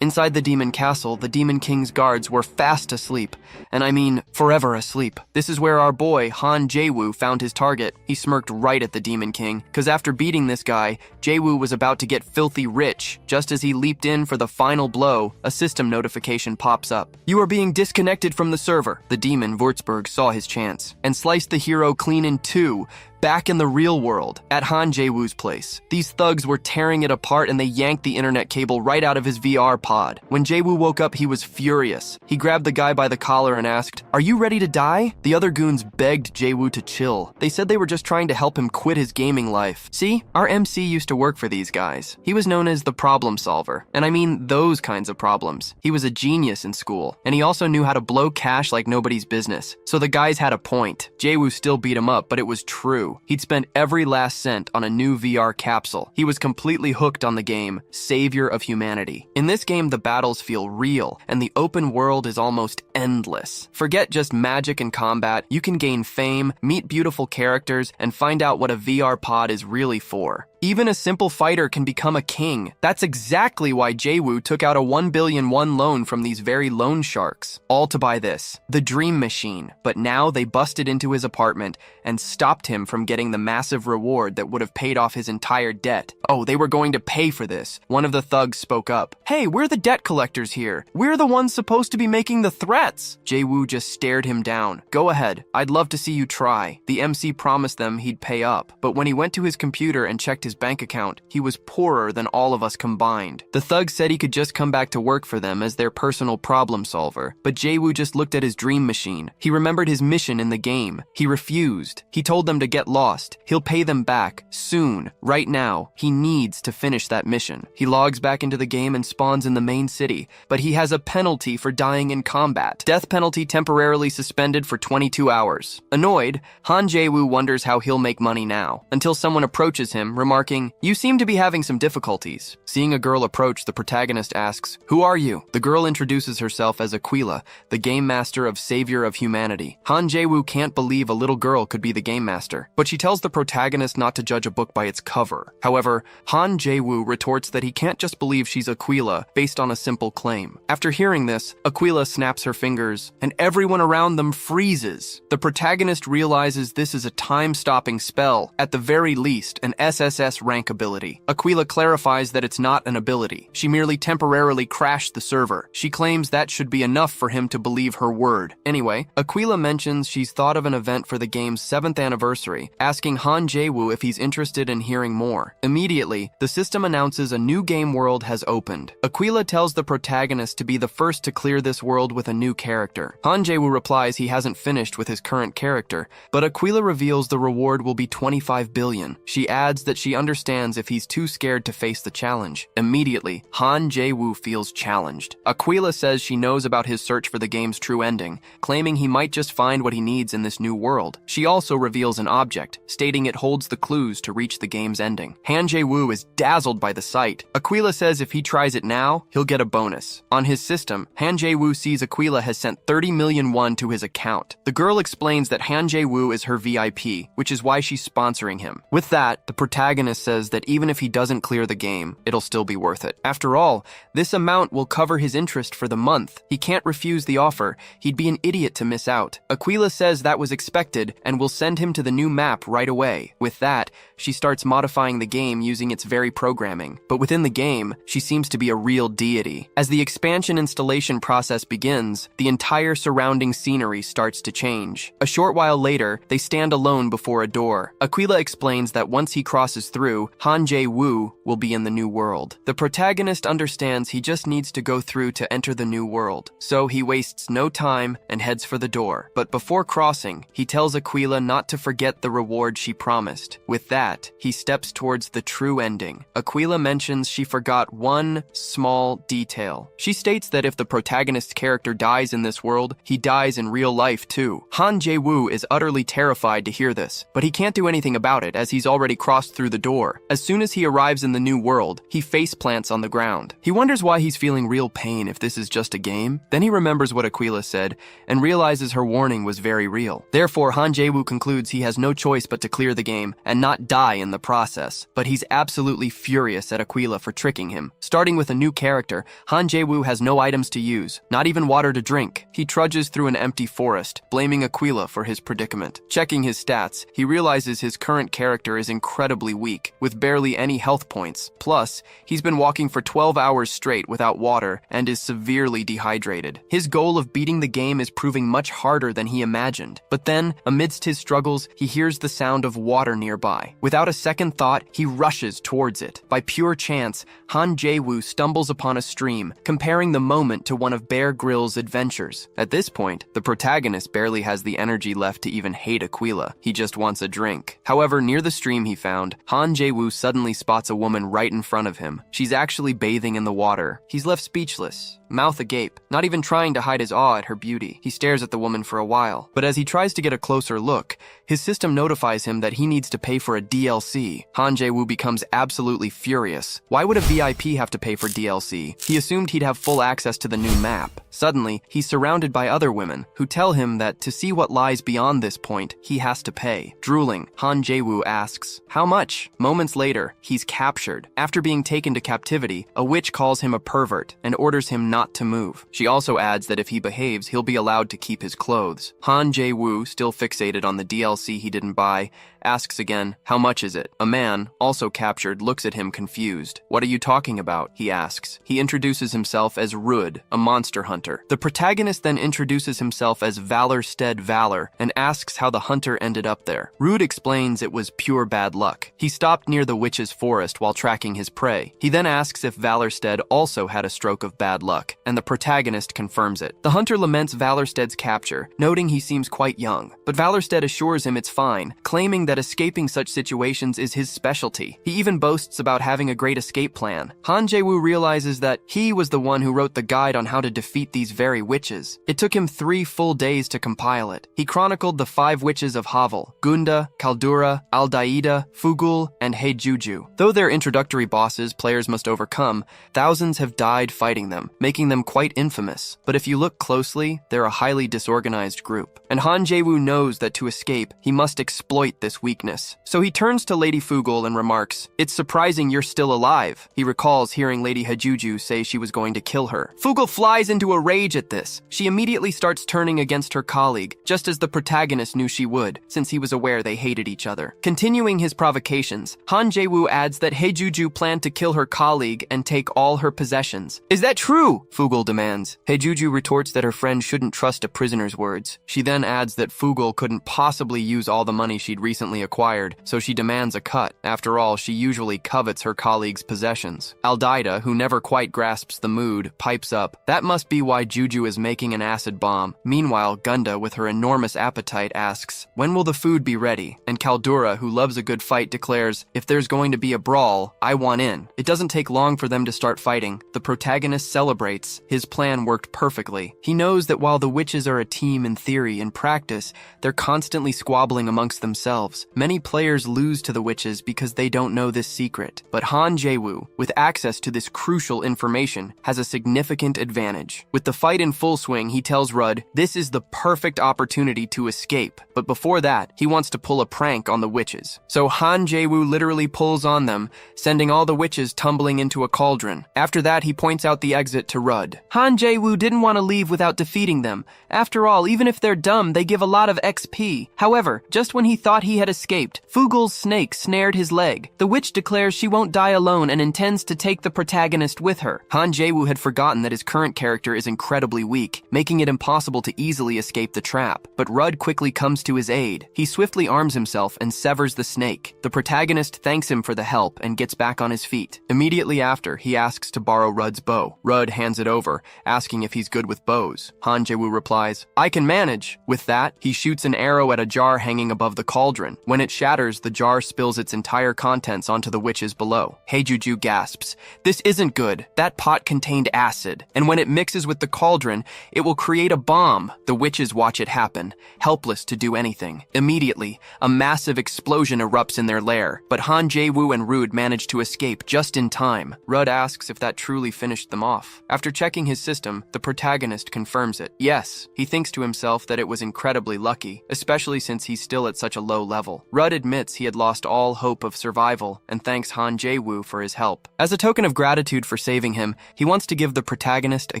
Inside the demon castle, the demon king's guards were fast asleep. And I mean, forever asleep. This is where our boy, Han Jae-woo, found his target. He smirked right at the demon king, cause after beating this guy, Jae-woo was about to get filthy rich. Just as he leaped in for the final blow, a system notification pops up. You are being disconnected from the server. The demon, Würzburg, saw his chance and sliced the hero clean in two, back in the real world, at Han Jae-woo's place. These thugs were tearing it apart and they yanked the internet cable right out of his VR pod. When Jae-woo woke up, he was furious. He grabbed the guy by the collar and asked, "Are you ready to die?" The other goons begged Jae-woo to chill. They said they were just trying to help him quit his gaming life. See, our MC used to work for these guys. He was known as the problem solver. And I mean those kinds of problems. He was a genius in school, and he also knew how to blow cash like nobody's business. So the guys had a point. Jae-woo still beat him up, but it was true. He'd spent every last cent on a new VR capsule. He was completely hooked on the game, Savior of Humanity. In this game, the battles feel real, and the open world is almost endless. Forget just magic and combat. You can gain fame, meet beautiful characters, and find out what a VR pod is really for. Even a simple fighter can become a king. That's exactly why Jae-woo took out a 1 billion won loan from these very loan sharks. All to buy this, the Dream Machine. But now they busted into his apartment and stopped him from getting the massive reward that would have paid off his entire debt. Oh, they were going to pay for this. One of the thugs spoke up. "Hey, we're the debt collectors here. We're the ones supposed to be making the threats." Jae-woo just stared him down. "Go ahead. I'd love to see you try." The MC promised them he'd pay up. But when he went to his computer and checked his bank account, he was poorer than all of us combined. The thug said he could just come back to work for them as their personal problem solver, but Jae-woo just looked at his dream machine. He remembered his mission in the game. He refused. He told them to get lost. He'll pay them back, soon, right now. He needs to finish that mission. He logs back into the game and spawns in the main city, but he has a penalty for dying in combat. Death penalty temporarily suspended for 22 hours. Annoyed, Han Jae-woo wonders how he'll make money now, until someone approaches him, remarking, "You seem to be having some difficulties." Seeing a girl approach, the protagonist asks, "Who are you?" The girl introduces herself as Aquila, the game master of Savior of Humanity. Han Jae-woo can't believe a little girl could be the game master, but she tells the protagonist not to judge a book by its cover. However, Han Jae-woo retorts that he can't just believe she's Aquila based on a simple claim. After hearing this, Aquila snaps her fingers, and everyone around them freezes. The protagonist realizes this is a time-stopping spell, at the very least, an SSS rank ability. Aquila clarifies that it's not an ability. She merely temporarily crashed the server. She claims that should be enough for him to believe her word. Anyway, Aquila mentions she's thought of an event for the game's 7th anniversary, asking Han Jae-woo if he's interested in hearing more. Immediately, the system announces a new game world has opened. Aquila tells the protagonist to be the first to clear this world with a new character. Han Jae-woo replies he hasn't finished with his current character, but Aquila reveals the reward will be 25 billion. She adds that she understands if he's too scared to face the challenge. Immediately, Han Jae-woo feels challenged. Aquila says she knows about his search for the game's true ending, claiming he might just find what he needs in this new world. She also reveals an object, stating it holds the clues to reach the game's ending. Han Jae-woo is dazzled by the sight. Aquila says if he tries it now, he'll get a bonus. On his system, Han Jae-woo sees Aquila has sent 30 million won to his account. The girl explains that Han Jae-woo is her VIP, which is why she's sponsoring him. With that, the protagonist says that even if he doesn't clear the game, it'll still be worth it. After all, this amount will cover his interest for the month. He can't refuse the offer. He'd be an idiot to miss out. Aquila says that was expected and will send him to the new map right away. With that, she starts modifying the game using its very programming. But within the game, she seems to be a real deity. As the expansion installation process begins, the entire surrounding scenery starts to change. A short while later, they stand alone before a door. Aquila explains that once he crosses through, Han Jae-woo will be in the new world. The protagonist understands he just needs to go through to enter the new world. So he wastes no time and heads for the door. But before crossing, he tells Aquila not to forget the reward she promised. With that, he steps towards the true ending. Aquila mentions she forgot one small detail. She states that if the protagonist's character dies in this world, he dies in real life too. Han Jae-woo is utterly terrified to hear this, but he can't do anything about it as he's already crossed through the door. As soon as he arrives in the new world, he face plants on the ground. He wonders why he's feeling real pain if this is just a game. Then he remembers what Aquila said and realizes her warning was very real. Therefore, Han Jae-woo concludes he has no choice but to clear the game and not die in the process. But he's absolutely furious at Aquila for tricking him. Starting with a new character, Han Jae-woo has no items to use, not even water to drink. He trudges through an empty forest, blaming Aquila for his predicament. Checking his stats, he realizes his current character is incredibly weak, with barely any health points. Plus, he's been walking for 12 hours straight without water and is severely dehydrated. His goal of beating the game is proving much harder than he imagined. But then, amidst his struggles, he hears the sound of water nearby. Without a second thought, he rushes towards it. By pure chance, Han Jae-woo stumbles upon a stream, comparing the moment to one of Bear Grylls' adventures. At this point, the protagonist barely has the energy left to even hate Aquila. He just wants a drink. However, near the stream he found, Han Jae-woo suddenly spots a woman right in front of him. She's actually bathing in the water. He's left speechless, mouth agape, not even trying to hide his awe at her beauty. He stares at the woman for a while, but as he tries to get a closer look, his system notifies him that he needs to pay for a DLC. Han Jae-woo becomes absolutely furious. Why would a VIP have to pay for DLC? He assumed he'd have full access to the new map. Suddenly, he's surrounded by other women who tell him that to see what lies beyond this point, he has to pay. Drooling, Han Jae-woo asks, "How much?" Moments later, he's captured. After being taken to captivity, a witch calls him a pervert and orders him not to move. She also adds that if he behaves, he'll be allowed to keep his clothes. Han Jae-woo, still fixated on the DLC he didn't buy, asks again, "How much is it?" A man, also captured, looks at him confused. "What are you talking about?" he asks. He introduces himself as Rud, a monster hunter. The protagonist then introduces himself as Valorstead Valor and asks how the hunter ended up there. Rud explains it was pure bad luck. He stopped near the witch's forest while tracking his prey. He then asks if Valorstead also had a stroke of bad luck, and the protagonist confirms it. The hunter laments Valorstead's capture, noting he seems quite young, but Valorstead assures him it's fine, claiming that escaping such situations is his specialty. He even boasts about having a great escape plan. Han Jae-woo realizes that he was the one who wrote the guide on how to defeat these very witches. It took him 3 full days to compile it. He chronicled the 5 witches of Havel: Gunda, Kaldura, Aldaida, Fugul, and Heijuju. Though they're introductory bosses players must overcome, thousands have died fighting them, making them quite infamous. But if you look closely, they're a highly disorganized group. And Han Jae-woo knows that to escape, he must exploit this weakness. So he turns to Lady Fugul and remarks, "It's surprising you're still alive." He recalls hearing Lady Heijuju say she was going to kill her. Fugul flies into a rage at this. She immediately starts turning against her colleague, just as the protagonist knew she would, since he was aware they hated each other. Continuing his provocations, Han Jae-woo adds that Heijuju planned to kill her colleague and take all her possessions. "Is that true?" Fugul demands. Heijuju retorts that her friend shouldn't trust a prisoner's words. She then adds that Fugul couldn't possibly use all the money she'd recently acquired, so she demands a cut. After all, she usually covets her colleague's possessions. Aldaida, who never quite grasps the mood, pipes up, "That must be why Juju is making an acid bomb." Meanwhile, Gunda, with her enormous appetite, asks, "When will the food be ready?" And Kaldura, who loves a good fight, declares, "If there's going to be a brawl, I want in." It doesn't take long for them to start fighting. The protagonist celebrates. His plan worked perfectly. He knows that while the witches are a team in theory, in practice, they're constantly squabbling amongst themselves. Many players lose to the witches because they don't know this secret. But Han Jae-woo, with access to this crucial information, has a significant advantage. With the fight in full swing, he tells Rud, this is the perfect opportunity to escape. But before that, he wants to pull a prank on the witches. So Han Jae-woo literally pulls on them, sending all the witches tumbling into a cauldron. After that, he points out the exit to Rud. Han Jae-woo didn't want to leave without defeating them. After all, even if they're dumb, they give a lot of XP. However, just when he thought he had escaped, Fugul's snake snared his leg. The witch declares she won't die alone and intends to take the protagonist with her. Han Jae-woo had forgotten that his current character is incredibly weak, making it impossible to easily escape the trap. But Rud quickly comes to his aid. He swiftly arms himself and severs the snake. The protagonist thanks him for the help and gets back on his feet. Immediately after, he asks to borrow Rud's bow. Rud hands it over, asking if he's good with bows. Han Jae-woo replies, "I can manage." With that, he shoots an arrow at a jar hanging above the cauldron. When it shatters, the jar spills its entire contents onto the witches below. Heijuju gasps, "This isn't good. That pot contained acid. And when it mixes with with the cauldron, it will create a bomb. The witches watch it happen, helpless to do anything. Immediately, a massive explosion erupts in their lair, but Han Jae-woo and Rude manage to escape just in time. Rudd asks if that truly finished them off. After checking his system, the protagonist confirms it. Yes, he thinks to himself that it was incredibly lucky, especially since he's still at such a low level. Rudd admits he had lost all hope of survival and thanks Han Jae-woo for his help. As a token of gratitude for saving him, he wants to give the protagonist a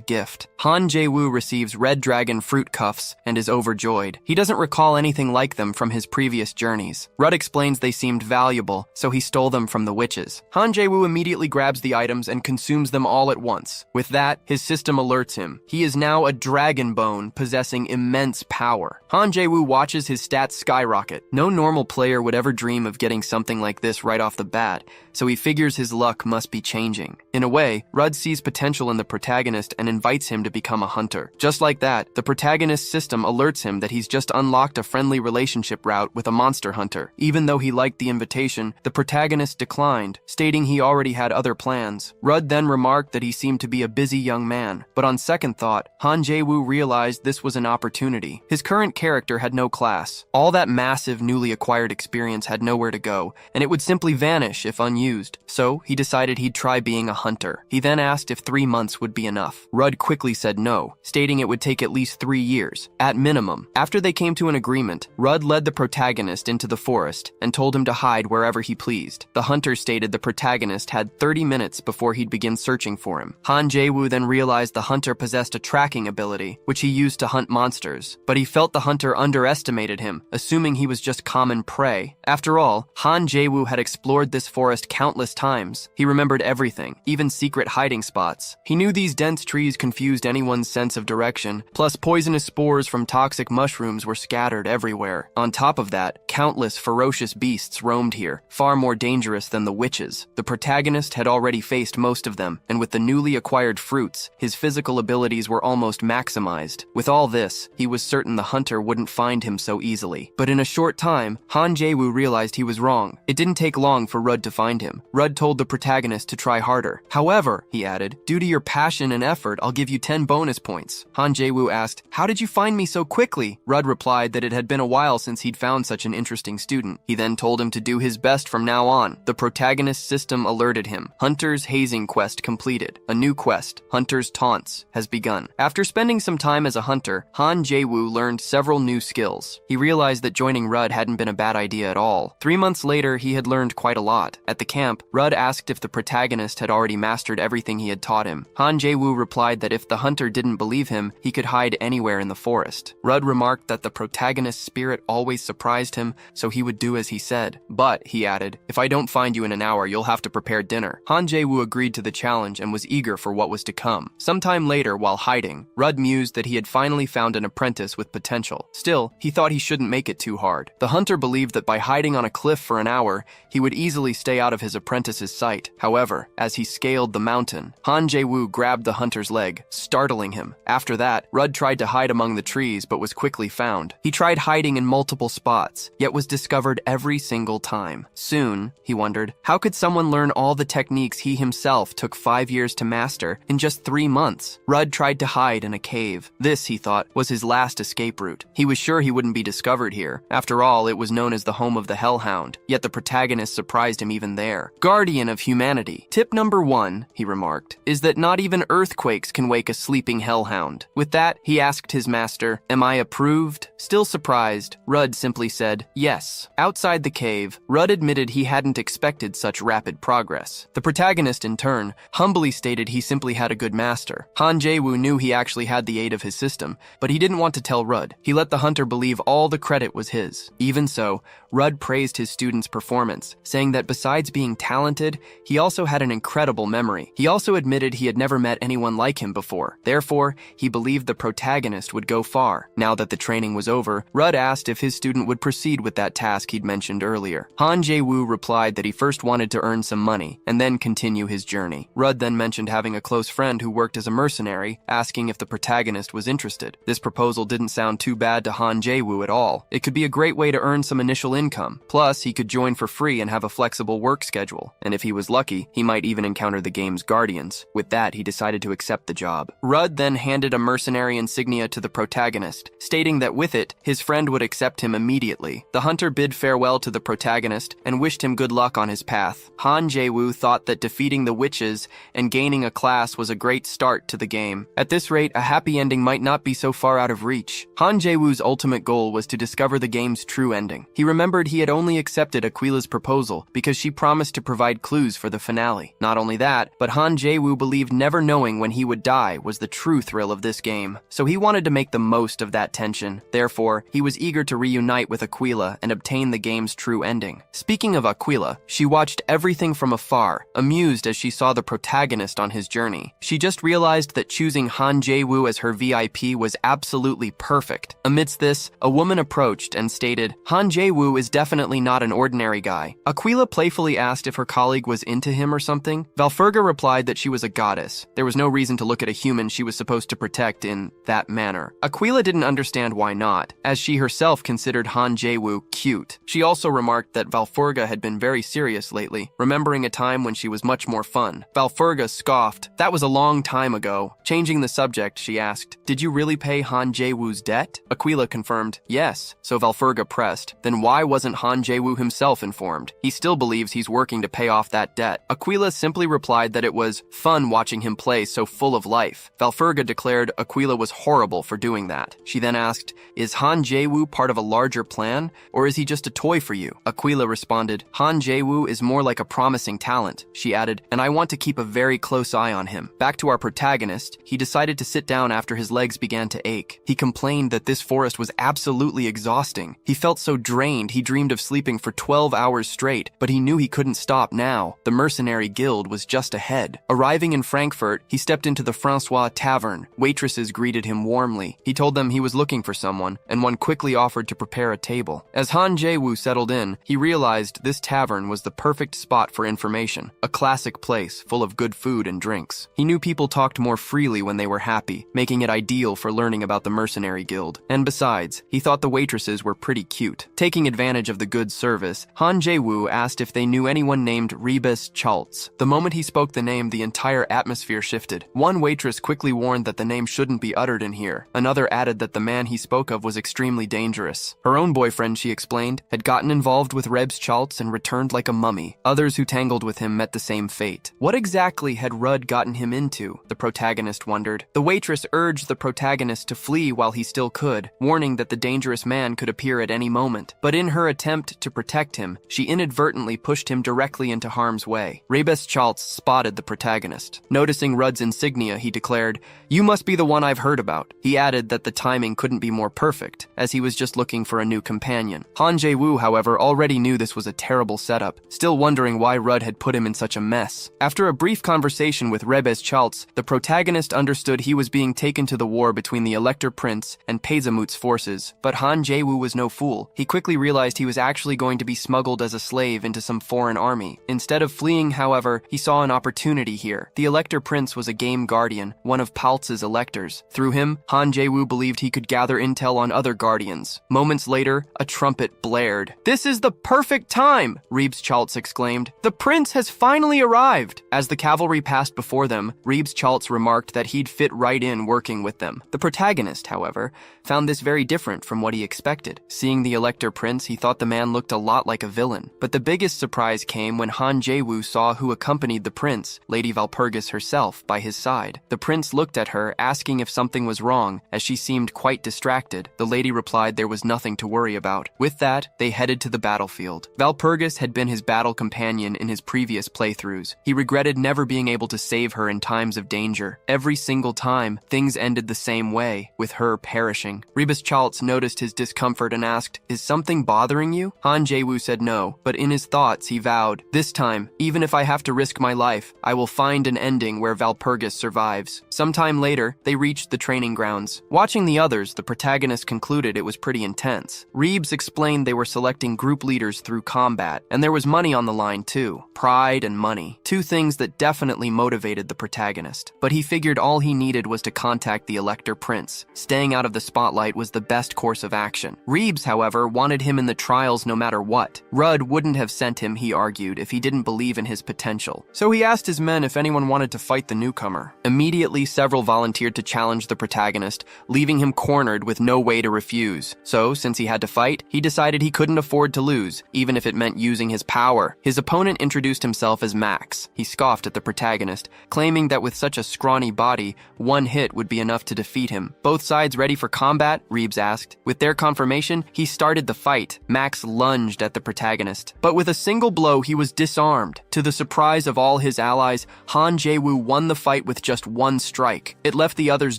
gift. Han Jae-woo receives Red Dragon fruit cuffs and is overjoyed. He doesn't recall anything like them from his previous journeys. Rudd explains they seemed valuable, so he stole them from the witches. Han Jae-woo immediately grabs the items and consumes them all at once. With that, his system alerts him. He is now a dragon bone possessing immense power. Han Jae-woo watches his stats skyrocket. No normal player would ever dream of getting something like this right off the bat, so he figures his luck must be changing. In a way, Rudd sees potential in the protagonist and invites him to become a hunter. Just like that, the protagonist's system alerts him that he's just unlocked a friendly relationship route with a monster hunter. Even though he liked the invitation, the protagonist declined, stating he already had other plans. Rudd then remarked that he seemed to be a busy young man, but on second thought, Han Jae-woo realized this was an opportunity. His current character had no class. All that massive newly acquired experience had nowhere to go, and it would simply vanish if unused. So he decided he'd try being a hunter. He then asked if 3 months would be enough. Rudd quickly said no, stating it would take at least 3 years, at minimum. After they came to an agreement, Rudd led the protagonist into the forest and told him to hide wherever he pleased. The hunter stated the protagonist had 30 minutes before he'd begin searching for him. Han Jae-woo then realized the hunter possessed a tracking ability, which he used to hunt monsters, but he felt the hunter underestimated him, assuming he was just common prey. After all, Han Jae-woo had explored this forest countless times. He remembered everything, even secret hiding spots. He knew these dense trees confused anyone's sense of direction, plus poisonous spores from toxic mushrooms were scattered everywhere. On top of that, countless ferocious beasts roamed here, far more dangerous than the witches. The protagonist had already faced most of them, and with the newly acquired fruits, his physical abilities were almost maximized. With all this, he was certain the hunter wouldn't find him so easily. But in a short time, Han Jae-woo realized he was wrong. It didn't take long for Rudd to find him. Rudd told the protagonist to try harder. However, he added, due to your passion and effort, I'll give you 10 bonus points. Han Jae-woo asked, how did you find me so quickly? Rudd replied that it had been a while since he'd found such an interesting student. He then told him to do his best from now on. The protagonist's system alerted him. Hunter's hazing quest completed. A new quest, Hunter's Taunts, has begun. After spending some time as a hunter, Han Jae-woo learned several new skills. He realized that joining Rudd hadn't been a bad idea at all. 3 months later, he had learned quite a lot. At the camp, Rudd asked if the protagonist had already mastered everything he had taught him. Han Jae-woo replied that if the hunter didn't believe him, he could hide anywhere in the forest. Rudd remarked that the protagonist's spirit always surprised him, so he would do as he said. But, he added, if I don't find you in an hour, you'll have to prepare dinner. Han Jae-woo agreed to the challenge and was eager for what was to come. Sometime later, while hiding, Rudd mused that he had finally found an apprentice with potential. Still, he thought he shouldn't make it too hard. The hunter believed that by hiding on a cliff for an hour, he would easily stay out of his apprentice's sight. However, as he scaled the mountain, Han Jae-woo grabbed the hunter's leg, startling him. After that, Rudd tried to hide among the trees but was quickly found. He tried hiding in multiple spots, yet was discovered every single time. Soon, he wondered, how could someone learn all the techniques he himself took 5 years to master in just 3 months? Rudd tried to hide in a cave. This, he thought, was his last escape route. He was sure he wouldn't be discovered here. After all, it was known as the home of the Hellhound, yet the protagonist surprised him even there. Guardian of humanity. Tip number 1, he remarked, is that not even earthquakes can wake a sleeping hellhound. With that, he asked his master, am I approved? Still surprised, Rudd simply said, yes. Outside the cave, Rudd admitted he hadn't expected such rapid progress. The protagonist, in turn, humbly stated he simply had a good master. Han Jae-woo knew he actually had the aid of his system, but he didn't want to tell Rudd. He let the hunter believe all the credit was his. Even so, Rudd praised his student's performance, saying that besides being talented, he also had an incredible memory. He also admitted he had never met anyone like him before. Therefore, he believed the protagonist would go far. Now that the training was over, Rudd asked if his student would proceed with that task he'd mentioned earlier. Han Jae-woo replied that he first wanted to earn some money, and then continue his journey. Rudd then mentioned having a close friend who worked as a mercenary, asking if the protagonist was interested. This proposal didn't sound too bad to Han Jae-woo at all. It could be a great way to earn some initial income. Plus, he could join for free and have a flexible work schedule. And if he was lucky, he might even encounter the game's guardians. With that, he decided to accept the job. job. Rudd then handed a mercenary insignia to the protagonist, stating that with it, his friend would accept him immediately. The hunter bid farewell to the protagonist and wished him good luck on his path. Han Jae-woo thought that defeating the witches and gaining a class was a great start to the game. At this rate, a happy ending might not be so far out of reach. Han Jae-woo's ultimate goal was to discover the game's true ending. He remembered he had only accepted Aquila's proposal because she promised to provide clues for the finale. Not only that, but Han Jae-woo believed never knowing when he would die was the true thrill of this game, so he wanted to make the most of that tension. Therefore, he was eager to reunite with Aquila and obtain the game's true ending. Speaking of Aquila, she watched everything from afar, amused as she saw the protagonist on his journey. She just realized that choosing Han Jae-woo as her VIP was absolutely perfect. Amidst this, a woman approached and stated, "Han Jae-woo is definitely not an ordinary guy." Aquila playfully asked if her colleague was into him or something. Valfurga replied that she was a goddess. There was no reason to look at a human she was supposed to protect in that manner. Aquila didn't understand why not, as she herself considered Han Jae-woo cute. She also remarked that Valfurga had been very serious lately, remembering a time when she was much more fun. Valfurga scoffed. That was a long time ago. Changing the subject, she asked, "Did you really pay Han Jae-woo's debt?" Aquila confirmed, yes. So Valfurga pressed, then why wasn't Han Jae-woo himself informed? He still believes he's working to pay off that debt. Aquila simply replied that it was fun watching him play so full of life. Valfurga declared Aquila was horrible for doing that. She then asked, "Is Han Jae-woo part of a larger plan, or is he just a toy for you?" Aquila responded, "Han Jae-woo is more like a promising talent." She added, "And I want to keep a very close eye on him." Back to our protagonist, he decided to sit down after his legs began to ache. He complained that this forest was absolutely exhausting. He felt so drained he dreamed of sleeping for 12 hours straight, but he knew he couldn't stop now. The mercenary guild was just ahead. Arriving in Frankfurt, he stepped into the Francois Tavern. Waitresses greeted him warmly. He told them he was looking for someone, and one quickly offered to prepare a table. As Han Jae-woo settled in, he realized this tavern was the perfect spot for information, a classic place full of good food and drinks. He knew people talked more freely when they were happy, making it ideal for learning about the mercenary guild. And besides, he thought the waitresses were pretty cute. Taking advantage of the good service, Han Jae-woo asked if they knew anyone named Rebus Chaltz. The moment he spoke the name, the entire atmosphere shifted. One waitress quickly warned that the name shouldn't be uttered in here. Another added that the man he spoke of was extremely dangerous. Her own boyfriend, she explained, had gotten involved with Rebs Chaltz and returned like a mummy. Others who tangled with him met the same fate. What exactly had Rudd gotten him into? The protagonist wondered. The waitress urged the protagonist to flee while he still could, warning that the dangerous man could appear at any moment. But in her attempt to protect him, she inadvertently pushed him directly into harm's way. Rebes Chaltz spotted the protagonist. Noticing Rudd's insignia, he declared, "You must be the one I've heard about." He added that the timing couldn't be more perfect, as he was just looking for a new companion. Han Jae-woo, however, already knew this was a terrible setup, still wondering why Rudd had put him in such a mess. After a brief conversation with Rebes Chaltz, the protagonist understood he was being taken to the war between the Elector Prince and Pezamut's forces. But Han Jae-woo was no fool. He quickly realized he was actually going to be smuggled as a slave into some foreign army. Instead of fleeing, however, he saw an opportunity here. The Elector Prince was a game guardian, one of Paltz's electors. Through him, Han Jae-woo believed he could gather intel on other guardians. Moments later, a trumpet blared. "This is the perfect time!" Rebes Chaltz exclaimed. "The prince has finally arrived!" As the cavalry passed before them, Rebes Chaltz remarked that he'd fit right in working with them. The protagonist, however, found this very different from what he expected. Seeing the Elector Prince, he thought the man looked a lot like a villain. But the biggest surprise came when Han Jae-woo saw who accompanied the prince, Lady Valpurgis herself, by his side. The prince looked at her, asking if something was wrong, as she seemed quite distracted. The lady replied there was nothing to worry about. With that, they headed to the battlefield. Valpurgis had been his battle companion in his previous playthroughs. He regretted never being able to save her in times of danger. Every single time, things ended the same way, with her perishing. Rebus Chaltz noticed his discomfort and asked, "Is something bothering you?" Han Jae-woo said no, but in his thoughts he vowed, "This time, even if I have to risk my life, I will find an ending where Valpurgis survives." Sometime later, they reached the training grounds. Watching the others, the protagonist concluded it was pretty intense. Rebes explained they were selecting group leaders through combat, and there was money on the line too. Pride and money. Two things that definitely motivated the protagonist. But he figured all he needed was to contact the Elector Prince. Staying out of the spotlight was the best course of action. Rebes, however, wanted him in the trials no matter what. Rudd wouldn't have sent him, he argued, if he didn't believe in his potential. So he asked his men if anyone wanted to fight the newcomer. Immediately Immediately, several volunteered to challenge the protagonist, leaving him cornered with no way to refuse. So, since he had to fight, he decided he couldn't afford to lose, even if it meant using his power. His opponent introduced himself as Max. He scoffed at the protagonist, claiming that with such a scrawny body, one hit would be enough to defeat him. "Both sides ready for combat?" Reeves asked. With their confirmation, he started the fight. Max lunged at the protagonist, but with a single blow, he was disarmed. To the surprise of all his allies, Han Jae-woo won the fight with just one strike. It left the others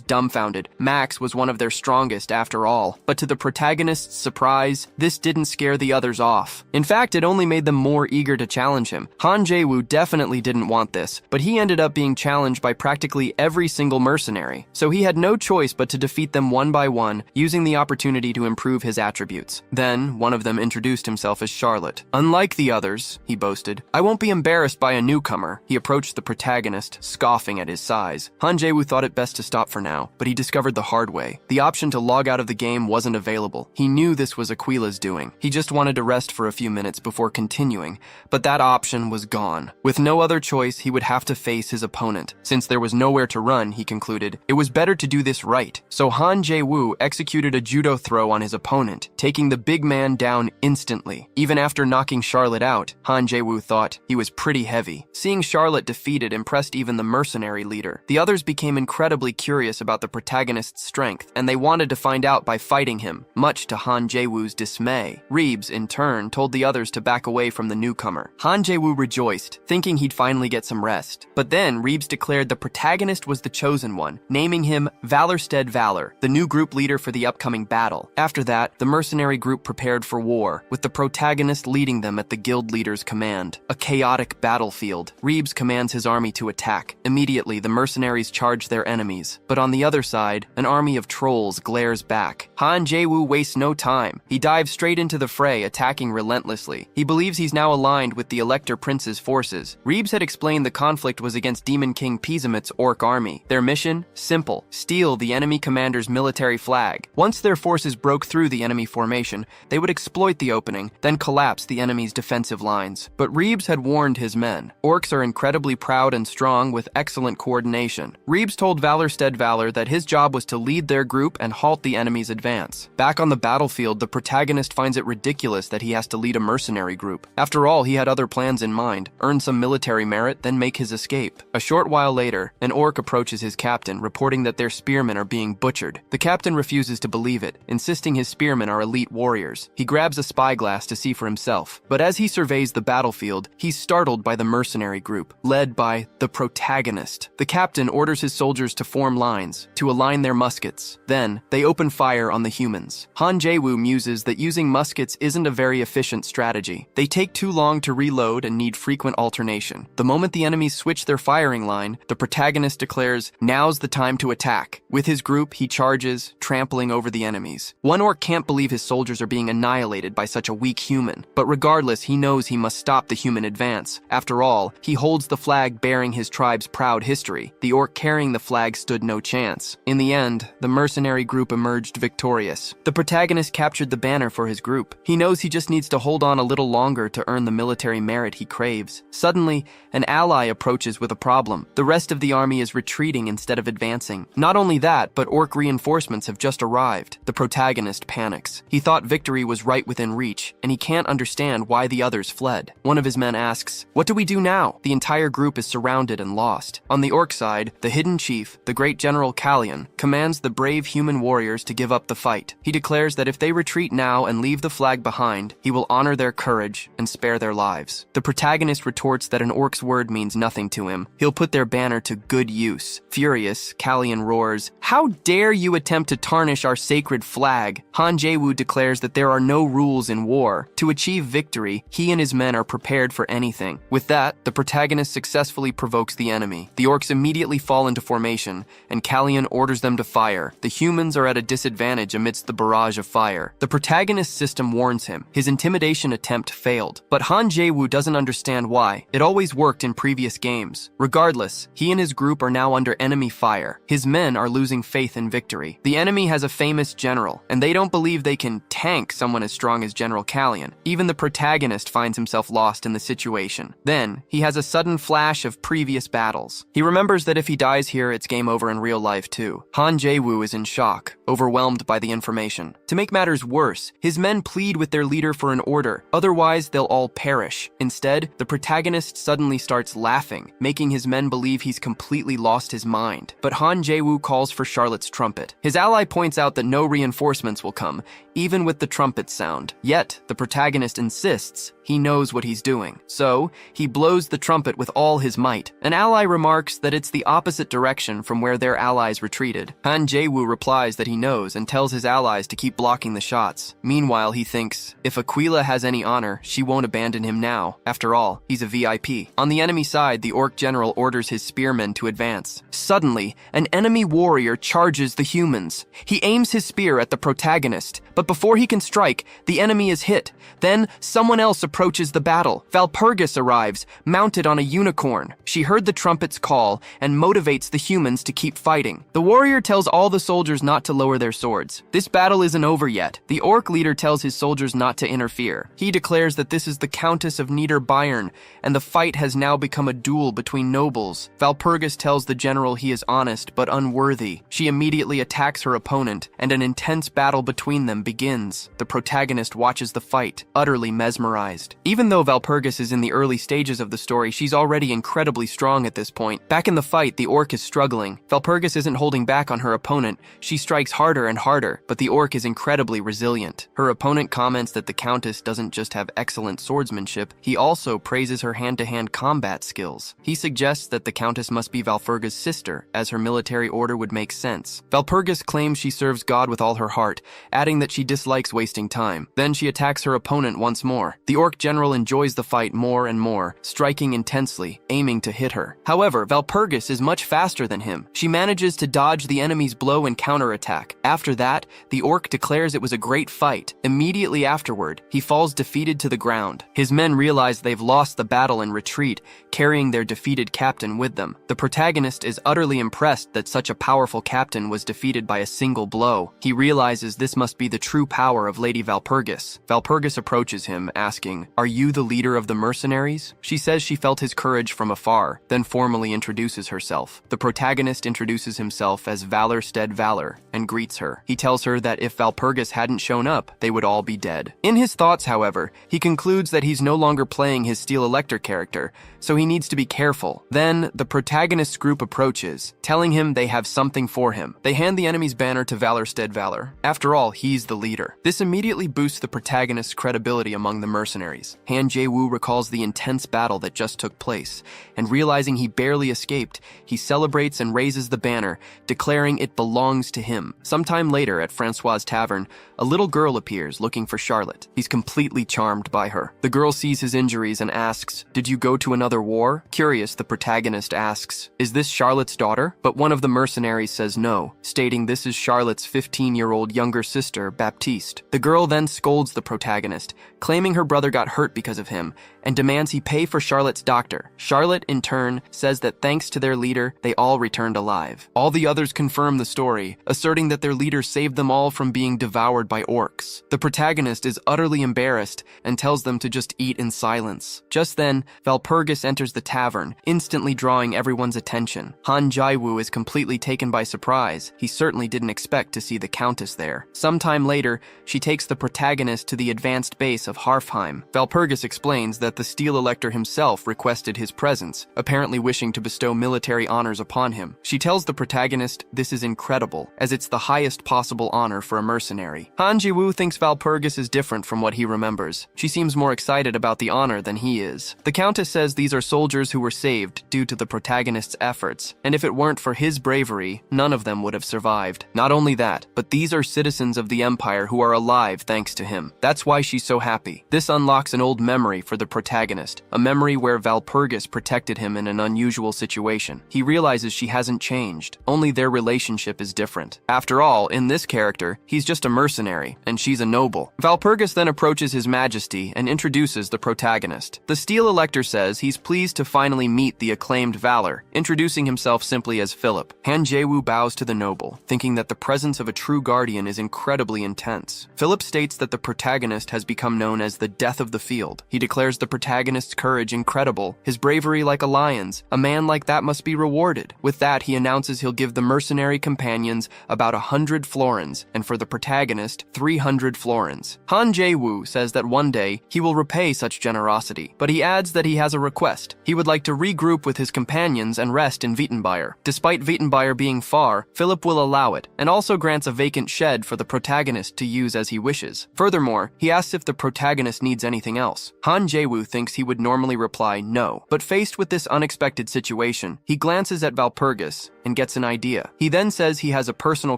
dumbfounded. Max was one of their strongest after all. But to the protagonist's surprise, this didn't scare the others off. In fact, it only made them more eager to challenge him. Han Jae-woo definitely didn't want this, but he ended up being challenged by practically every single mercenary. So he had no choice but to defeat them one by one, using the opportunity to improve his attributes. Then, one of them introduced himself as Charlotte. "Unlike the others," he boasted, "I won't be embarrassed by a newcomer." He approached the protagonist, scoffing at his size. Han Jae-woo thought it best to stop for now, but he discovered the hard way. The option to log out of the game wasn't available. He knew this was Aquila's doing. He just wanted to rest for a few minutes before continuing, but that option was gone. With no other choice, he would have to face his opponent. Since there was nowhere to run, he concluded, it was better to do this right. So Han Jae-woo executed a judo throw on his opponent, taking the big man down instantly. Even after knocking Charlotte out, Han Jae-woo thought he was pretty heavy. Seeing Charlotte defeated impressed even the mercenary leader. The others became incredibly curious about the protagonist's strength, and they wanted to find out by fighting him, much to Han Jae-woo's dismay. Reeves, in turn, told the others to back away from the newcomer. Han Jae-woo rejoiced, thinking he'd finally get some rest. But then Reeves declared the protagonist was the chosen one, naming him Valorstead Valor, the new group leader for the upcoming battle. After that, the mercenary group prepared for war, with the protagonist leading them at the guild leader's command. A chaotic battlefield. Reeves commands his army to attack. Immediately, the mercenaries charge their enemies. But on the other side, an army of trolls glares back. Han Jae-woo wastes no time. He dives straight into the fray, attacking relentlessly. He believes he's now aligned with the Elector Prince's forces. Reeves had explained the conflict was against Demon King Pizamit's orc army. Their mission? Simple. Steal the enemy commander's military flag. Once their forces broke through the enemy formation, they would exploit the opening, then collapse the enemy's defensive lines. But Reeves had warned his men. Orcs are incredibly proud and strong with excellent coordination. Reeves told Valorstead Valor that his job was to lead their group and halt the enemy's advance. Back on the battlefield, the protagonist finds it ridiculous that he has to lead a mercenary group. After all, he had other plans in mind: earn some military merit, then make his escape. A short while later, an orc approaches his captain, reporting that their spearmen are being butchered. The captain refuses to believe it, insisting his spearmen are elite warriors. He grabs a spyglass to see for himself, but as he surveys the battlefield, he's startled by the mercenary group, led by the protagonist. The captain orders his soldiers to form lines, to align their muskets. Then, they open fire on the humans. Han Jae-woo muses that using muskets isn't a very efficient strategy. They take too long to reload and need frequent alternation. The moment the enemies switch their firing line, the protagonist declares, "Now's the time to attack." With his group, he charges, trampling over the enemies. One orc can't believe his soldiers are being annihilated by such a weak human, but regardless, he knows he must stop the human advance. After all, he holds the flag bearing his tribe's proud history. The orc carrying the flag stood no chance. In the end, the mercenary group emerged victorious. The protagonist captured the banner for his group. He knows he just needs to hold on a little longer to earn the military merit he craves. Suddenly, an ally approaches with a problem. The rest of the army is retreating instead of advancing. Not only that, but orc reinforcements have just arrived. The protagonist panics. He thought victory was right within reach, and he can't understand why the others fled. One of his men asks, "What do we do now?" The entire group is surrounded and lost. On the orc side, the hidden chief, the great general Kallion, commands the brave human warriors to give up the fight. He declares that if they retreat now and leave the flag behind, he will honor their courage and spare their lives. The protagonist retorts that an orc's word means nothing to him. He'll put their banner to good use. Furious, Kallion roars, "How dare you attempt to tarnish our sacred flag?" Han Jae-woo declares that there are no rules in war. To achieve victory, he and his men are prepared for anything. With that, the protagonist successfully provokes the enemy. The orcs immediately fall into formation, and Kallion orders them to fire. The humans are at a disadvantage amidst the barrage of fire. The protagonist's system warns him. His intimidation attempt failed. But Han Jae-woo doesn't understand why. It always worked in previous games. Regardless, he and his group are now under enemy fire. His men are losing faith in victory. The enemy has a famous general, and they don't believe they can tank someone as strong as General Kallion. Even the protagonist finds himself lost in the situation. Then, he has a sudden flash of previous battles. He remembers that if he dies here, it's game over in real life too. Han Jae-woo is in shock, overwhelmed by the information. To make matters worse, his men plead with their leader for an order, otherwise they'll all perish. Instead, the protagonist suddenly starts laughing, making his men believe he's completely lost his mind. But Han Jae-woo calls for Charlotte's trumpet. His ally points out that no reinforcements will come, even with the trumpet sound. Yet, the protagonist insists he knows what he's doing. So, he blows the trumpet with all his might. An ally remarks that it's the opposite direction from where their allies retreated. Han Jae-woo replies that he knows and tells his allies to keep blocking the shots. Meanwhile, he thinks, if Aquila has any honor, she won't abandon him now. After all, he's a VIP. On the enemy side, the orc general orders his spearmen to advance. Suddenly, an enemy warrior charges the humans. He aims his spear at the protagonist, but before he can strike, the enemy is hit. Then, someone else approaches the battle. Valpurgis arrives, mounted on a unicorn. She heard the trumpet's call and motivates the humans to keep fighting. The warrior tells all the soldiers not to lower their swords. This battle isn't over yet. The orc leader tells his soldiers not to interfere. He declares that this is the Countess of Niederbayern, and the fight has now become a duel between nobles. Valpurgis tells the general he is honest but unworthy. She immediately attacks her opponent, and an intense battle between them begins. The protagonist watches the fight, utterly mesmerized. Even though Valpurgis is in the early stages of the story, she's already incredibly strong at this point. Back in the fight, the orc is struggling. Valpurgis isn't holding back on her opponent. She strikes harder and harder, but the orc is incredibly resilient. Her opponent comments that the Countess doesn't just have excellent swordsmanship, he also praises her hand-to-hand combat skills. He suggests that the Countess must be Valpurgis' sister, as her military order would make sense. Valpurgis claims she serves God with all her heart, adding that she dislikes wasting time. Then she attacks her opponent once more. The orc general enjoys the fight more and more, striking intensely, aiming to hit her. However, Valpurgis is much faster than him. She manages to dodge the enemy's blow and counterattack. After that, the orc declares it was a great fight. Immediately afterward, he falls defeated to the ground. His men realize they've lost the battle and retreat, carrying their defeated captain with them. The protagonist is utterly impressed that such a powerful captain was defeated by a single blow. He realizes this must be the true power of Lady Valpurgis. Valpurgis approaches him, asking, "Are you the leader of the mercenaries?" She says she felt his courage from afar, then formally introduces herself. The protagonist introduces himself as Valor Stead Valor and greets her. He tells her that if Valpurgis hadn't shown up, they would all be dead. In his thoughts, however, he concludes that he's no longer playing his Steel Elector character, so he needs to be careful. Then, the protagonist's group approaches, telling him they have something for him. They hand the enemy's banner to Valor Stead Valor. After all, he's the leader. This immediately boosts the protagonist's credibility among the mercenaries. Han Jae-woo recalls the intense battle that just took place, and realizing he barely escaped, he celebrates and raises the banner, declaring it belongs to him. Sometime later, at Francois's tavern, a little girl appears looking for Charlotte. He's completely charmed by her. The girl sees his injuries and asks, "Did you go to another war?" Curious, the protagonist asks, "Is this Charlotte's daughter?" But one of the mercenaries says no, stating this is Charlotte's 15-year-old younger sister, Baptiste. The girl then scolds the protagonist, claiming her brother got hurt because of him, and demands he pay for Charlotte's doctor. Charlotte, in turn, says that thanks to their leader, they all returned alive. All the others confirm the story, asserting that their leader saved them all from being devoured by orcs. The protagonist is utterly embarrassed and tells them to just eat in silence. Just then, Valpurgis enters the tavern, instantly drawing everyone's attention. Han Jae-woo is completely taken by surprise. He certainly didn't expect to see the Countess there. Sometime later, she takes the protagonist to the advanced base of Harfheim. Valpurgis explains that the Steel Elector himself requested his presence, apparently wishing to bestow military honors upon him. She tells the protagonist this is incredible, as it's the highest possible honor for a mercenary. Han Jae-woo thinks Valpurgis is different from what he remembers. She seems more excited about the honor than he is. The Countess says these are soldiers who were saved due to the protagonist's efforts, and if it weren't for his bravery, none of them would have survived. Not only that, but these are citizens of the Empire who are alive thanks to him. That's why she's so happy. This unlocks an old memory for the protagonist, a memory where Valpurgis protected him in an unusual situation. He realizes she hasn't changed, only their relationship is different. After After all, in this character, he's just a mercenary, and she's a noble. Valpurgis then approaches His Majesty and introduces the protagonist. The Steel Elector says he's pleased to finally meet the acclaimed Valor, introducing himself simply as Philip. Han Jae-woo bows to the noble, thinking that the presence of a true guardian is incredibly intense. Philip states that the protagonist has become known as the Death of the Field. He declares the protagonist's courage incredible, his bravery like a lion's. A man like that must be rewarded. With that, he announces he'll give the mercenary companions about 100 florins, and for the protagonist, 300 florins. Han Jae-woo says that one day he will repay such generosity, but he adds that he has a request. He would like to regroup with his companions and rest in Wittenbayr. Despite Wittenbayr being far, Philip will allow it, and also grants a vacant shed for the protagonist to use as he wishes. Furthermore, he asks if the protagonist needs anything else. Han Jae-woo thinks he would normally reply no, but faced with this unexpected situation, he glances at Valpurgis and gets an idea. He then says he has a personal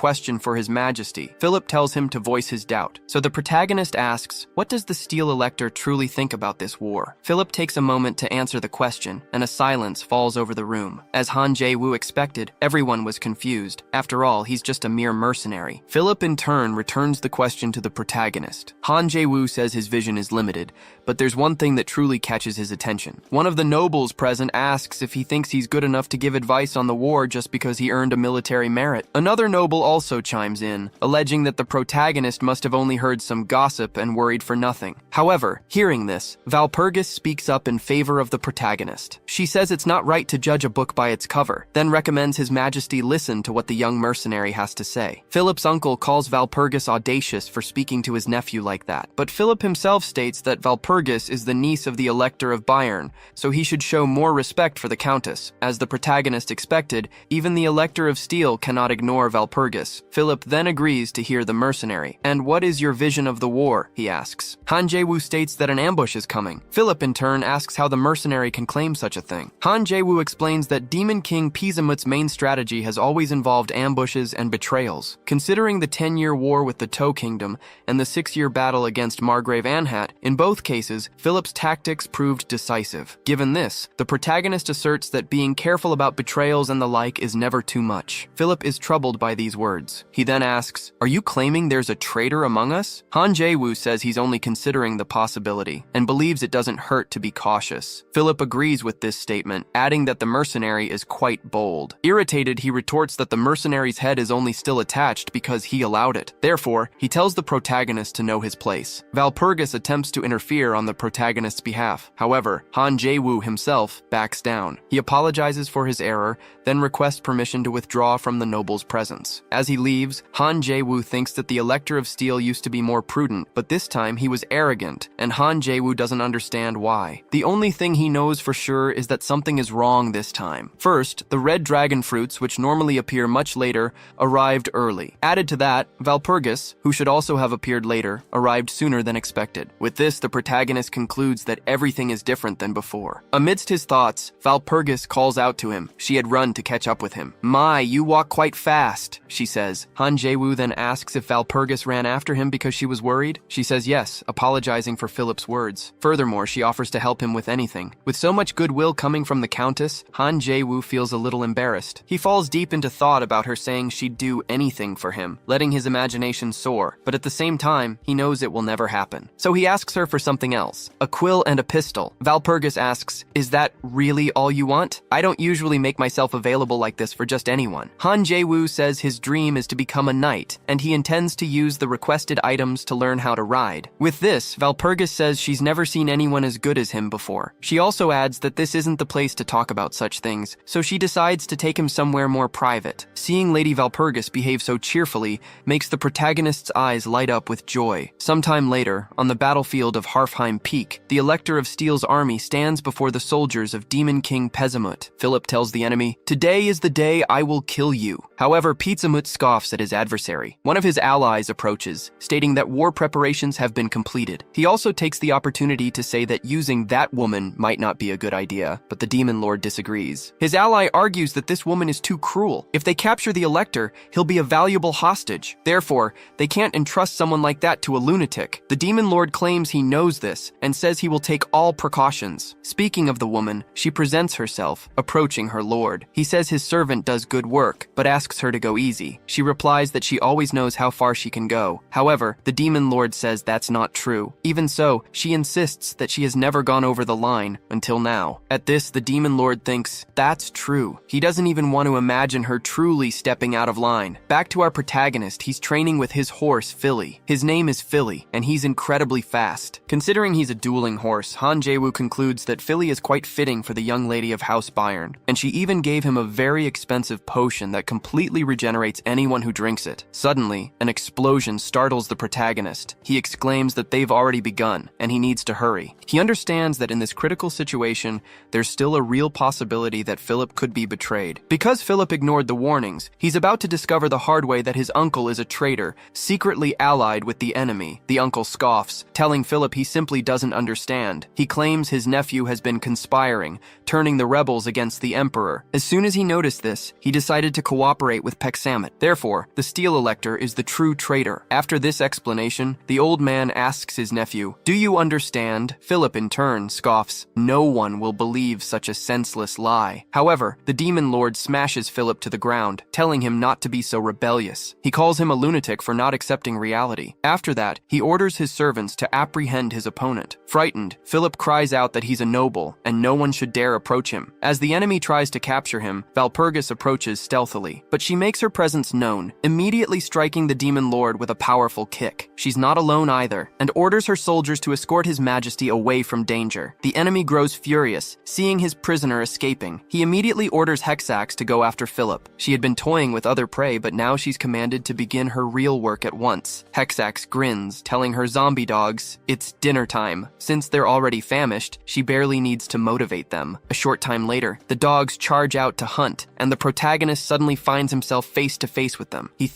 question for His Majesty. Philip tells him to voice his doubt. So the protagonist asks, what does the Steel Elector truly think about this war? Philip takes a moment to answer the question, and a silence falls over the room. As Han Jae-woo expected, everyone was confused. After all, he's just a mere mercenary. Philip in turn returns the question to the protagonist. Han Jae-woo says his vision is limited, but there's one thing that truly catches his attention. One of the nobles present asks if he thinks he's good enough to give advice on the war just because he earned a military merit. Another noble also chimes in, alleging that the protagonist must have only heard some gossip and worried for nothing. However, hearing this, Valpurgis speaks up in favor of the protagonist. She says it's not right to judge a book by its cover, then recommends His Majesty listen to what the young mercenary has to say. Philip's uncle calls Valpurgis audacious for speaking to his nephew like that, but Philip himself states that Valpurgis is the niece of the Elector of Bayern, so he should show more respect for the Countess. As the protagonist expected, even the Elector of Steel cannot ignore Valpurgis. Philip then agrees to hear the mercenary. And what is your vision of the war? He asks. Han Jae-woo states that an ambush is coming. Philip in turn asks how the mercenary can claim such a thing. Han Jae-woo explains that Demon King Pizamut's main strategy has always involved ambushes and betrayals. Considering the 10-year war with the Toe Kingdom and the 6-year battle against Margrave Anhat, in both cases, Philip's tactics proved decisive. Given this, the protagonist asserts that being careful about betrayals and the like is never too much. Philip is troubled by these words. He then asks, are you claiming there's a traitor among us? Han Jae-woo says he's only considering the possibility and believes it doesn't hurt to be cautious. Philip agrees with this statement, adding that the mercenary is quite bold. Irritated, he retorts that the mercenary's head is only still attached because he allowed it. Therefore, he tells the protagonist to know his place. Valpurgis attempts to interfere on the protagonist's behalf. However, Han Jae-woo himself backs down. He apologizes for his error, then requests permission to withdraw from the noble's presence. As he leaves, Han Jae-woo thinks that the Elector of Steel used to be more prudent, but this time he was arrogant, and Han Jae-woo doesn't understand why. The only thing he knows for sure is that something is wrong this time. First, the red dragon fruits, which normally appear much later, arrived early. Added to that, Valpurgis, who should also have appeared later, arrived sooner than expected. With this, the protagonist concludes that everything is different than before. Amidst his thoughts, Valpurgis calls out to him. She had run to catch up with him. My, you walk quite fast, she says. Han Jae-woo then asks if Valpurgis ran after him because she was worried. She says yes, apologizing for Philip's words. Furthermore, she offers to help him with anything. With so much goodwill coming from the Countess, Han Jae-woo feels a little embarrassed. He falls deep into thought about her saying she'd do anything for him, letting his imagination soar, but at the same time, he knows it will never happen. So he asks her for something else, a quill and a pistol. Valpurgis asks, is that really all you want? I don't usually make myself available like this for just anyone. Han Jae-woo says his dream is to become a knight, and he intends to use the requested items to learn how to ride. With this, Valpurgis says she's never seen anyone as good as him before. She also adds that this isn't the place to talk about such things, so she decides to take him somewhere more private. Seeing Lady Valpurgis behave so cheerfully makes the protagonist's eyes light up with joy. Sometime later, on the battlefield of Harfheim Peak, the Elector of Steel's army stands before the soldiers of Demon King Pezamut. Philip tells the enemy, today is the day I will kill you. However, Pizamut scoffs at his adversary. One of his allies approaches, stating that war preparations have been completed. He also takes the opportunity to say that using that woman might not be a good idea, but the Demon Lord disagrees. His ally argues that this woman is too cruel. If they capture the Elector, he'll be a valuable hostage. Therefore, they can't entrust someone like that to a lunatic. The Demon Lord claims he knows this and says he will take all precautions. Speaking of the woman, she presents herself, approaching her lord. He says his servant does good work, but asks her to go easy. She replies that she always knows how far she can go. However, the demon lord says that's not true. Even so, she insists that she has never gone over the line until now. At this, the demon lord thinks that's true. He doesn't even want to imagine her truly stepping out of line. Back to our protagonist, he's training with his horse, Philly. His name is Philly, and he's incredibly fast. Considering he's a dueling horse, Han Jae-woo concludes that Philly is quite fitting for the young lady of House Bayern, and she even gave him a very expensive potion that completely regenerates anyone who drinks it. Suddenly, an explosion startles the protagonist. He exclaims that they've already begun, and he needs to hurry. He understands that in this critical situation, there's still a real possibility that Philip could be betrayed. Because Philip ignored the warnings, he's about to discover the hard way that his uncle is a traitor, secretly allied with the enemy. The uncle scoffs, telling Philip he simply doesn't understand. He claims his nephew has been conspiring, turning the rebels against the emperor. As soon as he noticed this, he decided to cooperate with Peksamit. Therefore, the Steel Elector is the true traitor. After this explanation, the old man asks his nephew, "Do you understand?" Philip in turn scoffs, "No one will believe such a senseless lie." However, the demon lord smashes Philip to the ground, telling him not to be so rebellious. He calls him a lunatic for not accepting reality. After that, he orders his servants to apprehend his opponent. Frightened, Philip cries out that he's a noble and no one should dare approach him. As the enemy tries to capture him, Walpurgis approaches stealthily, but she makes her presence known, immediately striking the demon lord with a powerful kick. She's not alone either, and orders her soldiers to escort his majesty away from danger. The enemy grows furious, seeing his prisoner escaping. He immediately orders Hexax to go after Philip. She had been toying with other prey, but now she's commanded to begin her real work at once. Hexax grins, telling her zombie dogs it's dinner time. Since they're already famished, she barely needs to motivate them. A short time later, the dogs charge out to hunt, and the protagonist suddenly finds himself face to face with them. He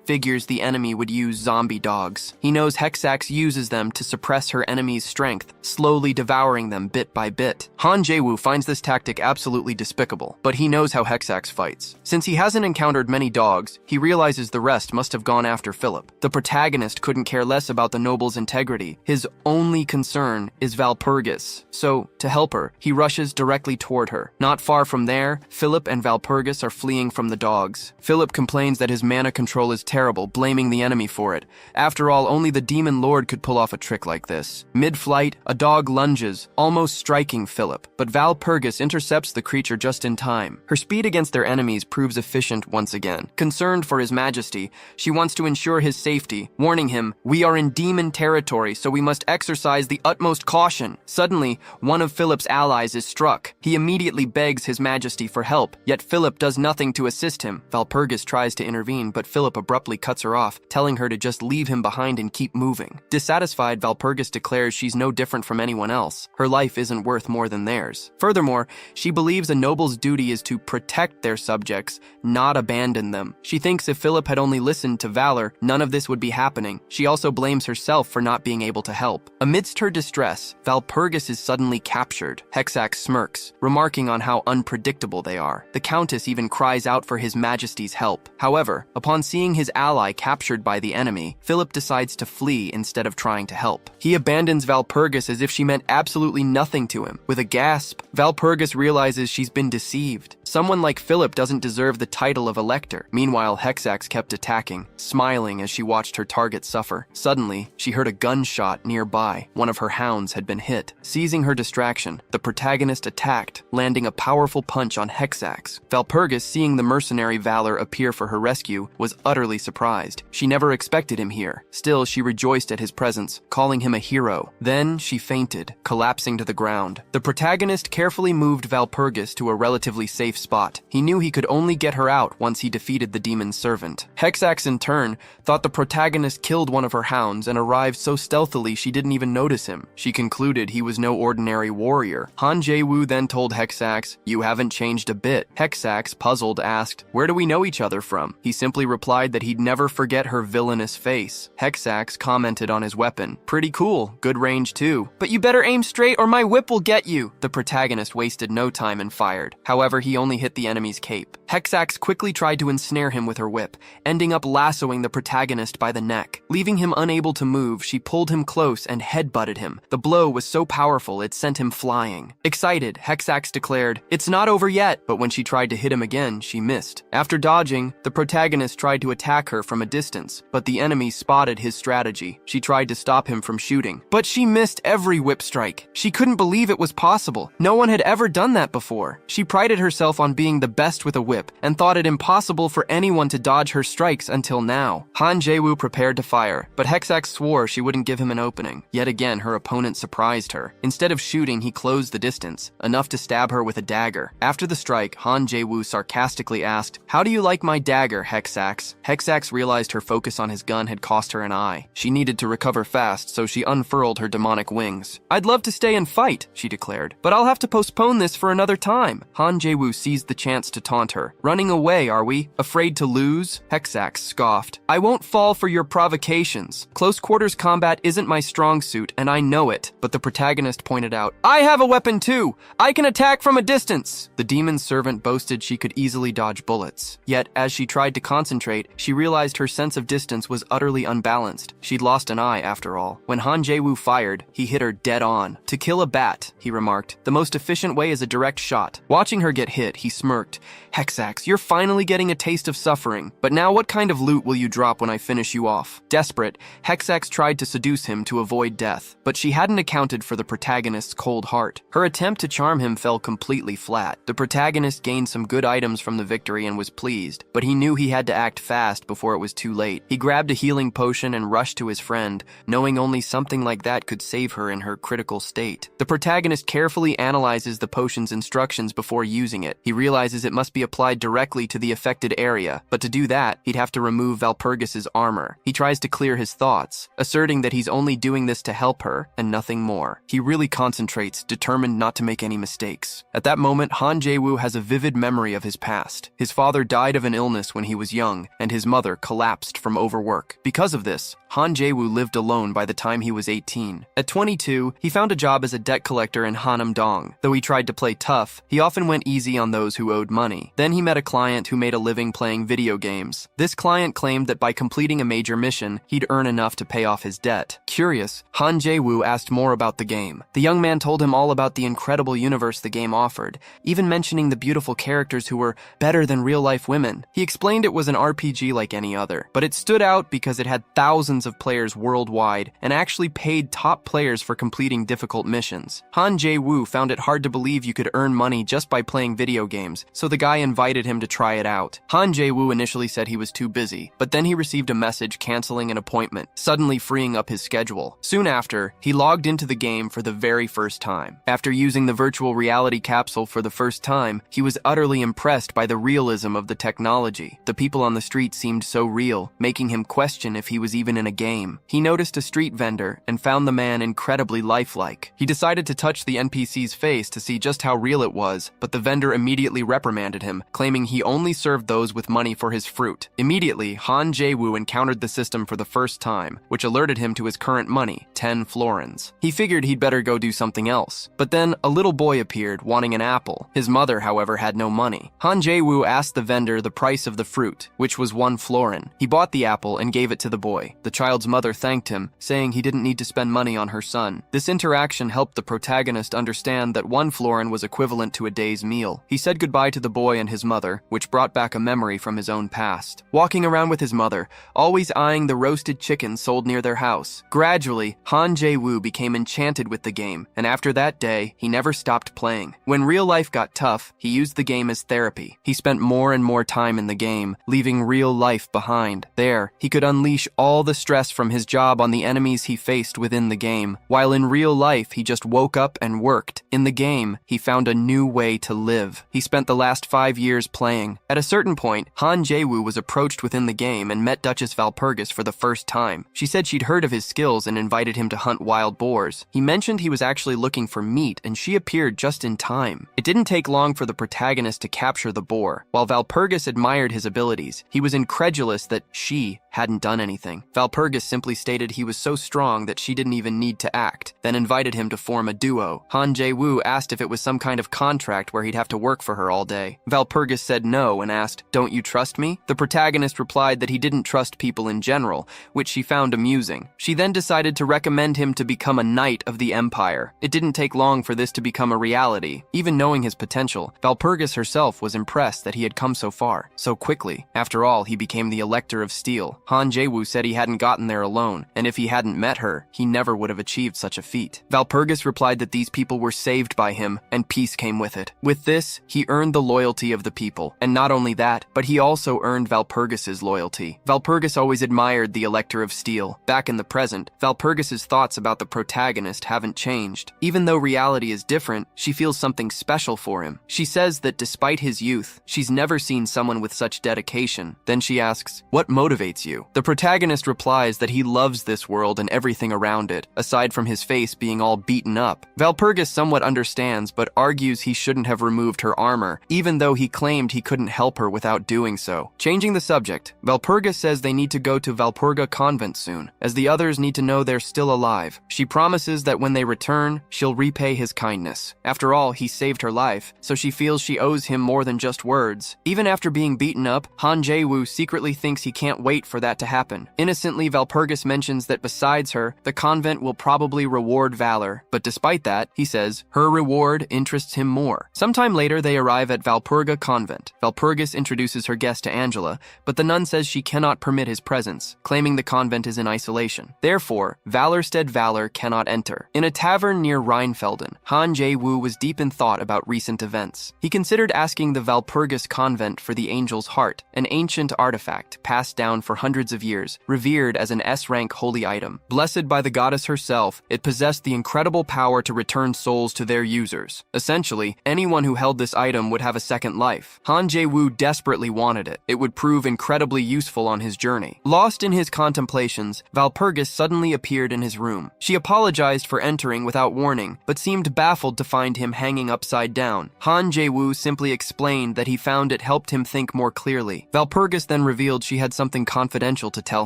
figures the enemy would use zombie dogs. He knows Hexax uses them to suppress her enemy's strength, slowly devouring them bit by bit. Han Jae-woo finds this tactic absolutely despicable, but he knows how Hexax fights. Since he hasn't encountered many dogs, he realizes the rest must have gone after Philip. The protagonist couldn't care less about the noble's integrity. His only concern is Walpurgis. So, to help her, he rushes directly toward her. Not far from there, Philip and Walpurgis are fleeing from the dogs. Philip complains that his mana control is terrible, blaming the enemy for it. After all, only the demon lord could pull off a trick like this. Mid-flight, a dog lunges, almost striking Philip, but Walpurgis intercepts the creature just in time. Her speed against their enemies proves efficient once again. Concerned for his majesty, she wants to ensure his safety, warning him, "We are in demon territory, so we must exercise the utmost caution." Suddenly, one of Philip's allies is struck. He immediately begs his majesty for help, yet Philip does nothing to assist him. Walpurgis tries to intervene, but Philip abruptly cuts her off, telling her to just leave him behind and keep moving. Dissatisfied, Walpurgis declares she's no different from anyone else. Her life isn't worth more than theirs. Furthermore, she believes a noble's duty is to protect their subjects, not abandon them. She thinks if Philip had only listened to valor, none of this would be happening. She also blames herself for not being able to help. Amidst her distress, Walpurgis is suddenly captured. Hexax smirks, remarking on how unpredictable they are. The Countess even cries out for his majesty's help. However, upon seeing his ally captured by the enemy, Philip decides to flee instead of trying to help. He abandons Walpurgis as if she meant absolutely nothing to him. With a gasp, Walpurgis realizes she's been deceived. Someone like Philip doesn't deserve the title of Elector. Meanwhile, Hexax kept attacking, smiling as she watched her target suffer. Suddenly, she heard a gunshot nearby. One of her hounds had been hit. Seizing her distraction, the protagonist attacked, landing a powerful punch on Hexax. Walpurgis, seeing the mercenary Valor appear for her rescue, was utterly surprised. She never expected him here. Still, she rejoiced at his presence, calling him a hero. Then she fainted, collapsing to the ground. The protagonist carefully moved Walpurgis to a relatively safe spot. He knew he could only get her out once he defeated the demon's servant. Hexax, in turn, thought the protagonist killed one of her hounds and arrived so stealthily she didn't even notice him. She concluded he was no ordinary warrior. Han Jae-woo then told Hexax, "You haven't changed a bit." Hexax, puzzled, asked, "Where do we know each other from?" He simply replied that he'd never forget her villainous face. Hexax commented on his weapon. "Pretty cool, good range too. But you better aim straight or my whip will get you." The protagonist wasted no time and fired. However, he only only hit the enemy's cape. Hexax quickly tried to ensnare him with her whip, ending up lassoing the protagonist by the neck. Leaving him unable to move, she pulled him close and headbutted him. The blow was so powerful it sent him flying. Excited, Hexax declared, "It's not over yet," but when she tried to hit him again, she missed. After dodging, the protagonist tried to attack her from a distance, but the enemy spotted his strategy. She tried to stop him from shooting, but she missed every whip strike. She couldn't believe it was possible. No one had ever done that before. She prided herself on being the best with a whip and thought it impossible for anyone to dodge her strikes until now. Han Jae-woo prepared to fire, but Hexax swore she wouldn't give him an opening. Yet again, her opponent surprised her. Instead of shooting, he closed the distance, enough to stab her with a dagger. After the strike, Han Jae-woo sarcastically asked, "How do you like my dagger, Hexax?" Hexax realized her focus on his gun had cost her an eye. She needed to recover fast, so she unfurled her demonic wings. "I'd love to stay and fight," she declared, "but I'll have to postpone this for another time." Han Jae-woo seized the chance to taunt her. "Running away, are we? Afraid to lose?" Hexax scoffed. "I won't fall for your provocations. Close quarters combat isn't my strong suit, and I know it." But the protagonist pointed out, "I have a weapon too! I can attack from a distance!" The demon's servant boasted she could easily dodge bullets. Yet, as she tried to concentrate, she realized her sense of distance was utterly unbalanced. She'd lost an eye, after all. When Han Jae-woo fired, he hit her dead on. "To kill a bat," he remarked, "the most efficient way is a direct shot." Watching her get hit, he smirked. "Hexax, you're finally getting a taste of suffering. But now what kind of loot will you drop when I finish you off?" Desperate, Hexax tried to seduce him to avoid death, but she hadn't accounted for the protagonist's cold heart. Her attempt to charm him fell completely flat. The protagonist gained some good items from the victory and was pleased, but he knew he had to act fast before it was too late. He grabbed a healing potion and rushed to his friend, knowing only something like that could save her in her critical state. The protagonist carefully analyzes the potion's instructions before using it. He realizes it must be applied directly to the affected area, but to do that, he'd have to remove Valpurgis's armor. He tries to clear his thoughts, asserting that he's only doing this to help her and nothing more. He really concentrates, determined not to make any mistakes. At that moment, Han Jae-woo has a vivid memory of his past. His father died of an illness when he was young, and his mother collapsed from overwork. Because of this, Han Jae-woo lived alone by the time he was 18. At 22, he found a job as a debt collector in Hanam-dong. Though he tried to play tough, he often went easy on those who owed money. Then he met a client who made a living playing video games. This client claimed that by completing a major mission, he'd earn enough to pay off his debt. Curious, Han Jae-woo asked more about the game. The young man told him all about the incredible universe the game offered, even mentioning the beautiful characters who were better than real-life women. He explained it was an RPG like any other, but it stood out because it had thousands of players worldwide and actually paid top players for completing difficult missions. Han Jae-woo found it hard to believe you could earn money just by playing video games, so the guy invited him to try it out. Han Jae-woo initially said he was too busy, but then he received a message canceling an appointment, suddenly freeing up his schedule. Soon after, he logged into the game for the very first time. After using the virtual reality capsule for the first time, he was utterly impressed by the realism of the technology. The people on the street seemed so real, making him question if he was even in a game. He noticed a street vendor and found the man incredibly lifelike. He decided to touch the NPC's face to see just how real it was, but the vendor immediately reprimanded him, claiming he only served those with money for his fruit. Immediately, Han Jae-woo encountered the system for the first time, which alerted him to his current money, 10 florins. He figured he'd better go do something else. But then, a little boy appeared, wanting an apple. His mother, however, had no money. Han Jae-woo asked the vendor the price of the fruit, which was 1 florin. He bought the apple and gave it to the boy. The child's mother thanked him, saying he didn't need to spend money on her son. This interaction helped the protagonist understand that 1 florin was equivalent to a day's meal. He said goodbye to the boy and his mother, which brought back a memory from his own past. Walking around with his mother, always eyeing the roasted chicken sold near their house. Gradually, Han Jae-woo became enchanted with the game, and after that day, he never stopped playing. When real life got tough, he used the game as therapy. He spent more and more time in the game, leaving real life behind. There, he could unleash all the stress from his job on the enemies he faced within the game. While in real life, he just woke up and worked. In the game, he found a new way to live. He spent the last 5 years playing. At a certain point, Han Jae-woo was approached within the game and met Duchess Valpurgis for the first time. She said she'd heard of his skills and invited him to hunt wild boars. He mentioned he was actually looking for meat, and she appeared just in time. It didn't take long for the protagonist to capture the boar. While Valpurgis admired his abilities, he was incredulous that she hadn't done anything. Valpurgis simply stated he was so strong that she didn't even need to act, then invited him to form a duo. Han Jae-woo asked if it was some kind of contract where he'd have to work for her all day. Valpurgis said no and asked, "Don't you trust me?" The protagonist replied that he didn't trust people in general, which she found amusing. She then decided to recommend him to become a knight of the Empire. It didn't take long for this to become a reality. Even knowing his potential, Valpurgis herself was impressed that he had come so far, so quickly. After all, he became the Elector of Steel. Han Jae-woo said he hadn't gotten there alone, and if he hadn't met her, he never would have achieved such a feat. Valpurgis replied that these people were saved by him, and peace came with it. With this, he earned the loyalty of the people. And not only that, but he also earned Valpurgis's loyalty. Valpurgis always admired the Elector of Steel. Back in the present, Valpurgis's thoughts about the protagonist haven't changed. Even though reality is different, she feels something special for him. She says that despite his youth, she's never seen someone with such dedication. Then she asks, "What motivates you?" The protagonist replies that he loves this world and everything around it, aside from his face being all beaten up. Valpurgis somewhat understands, but argues he shouldn't have removed her armor, even though he claimed he couldn't help her without doing so. Changing the subject, Valpurgis says they need to go to Valpurga Convent soon, as the others need to know they're still alive. She promises that when they return, she'll repay his kindness. After all, he saved her life, so she feels she owes him more than just words. Even after being beaten up, Han Jae-woo secretly thinks he can't wait for that to happen. Innocently, Valpurgis mentions that besides her, the convent will probably reward valor. But despite that, he says, her reward interests him more. Sometime later, they arrive at Valpurga Convent. Valpurgis introduces her guest to Angela, but the nun says she cannot permit his presence, claiming the convent is in isolation. Therefore, Valorstead Valor cannot enter. In a tavern near Rheinfelden, Han Jae-woo was deep in thought about recent events. He considered asking the Valpurgis Convent for the Angel's Heart, an ancient artifact passed down for hundreds of years, revered as an S-rank holy item. Blessed by the goddess herself, it possessed the incredible power to return souls to their users. Essentially, anyone who held this item would have a second life. Han Jae-woo desperately wanted it. It would prove incredibly useful on his journey. Lost in his contemplations, Valpurgis suddenly appeared in his room. She apologized for entering without warning, but seemed baffled to find him hanging upside down. Han Jae-woo simply explained that he found it helped him think more clearly. Valpurgis then revealed she had something confidential to tell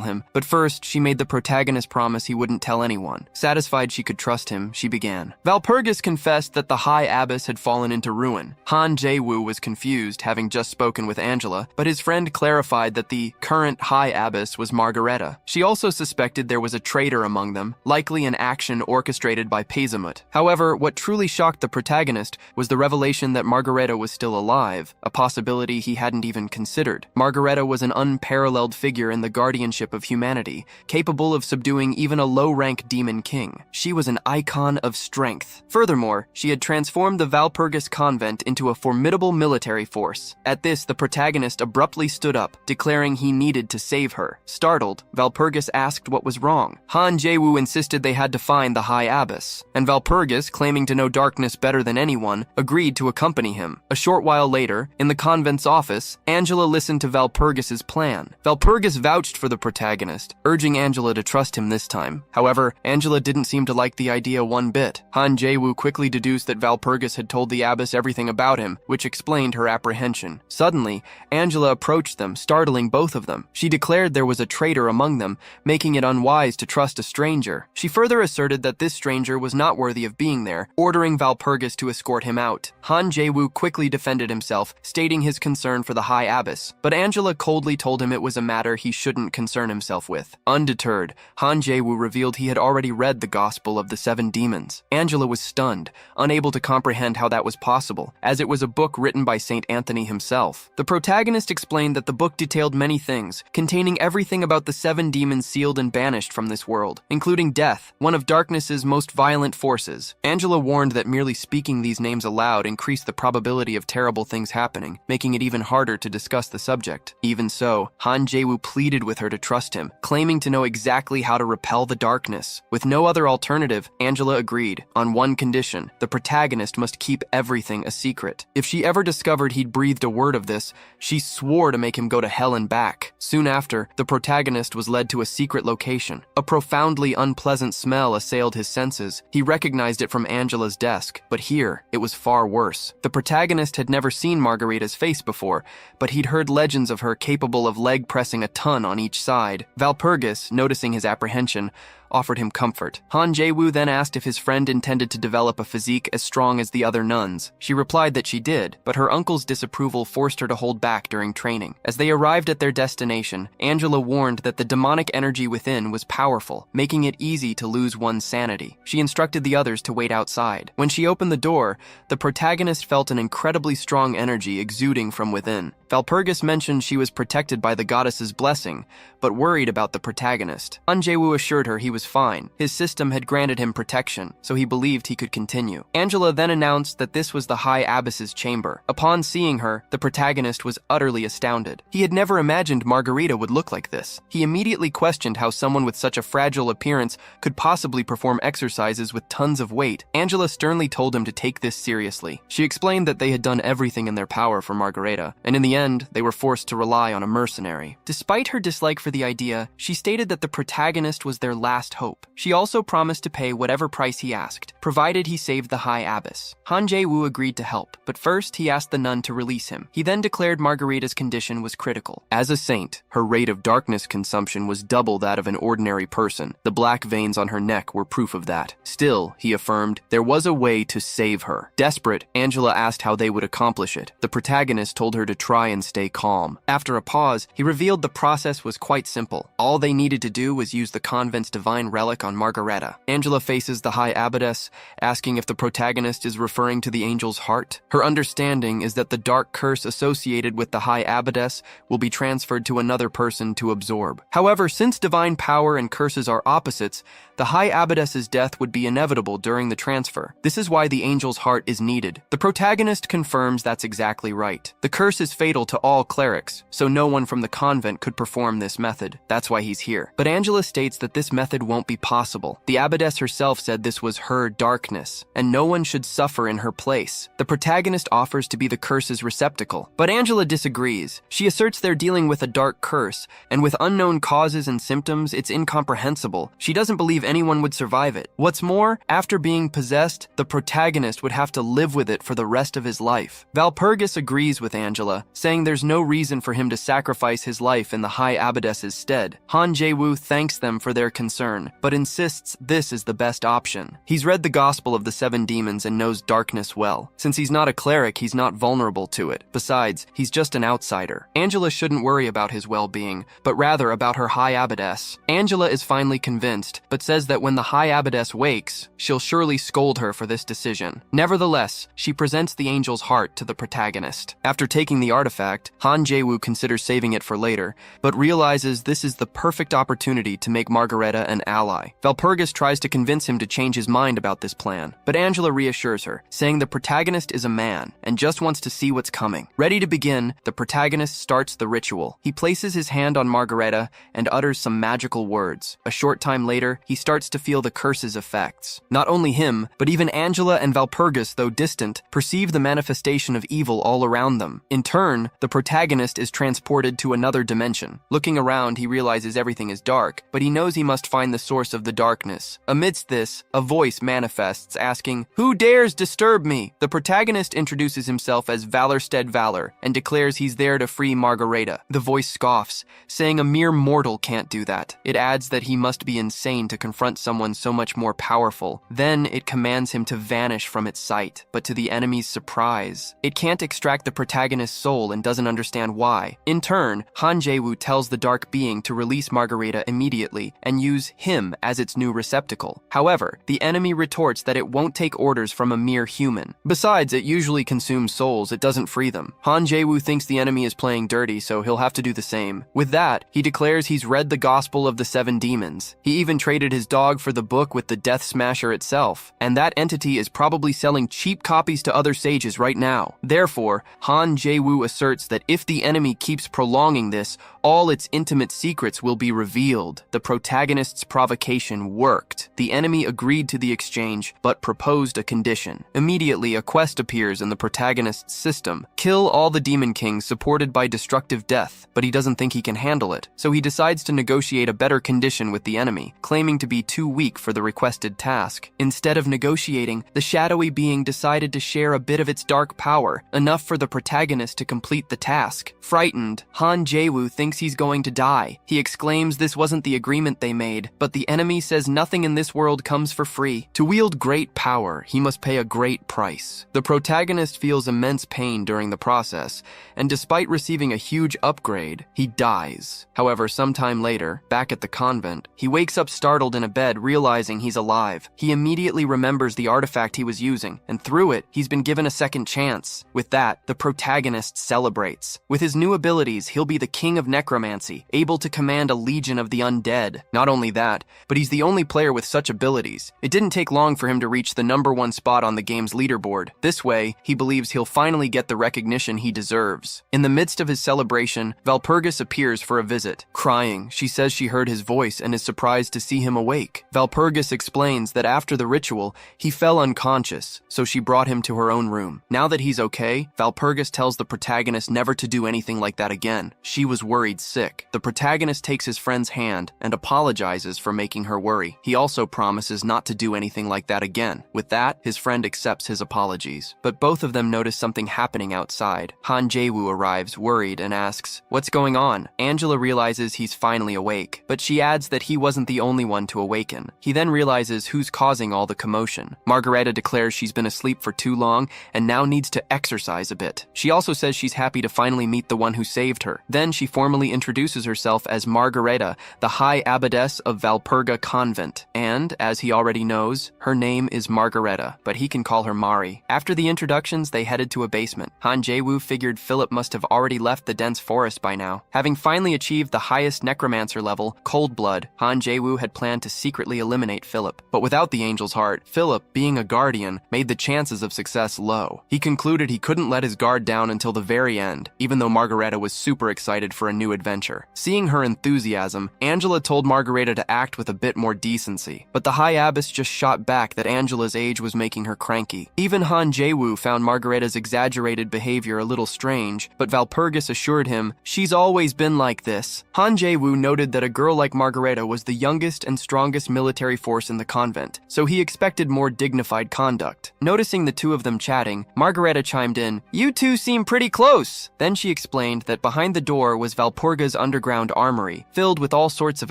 him, but first she made the protagonist promise he wouldn't tell anyone. Satisfied she could trust him, she began. Valpurgis confessed that the High Abbess had fallen into ruin. Han Jae-woo was confused, having just spoken with Angela, but his friend clarified that the current High Abbess was Margareta. She also suspected there was a traitor among them, likely an action orchestrated by Pezamut. However, what truly shocked the protagonist was the revelation that Margareta was still alive, a possibility he hadn't even considered. Margareta was an unparalleled figure in the guardianship of humanity, capable of subduing even a low-rank demon king. She was an icon of strength. Furthermore, she had transformed the Valpurgis convent into a formidable military force. At this, the protagonist abruptly stood up, declaring he needed to save her. Startled, Valpurgis asked what was wrong. Han Jae-woo insisted they had to find the High Abbess, and Valpurgis, claiming to know darkness better than anyone, agreed to accompany him. A short while later, in the convent's office, Angela listened to Valpurgis's plan. Valpurgis vouched for the protagonist, urging Angela to trust him this time. However, Angela didn't seem to like the idea one bit. Han Jae-woo quickly deduced that Valpurgis had told the abbess everything about him, which explained her apprehension. Suddenly, Angela approached them, startling both of them. She declared there was a traitor among them, making it unwise to trust a stranger. She further asserted that this stranger was not worthy of being there, ordering Valpurgis to escort him out. Han Jae-woo quickly defended himself, stating his concern for the High Abbess, but Angela coldly told him it was a matter he shouldn't concern himself with. Undeterred, Han Jae-woo revealed he had already read the Gospel of the Seven Demons. Angela was stunned, unable to comprehend how that was possible, as it was a book written by Saint Anthony himself. The protagonist explained that the book detailed many things, containing everything about the seven demons sealed and banished from this world, including death, one of darkness's most violent forces. Angela warned that merely speaking these names aloud increased the probability of terrible things happening, making it even harder to discuss the subject. Even so, Han Jae-woo pleaded with her to trust him, claiming to know exactly how to repel the darkness. With no other alternative, Angela agreed, on one condition: the protagonist must keep everything a secret. If she ever discovered he'd breathed a word of this, she swore to make him go to hell and back. Soon after, the protagonist was led to a secret location. A profoundly unpleasant smell assailed his senses. He recognized it from Angela's desk, but here, it was far worse. The protagonist had never seen Margareta's face before, but he'd heard legends of her capable of leg-pressing a ton one on each side. Valpurgis, noticing his apprehension, offered him comfort. Han Jae-woo then asked if his friend intended to develop a physique as strong as the other nuns. She replied that she did, but her uncle's disapproval forced her to hold back during training. As they arrived at their destination, Angela warned that the demonic energy within was powerful, making it easy to lose one's sanity. She instructed the others to wait outside. When she opened the door, the protagonist felt an incredibly strong energy exuding from within. Valpurgis mentioned she was protected by the goddess's blessing, but worried about the protagonist. Han Jae-woo assured her he was fine. His system had granted him protection, so he believed he could continue. Angela then announced that this was the High Abbess's chamber. Upon seeing her, the protagonist was utterly astounded. He had never imagined Margarita would look like this. He immediately questioned how someone with such a fragile appearance could possibly perform exercises with tons of weight. Angela sternly told him to take this seriously. She explained that they had done everything in their power for Margarita, and in the end, they were forced to rely on a mercenary. Despite her dislike for the idea, she stated that the protagonist was their last hope. She also promised to pay whatever price he asked, provided he saved the High Abbess. Han Jae-woo agreed to help, but first he asked the nun to release him. He then declared Margarita's condition was critical. As a saint, her rate of darkness consumption was double that of an ordinary person. The black veins on her neck were proof of that. Still, he affirmed, there was a way to save her. Desperate, Angela asked how they would accomplish it. The protagonist told her to try and stay calm. After a pause, he revealed the process was quite simple. All they needed to do was use the convent's divine relic on Margareta. Angela faces the High Abbess, asking if the protagonist is referring to the angel's heart. Her understanding is that the dark curse associated with the High Abbess will be transferred to another person to absorb. However, since divine power and curses are opposites, the High Abbess's death would be inevitable during the transfer. This is why the angel's heart is needed. The protagonist confirms that's exactly right. The curse is fatal to all clerics, so no one from the convent could perform this method. That's why he's here. But Angela states that this method won't be possible. The abbess herself said this was her darkness, and no one should suffer in her place. The protagonist offers to be the curse's receptacle, but Angela disagrees. She asserts they're dealing with a dark curse, and with unknown causes and symptoms, it's incomprehensible. She doesn't believe anyone would survive it. What's more, after being possessed, the protagonist would have to live with it for the rest of his life. Valpurgis agrees with Angela, saying there's no reason for him to sacrifice his life in the High Abbess's stead. Han Jae-woo thanks them for their concern, but insists this is the best option. He's read the Gospel of the Seven Demons and knows darkness well. Since he's not a cleric, he's not vulnerable to it. Besides, he's just an outsider. Angela shouldn't worry about his well-being, but rather about her High Abbess. Angela is finally convinced, but says that when the High Abbess wakes, she'll surely scold her for this decision. Nevertheless, she presents the angel's heart to the protagonist. After taking the artifact, Han Jae-woo considers saving it for later, but realizes this is the perfect opportunity to make Margareta an ally. Valpurgis tries to convince him to change his mind about this plan, but Angela reassures her, saying the protagonist is a man and just wants to see what's coming. Ready to begin, the protagonist starts the ritual. He places his hand on Margareta and utters some magical words. A short time later, he starts to feel the curse's effects. Not only him, but even Angela and Valpurgis, though distant, perceive the manifestation of evil all around them. In turn, the protagonist is transported to another dimension. Looking around, he realizes everything is dark, but he knows he must find the source of the darkness. Amidst this, a voice manifests, asking, "Who dares disturb me?" The protagonist introduces himself as Valorstead Valor and declares he's there to free Margareta. The voice scoffs, saying a mere mortal can't do that. It adds that he must be insane to confront someone so much more powerful. Then it commands him to vanish from its sight, but to the enemy's surprise, it can't extract the protagonist's soul and doesn't understand why. In turn, Han Jae-woo tells the dark being to release Margareta immediately and use him as its new receptacle. However, the enemy retorts that it won't take orders from a mere human. Besides, it usually consumes souls, it doesn't free them. Han Jae-woo thinks the enemy is playing dirty, so he'll have to do the same. With that, he declares he's read the Gospel of the Seven Demons. He even traded his dog for the book with the Death Smasher itself, and that entity is probably selling cheap copies to other sages right now. Therefore, Han Jae-woo asserts that if the enemy keeps prolonging this, all its intimate secrets will be revealed. The protagonist's provocation worked. The enemy agreed to the exchange, but proposed a condition. Immediately, a quest appears in the protagonist's system. Kill all the demon kings supported by destructive death, but he doesn't think he can handle it, so he decides to negotiate a better condition with the enemy, claiming to be too weak for the requested task. Instead of negotiating, the shadowy being decided to share a bit of its dark power, enough for the protagonist to complete the task. Frightened, Han Jae-woo thinks thinks he's going to die. He exclaims this wasn't the agreement they made, but the enemy says nothing in this world comes for free. To wield great power, he must pay a great price. The protagonist feels immense pain during the process, and despite receiving a huge upgrade, he dies. However, sometime later, back at the convent, he wakes up startled in a bed, realizing he's alive. He immediately remembers the artifact he was using, and through it, he's been given a second chance. With that, the protagonist celebrates. With his new abilities, he'll be the king of necromancy, able to command a legion of the undead. Not only that, but he's the only player with such abilities. It didn't take long for him to reach the #1 spot on the game's leaderboard. This way, he believes he'll finally get the recognition he deserves. In the midst of his celebration, Valpurgis appears for a visit. Crying, she says she heard his voice and is surprised to see him awake. Valpurgis explains that after the ritual, he fell unconscious, so she brought him to her own room. Now that he's okay, Valpurgis tells the protagonist never to do anything like that again. She was worried sick. The protagonist takes his friend's hand and apologizes for making her worry. He also promises not to do anything like that again. With that, his friend accepts his apologies. But both of them notice something happening outside. Han Jae-woo arrives, worried, and asks, "What's going on?" Angela realizes he's finally awake, but she adds that he wasn't the only one to awaken. He then realizes who's causing all the commotion. Margareta declares she's been asleep for too long and now needs to exercise a bit. She also says she's happy to finally meet the one who saved her. Then she formally introduces herself as Margareta, the High Abbess of Valpurga Convent. And, as he already knows, her name is Margareta, but he can call her Mari. After the introductions, they headed to a basement. Han Jae-woo figured Philip must have already left the dense forest by now. Having finally achieved the highest necromancer level, Cold Blood, Han Jae-woo had planned to secretly eliminate Philip. But without the angel's heart, Philip, being a guardian, made the chances of success low. He concluded he couldn't let his guard down until the very end, even though Margareta was super excited for a new adventure. Seeing her enthusiasm, Angela told Margareta to act with a bit more decency. But the High Abbess just shot back that Angela's age was making her cranky. Even Han Jae-woo found Margareta's exaggerated behavior a little strange, but Valpurgis assured him, "She's always been like this." Han Jae-woo noted that a girl like Margareta was the youngest and strongest military force in the convent, so he expected more dignified conduct. Noticing the two of them chatting, Margareta chimed in, "You two seem pretty close." Then she explained that behind the door was Valpurga's underground armory, filled with all sorts of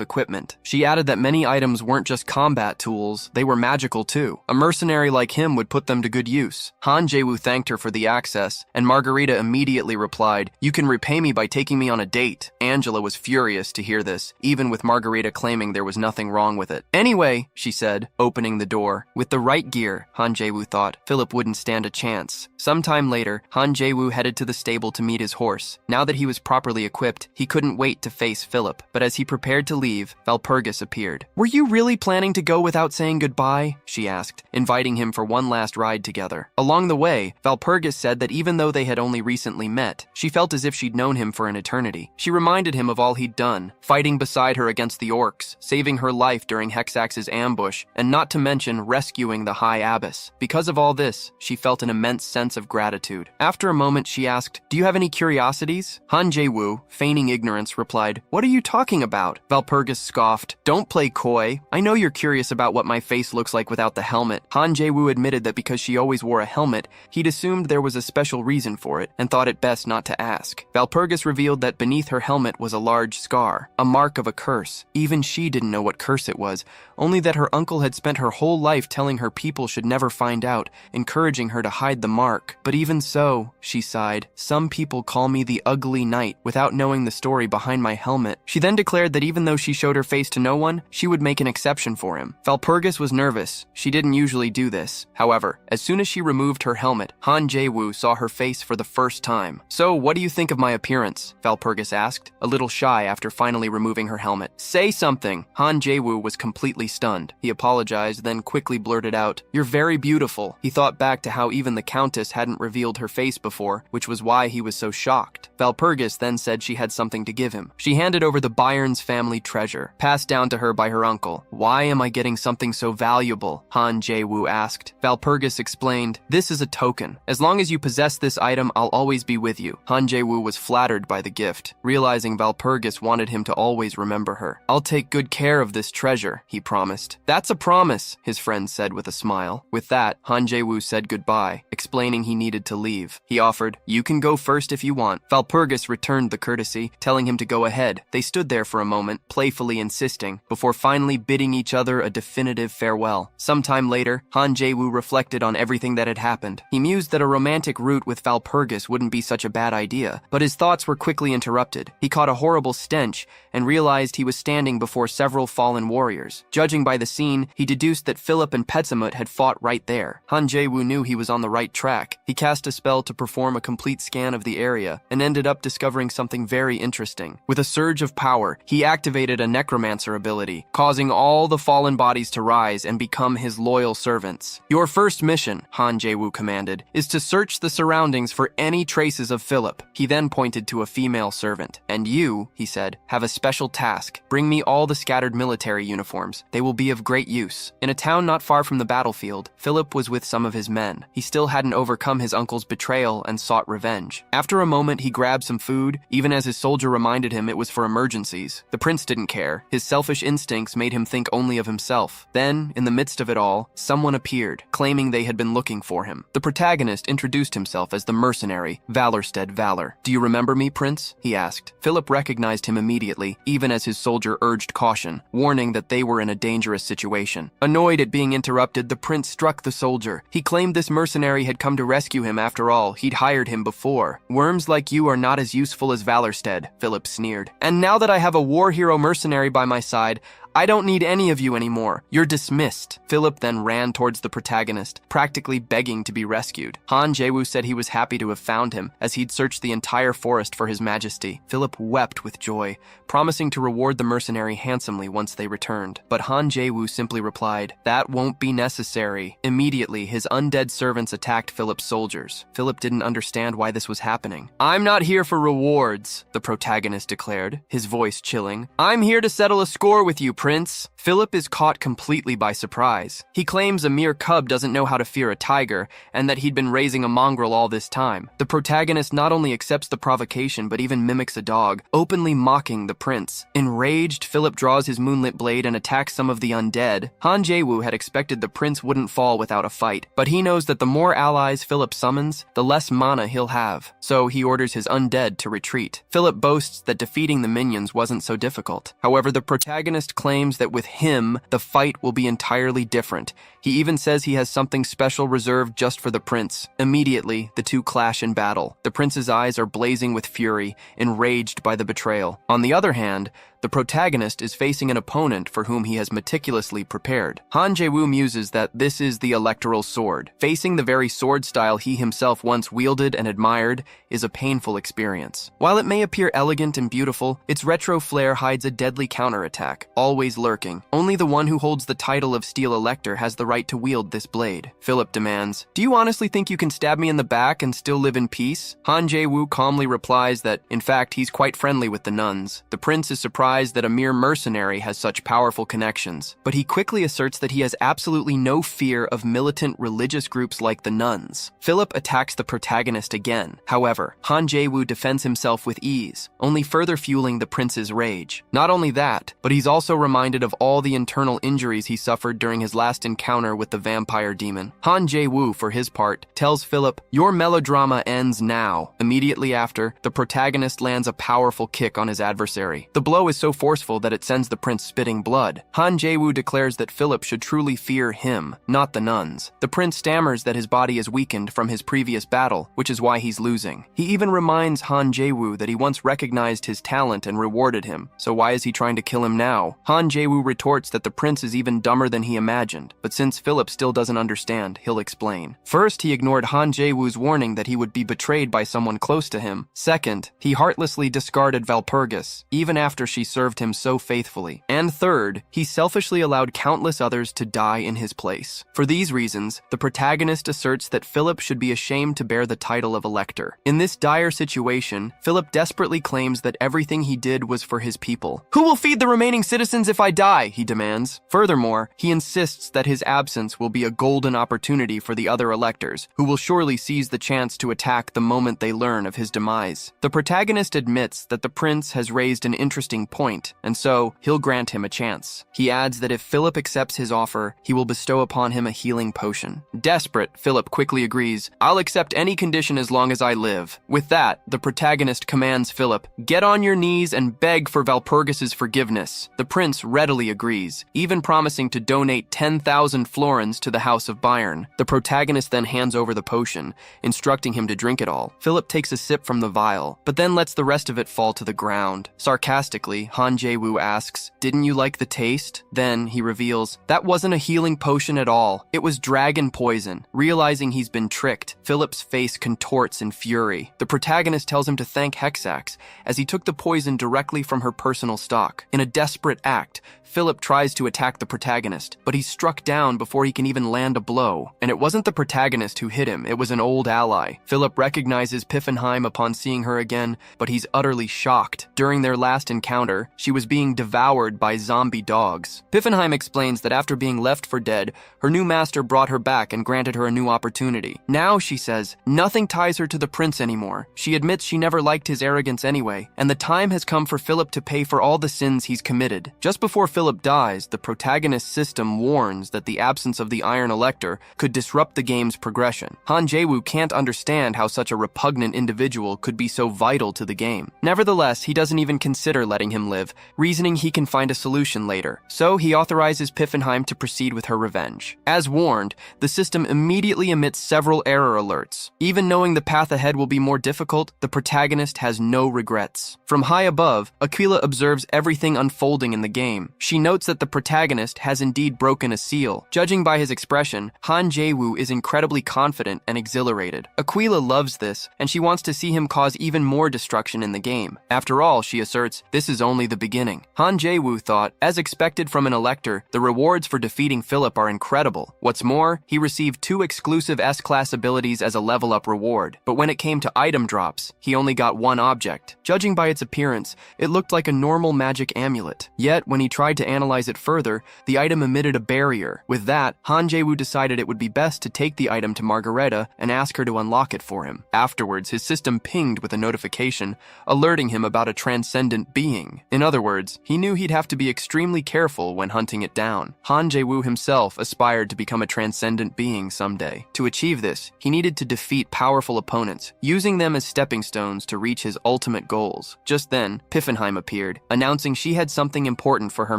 equipment. She added that many items weren't just combat tools, they were magical too. A mercenary like him would put them to good use. Han Jae-woo thanked her for the access, and Margareta immediately replied, "You can repay me by taking me on a date." Angela was furious to hear this, even with Margareta claiming there was nothing wrong with it. "Anyway," she said, opening the door. With the right gear, Han Jae-woo thought, Philip wouldn't stand a chance. Sometime later, Han Jae-woo headed to the stable to meet his horse. Now that he was properly equipped, he couldn't wait to face Philip. But as he prepared to leave, Valpurgis appeared. "Were you really planning to go without saying goodbye?" she asked, inviting him for one last ride together. Along the way, Valpurgis said that even though they had only recently met, she felt as if she'd known him for an eternity. She reminded him of all he'd done, fighting beside her against the orcs, saving her life during Hexax's ambush, and not to mention rescuing the High Abbess. Because of all this, she felt an immense sense of gratitude. After a moment, she asked, "Do you have any curiosities?" Han Jae-woo, feigning ignorance, replied, "What are you talking about?" Valpurgis scoffed, "Don't play coy. I know you're curious about what my face looks like without the helmet." Han Jae-woo admitted that because she always wore a helmet, he'd assumed there was a special reason for it, and thought it best not to ask. Valpurgis revealed that beneath her helmet was a large scar, a mark of a curse. Even she didn't know what curse it was, only that her uncle had spent her whole life telling her people should never find out, encouraging her to hide the mark. "But even so," she sighed, "some people call me the ugly knight without knowing the story behind my helmet." She then declared that even though she showed her face to no one, she would make an exception for him. Valpurgis was nervous. She didn't usually do this. However, as soon as she removed her helmet, Han Jae-woo saw her face for the first time. "So, what do you think of my appearance?" Valpurgis asked, a little shy after finally removing her helmet. "Say something!" Han Jae-woo was completely stunned. He apologized, then quickly blurted out, "You're very beautiful." He thought back to how even the Countess hadn't revealed her face before, which was why he was so shocked. Valpurgis then said she had something to give him. She handed over the Bayern's family treasure, passed down to her by her uncle. "Why am I getting something so valuable?" Han Jae-woo asked. Valpurgis explained, "This is a token. As long as you possess this item, I'll always be with you." Han Jae-woo was flattered by the gift, realizing Valpurgis wanted him to always remember her. "I'll take good care of this treasure," he promised. "That's a promise," his friend said with a smile. With that, Han Jae-woo said goodbye, explaining he needed to leave. He offered, "You can go first if you want." Valpurgis returned the courtesy, telling him to go ahead. They stood there for a moment, playfully insisting, before finally bidding each other a definitive farewell. Sometime later, Han Jae-woo reflected on everything that had happened. He mused that a romantic route with Valpurgis wouldn't be such a bad idea, but his thoughts were quickly interrupted. He caught a horrible stench and realized he was standing before several fallen warriors. Judging by the scene, he deduced that Philip and Petsamut had fought right there. Han Jae-woo knew he was on the right track. He cast a spell to perform a complete scan of the area and ended up discovering something very interesting. With a surge of power, he activated a necromancer ability, causing all the fallen bodies to rise and become his loyal servants. "Your first mission," Han Jae-woo commanded, "is to search the surroundings for any traces of Philip." He then pointed to a female servant. "And you," he said, "have a special task. Bring me all the scattered military uniforms. They will be of great use." In a town not far from the battlefield, Philip was with some of his men. He still hadn't overcome his uncle's betrayal and sought revenge. After a moment, he grabbed some food, even as his soldier reminded him it was for emergencies. The prince didn't care. His selfish instincts made him think only of himself. Then, in the midst of it all, someone appeared, claiming they had been looking for him. The protagonist introduced himself as the mercenary, Valorstead Valor. "Do you remember me, Prince?" he asked. Philip recognized him immediately, even as his soldier urged caution, warning that they were in a dangerous situation. Annoyed at being interrupted, the prince struck the soldier. He claimed this mercenary had come to rescue him after all. He'd hired him before. "Worms like you are not as useful as Valorstead," Philip sneered. "And now that I have a war hero mercenary by my side, I don't need any of you anymore. You're dismissed." Philip then ran towards the protagonist, practically begging to be rescued. Han Jae-woo said he was happy to have found him, as he'd searched the entire forest for his majesty. Philip wept with joy, promising to reward the mercenary handsomely once they returned. But Han Jae-woo simply replied, "That won't be necessary." Immediately, his undead servants attacked Philip's soldiers. Philip didn't understand why this was happening. "I'm not here for rewards," the protagonist declared, his voice chilling. "I'm here to settle a score with you, Prince." Philip is caught completely by surprise. He claims a mere cub doesn't know how to fear a tiger, and that he'd been raising a mongrel all this time. The protagonist not only accepts the provocation, but even mimics a dog, openly mocking the prince. Enraged, Philip draws his moonlit blade and attacks some of the undead. Han Jae-woo had expected the prince wouldn't fall without a fight, but he knows that the more allies Philip summons, the less mana he'll have. So he orders his undead to retreat. Philip boasts that defeating the minions wasn't so difficult. However, the protagonist claims that with him, the fight will be entirely different. He even says he has something special reserved just for the prince. Immediately, the two clash in battle. The prince's eyes are blazing with fury, enraged by the betrayal. On the other hand, the protagonist is facing an opponent for whom he has meticulously prepared. Han Jae-woo muses that this is the electoral sword. Facing the very sword style he himself once wielded and admired is a painful experience. While it may appear elegant and beautiful, its retro flair hides a deadly counterattack, always lurking. Only the one who holds the title of Steel Elector has the right to wield this blade. Philip demands, "Do you honestly think you can stab me in the back and still live in peace?" Han Jae-woo calmly replies that, in fact, he's quite friendly with the nuns. The prince is surprised that a mere mercenary has such powerful connections, but he quickly asserts that he has absolutely no fear of militant religious groups like the nuns. Philip attacks the protagonist again. However, Han Jae-woo defends himself with ease, only further fueling the prince's rage. Not only that, but he's also reminded of all the internal injuries he suffered during his last encounter with the vampire demon. Han Jae-woo, for his part, tells Philip, "Your melodrama ends now." Immediately after, the protagonist lands a powerful kick on his adversary. The blow is so forceful that it sends the prince spitting blood. Han Jae-woo declares that Philip should truly fear him, not the nuns. The prince stammers that his body is weakened from his previous battle, which is why he's losing. He even reminds Han Jae-woo that he once recognized his talent and rewarded him, so why is he trying to kill him now? Han Jae-woo retorts that the prince is even dumber than he imagined, but since Philip still doesn't understand, he'll explain. First, he ignored Han Jae-woo's warning that he would be betrayed by someone close to him. Second, he heartlessly discarded Valpurgis, even after she served him so faithfully. And third, he selfishly allowed countless others to die in his place. For these reasons, the protagonist asserts that Philip should be ashamed to bear the title of Elector. In this dire situation, Philip desperately claims that everything he did was for his people. "Who will feed the remaining citizens if I die?" he demands. Furthermore, he insists that his absence will be a golden opportunity for the other electors, who will surely seize the chance to attack the moment they learn of his demise. The protagonist admits that the prince has raised an interesting point point, and so he'll grant him a chance. He adds that if Philip accepts his offer, he will bestow upon him a healing potion. Desperate, Philip quickly agrees, "I'll accept any condition as long as I live." With that, the protagonist commands Philip, "Get on your knees and beg for Valpurgis's forgiveness." The prince readily agrees, even promising to donate 10,000 florins to the House of Bayern. The protagonist then hands over the potion, instructing him to drink it all. Philip takes a sip from the vial, but then lets the rest of it fall to the ground. Sarcastically, Han Jae-woo asks, "Didn't you like the taste?" Then he reveals, "That wasn't a healing potion at all. It was dragon poison." Realizing he's been tricked, Philip's face contorts in fury. The protagonist tells him to thank Hexax, as he took the poison directly from her personal stock. In a desperate act, Philip tries to attack the protagonist, but he's struck down before he can even land a blow. And it wasn't the protagonist who hit him, it was an old ally. Philip recognizes Piffenheim upon seeing her again, but he's utterly shocked. During their last encounter, she was being devoured by zombie dogs. Piffenheim explains that after being left for dead, her new master brought her back and granted her a new opportunity. Now, she says, nothing ties her to the prince anymore. She admits she never liked his arrogance anyway, and the time has come for Philip to pay for all the sins he's committed. Just before Philip dies, the protagonist's system warns that the absence of the Iron Elector could disrupt the game's progression. Han Jae-woo can't understand how such a repugnant individual could be so vital to the game. Nevertheless, he doesn't even consider letting him live, reasoning he can find a solution later. So he authorizes Piffenheim to proceed with her revenge. As warned, the system immediately emits several error alerts. Even knowing the path ahead will be more difficult, the protagonist has no regrets. From high above, Aquila observes everything unfolding in the game. She notes that the protagonist has indeed broken a seal. Judging by his expression, Han Jae-woo is incredibly confident and exhilarated. Aquila loves this, and she wants to see him cause even more destruction in the game. After all, she asserts, this is only the beginning. Han Jae-woo thought, as expected from an elector, the rewards for defeating Philip are incredible. What's more, he received 2 exclusive S-class abilities as a level-up reward. But when it came to item drops, he only got 1 object. Judging by its appearance, it looked like a normal magic amulet. Yet, when he tried to analyze it further, the item emitted a barrier. With that, Han Jae-woo decided it would be best to take the item to Margareta and ask her to unlock it for him. Afterwards, his system pinged with a notification, alerting him about a transcendent being. In other words, he knew he'd have to be extremely careful when hunting it down. Han Jae-woo himself aspired to become a transcendent being someday. To achieve this, he needed to defeat powerful opponents, using them as stepping stones to reach his ultimate goals. Just then, Piffenheim appeared, announcing she had something important for her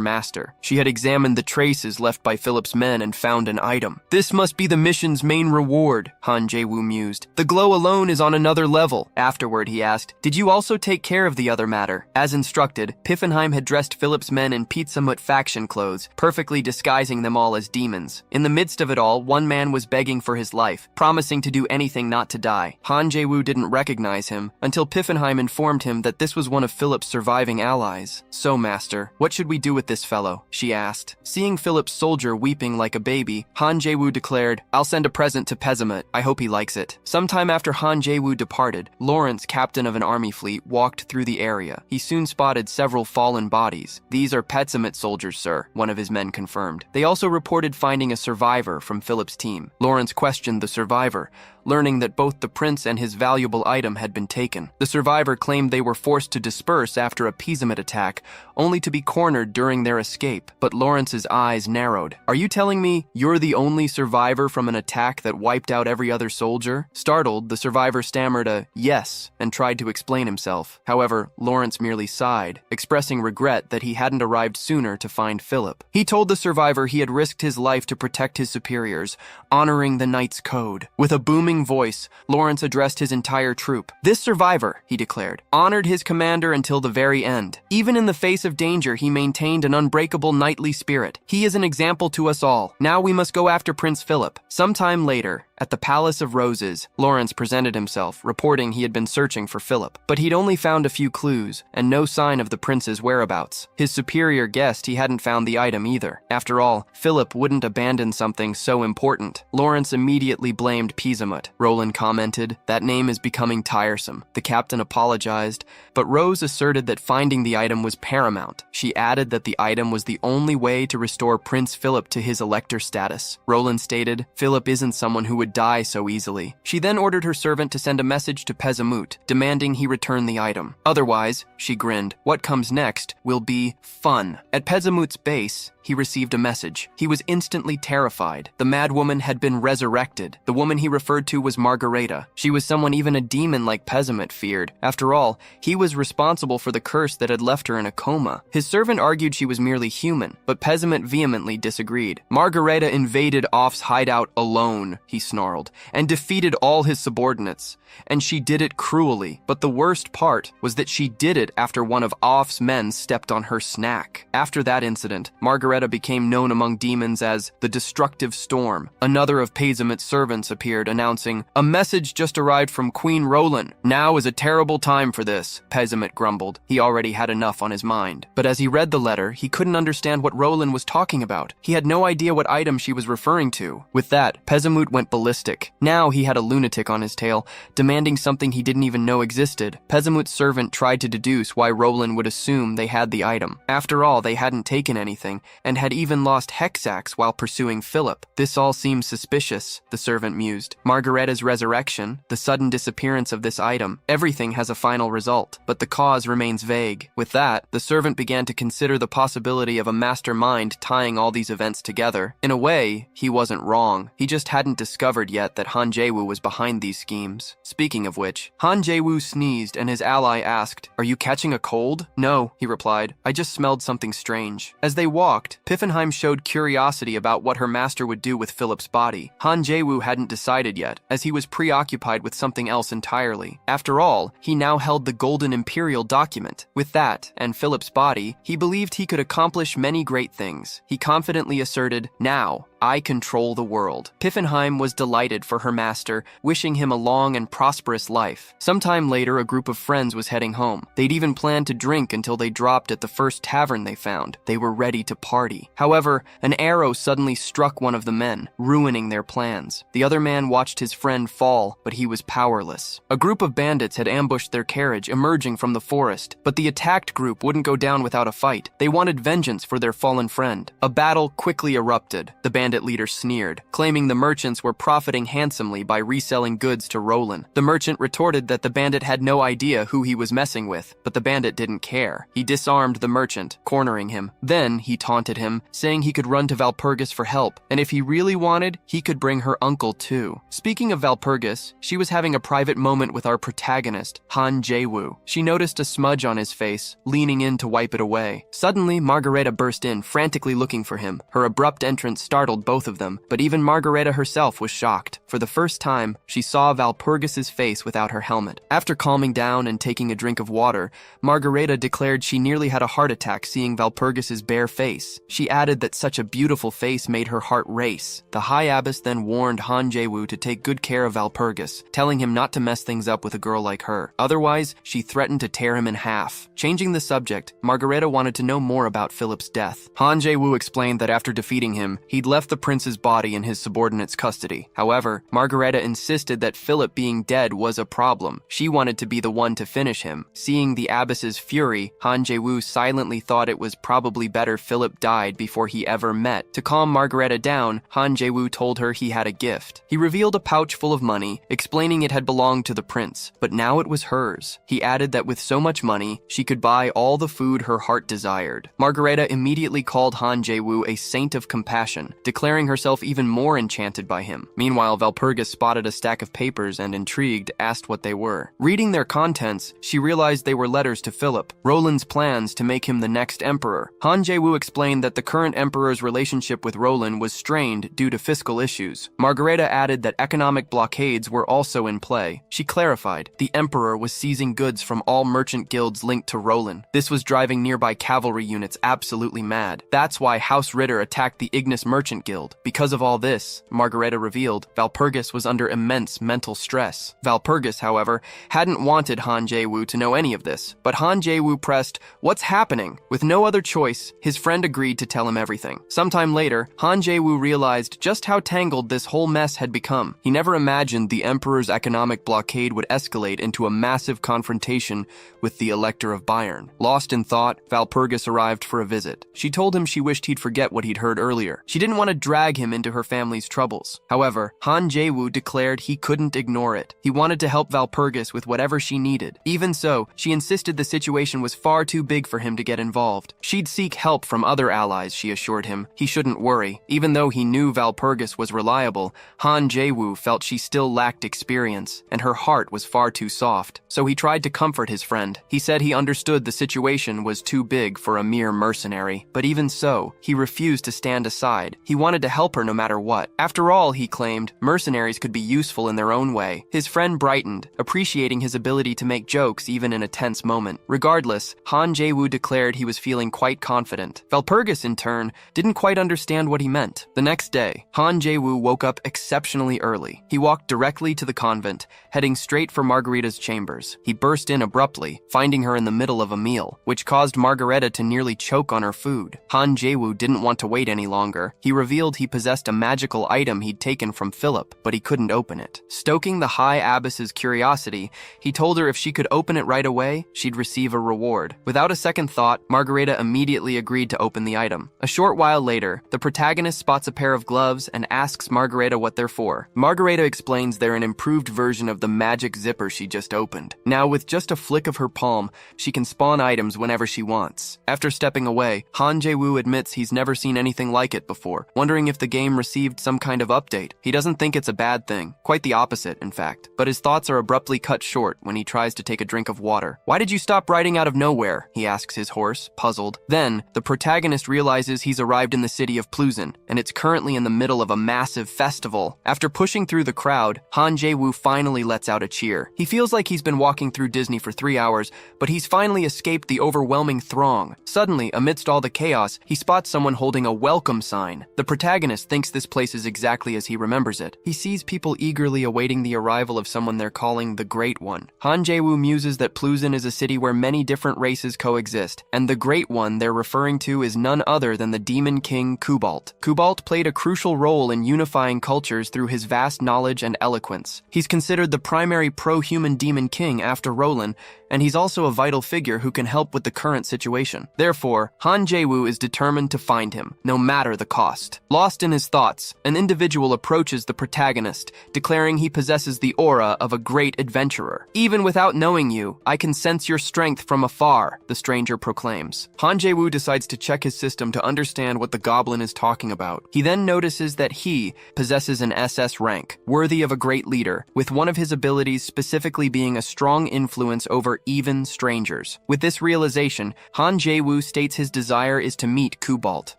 master. She had examined the traces left by Philip's men and found an item. This must be the mission's main reward, Han Jae-woo mused. The glow alone is on another level. Afterward, he asked, did you also take care of the other matter? As instructed, Piffenheim had dressed Philip's men in Pizza Mutt faction clothes, perfectly disguising them all as demons. In the midst of it all, one man was begging for his life, promising to do anything not to die. Han Jae-woo didn't recognize him until Piffenheim informed him that this was one of Philip's surviving allies. So, master, what should we do with this fellow? She asked. Seeing Philip's soldier weeping like a baby, Han Jae-woo declared, I'll send a present to Pezimut. I hope he likes it. Sometime after Han Jae-woo departed, Lawrence, captain of an army fleet, walked through the area. He soon spotted several fallen bodies. These are Pezimut soldiers, sir, one of his men confirmed. They also reported finding a survivor from Philip's team. Lawrence questioned the survivor, learning that both the prince and his valuable item had been taken. The survivor claimed they were forced to disperse after a Pezimut attack, only to be cornered during their escape. But Lawrence's eyes narrowed. Are you telling me you're the only survivor from an attack that wiped out every other soldier? Startled, the survivor stammered a yes and tried to explain himself. However, Lawrence merely sighed, expressing regret that he hadn't arrived sooner to find Philip. He told the survivor he had risked his life to protect his superiors, honoring the knight's code. With a booming voice, Lawrence addressed his entire troop. This survivor, he declared, honored his commander until the very end. Even in the face of danger, he maintained an unbreakable knightly spirit. He is an example to us all. Now we must go after Prince Philip. Sometime later, at the Palace of Roses, Lawrence presented himself, reporting he had been searching for Philip. But he'd only found a few clues, and no sign of the prince's whereabouts. His superior guessed he hadn't found the item either. After all, Philip wouldn't abandon something so important. Lawrence immediately blamed Pezimut. Roland commented, that name is becoming tiresome. The captain apologized, but Rose asserted that finding the item was paramount. She added that the item was the only way to restore Prince Philip to his elector status. Roland stated, Philip isn't someone who would would die so easily. She then ordered her servant to send a message to Pezamut, demanding he return the item. Otherwise, she grinned, what comes next will be fun. At Pezamut's base, he received a message. He was instantly terrified. The mad woman had been resurrected. The woman he referred to was Margareta. She was someone even a demon like Pezamut feared. After all, he was responsible for the curse that had left her in a coma. His servant argued she was merely human, but Pezamut vehemently disagreed. Margareta invaded Off's hideout alone, he snarled, and defeated all his subordinates. And she did it cruelly. But the worst part was that she did it after one of Off's men stepped on her snack. After that incident, Margareta became known among demons as the Destructive Storm. Another of Pezamut's servants appeared, announcing, a message just arrived from Queen Roland. Now is a terrible time for this, Pezamut grumbled. He already had enough on his mind. But as he read the letter, he couldn't understand what Roland was talking about. He had no idea what item she was referring to. With that, Pezamut went ballistic. Now he had a lunatic on his tail, demanding something he didn't even know existed. Pezamut's servant tried to deduce why Roland would assume they had the item. After all, they hadn't taken anything, and had even lost Hexax while pursuing Philip. This all seems suspicious, the servant mused. Margareta's resurrection, the sudden disappearance of this item, everything has a final result, but the cause remains vague. With that, the servant began to consider the possibility of a mastermind tying all these events together. In a way, he wasn't wrong. He just hadn't discovered yet that Han Jae-woo was behind these schemes. Speaking of which, Han Jae-woo sneezed and his ally asked, are you catching a cold? No, he replied. I just smelled something strange. As they walked, Piffenheim showed curiosity about what her master would do with Philip's body. Han Jae-woo hadn't decided yet, as he was preoccupied with something else entirely. After all, he now held the Golden Imperial document. With that, and Philip's body, he believed he could accomplish many great things. He confidently asserted, now, I control the world. Piffenheim was delighted for her master, wishing him a long and prosperous life. Sometime later, a group of friends was heading home. They'd even planned to drink until they dropped at the first tavern they found. They were ready to party. However, an arrow suddenly struck one of the men, ruining their plans. The other man watched his friend fall, but he was powerless. A group of bandits had ambushed their carriage, emerging from the forest, but the attacked group wouldn't go down without a fight. They wanted vengeance for their fallen friend. A battle quickly erupted. The bandit leader sneered, claiming the merchants were profiting handsomely by reselling goods to Roland. The merchant retorted that the bandit had no idea who he was messing with, but the bandit didn't care. He disarmed the merchant, cornering him. Then he taunted him, saying he could run to Valpurgis for help, and if he really wanted, he could bring her uncle too. Speaking of Valpurgis, she was having a private moment with our protagonist, Han Jae-woo. She noticed a smudge on his face, leaning in to wipe it away. Suddenly, Margareta burst in, frantically looking for him. Her abrupt entrance startled both of them, but even Margareta herself was shocked. For the first time, she saw Valpurgis's face without her helmet. After calming down and taking a drink of water, Margareta declared she nearly had a heart attack seeing Valpurgis's bare face. She added that such a beautiful face made her heart race. The High Abbess then warned Han Jae-woo to take good care of Valpurgis, telling him not to mess things up with a girl like her. Otherwise, she threatened to tear him in half. Changing the subject, Margareta wanted to know more about Philip's death. Han Jae-woo explained that after defeating him, he'd left the prince's body in his subordinate's custody. However, Margareta insisted that Philip being dead was a problem. She wanted to be the one to finish him. Seeing the abbess's fury, Han Jae-woo silently thought it was probably better Philip died before he ever met. To calm Margareta down, Han Jae-woo told her he had a gift. He revealed a pouch full of money, explaining it had belonged to the prince, but now it was hers. He added that with so much money, she could buy all the food her heart desired. Margareta immediately called Han Jae-woo a saint of compassion, declaring herself even more enchanted by him. Meanwhile, Valpurgis spotted a stack of papers and, intrigued, asked what they were. Reading their contents, she realized they were letters to Philip, Roland's plans to make him the next emperor. Han Jae-woo explained that the current emperor's relationship with Roland was strained due to fiscal issues. Margareta added that economic blockades were also in play. She clarified the emperor was seizing goods from all merchant guilds linked to Roland. This was driving nearby cavalry units absolutely mad. That's why House Ritter attacked the Ignis Merchant Guild. Because of all this, Margareta revealed, Valpurgis was under immense mental stress. Valpurgis, however, hadn't wanted Han Jae-woo to know any of this, but Han Jae-woo pressed, "What's happening?" With no other choice, his friend agreed to tell him everything. Sometime later, Han Jae-woo realized just how tangled this whole mess had become. He never imagined the Emperor's economic blockade would escalate into a massive confrontation with the Elector of Bayern. Lost in thought, Valpurgis arrived for a visit. She told him she wished he'd forget what he'd heard earlier. She didn't want to drag him into her family's troubles. However, Han Han Jae-woo declared he couldn't ignore it. He wanted to help Valpurgis with whatever she needed. Even so, she insisted the situation was far too big for him to get involved. She'd seek help from other allies, she assured him. He shouldn't worry. Even though he knew Valpurgis was reliable, Han Jae-woo felt she still lacked experience, and her heart was far too soft. So he tried to comfort his friend. He said he understood the situation was too big for a mere mercenary, but even so, he refused to stand aside. He wanted to help her no matter what. After all, he claimed, mercenaries could be useful in their own way. His friend brightened, appreciating his ability to make jokes even in a tense moment. Regardless, Han Jae-woo declared he was feeling quite confident. Valpurgis, in turn, didn't quite understand what he meant. The next day, Han Jae-woo woke up exceptionally early. He walked directly to the convent, heading straight for Margarita's chambers. He burst in abruptly, finding her in the middle of a meal, which caused Margarita to nearly choke on her food. Han Jae-woo didn't want to wait any longer. He revealed he possessed a magical item he'd taken from Philip, but he couldn't open it. Stoking the High Abbess's curiosity, he told her if she could open it right away, she'd receive a reward. Without a second thought, Margarita immediately agreed to open the item. A short while later, the protagonist spots a pair of gloves and asks Margarita what they're for. Margarita explains they're an improved version of the magic zipper she just opened. Now, with just a flick of her palm, she can spawn items whenever she wants. After stepping away, Han Jae-woo admits he's never seen anything like it before, wondering if the game received some kind of update. He doesn't think it's a bad thing, quite the opposite, in fact. But his thoughts are abruptly cut short when he tries to take a drink of water. "Why did you stop riding out of nowhere?" he asks his horse, puzzled. Then, the protagonist realizes he's arrived in the city of Pluzin, and it's currently in the middle of a massive festival. After pushing through the crowd, Han Jae-woo finally lets out a cheer. He feels like he's been walking through Disney for 3 hours, but he's finally escaped the overwhelming throng. Suddenly, amidst all the chaos, he spots someone holding a welcome sign. The protagonist thinks this place is exactly as he remembers it. He sees people eagerly awaiting the arrival of someone they're calling the Great One. Han Jae-woo muses that Pluzin is a city where many different races coexist, and the Great One they're referring to is none other than the Demon King Kubalt. Kubalt played a crucial role in unifying cultures through his vast knowledge and eloquence. He's considered the primary pro-human Demon King after Roland, and he's also a vital figure who can help with the current situation. Therefore, Han Jae-woo is determined to find him, no matter the cost. Lost in his thoughts, an individual approaches the protagonist, declaring he possesses the aura of a great adventurer. "Even without knowing you, I can sense your strength from afar," the stranger proclaims. Han Jae-woo decides to check his system to understand what the goblin is talking about. He then notices that he possesses an SS rank, worthy of a great leader, with one of his abilities specifically being a strong influence over even strangers. With this realization, Han Jae-woo states his desire is to meet Kubalt.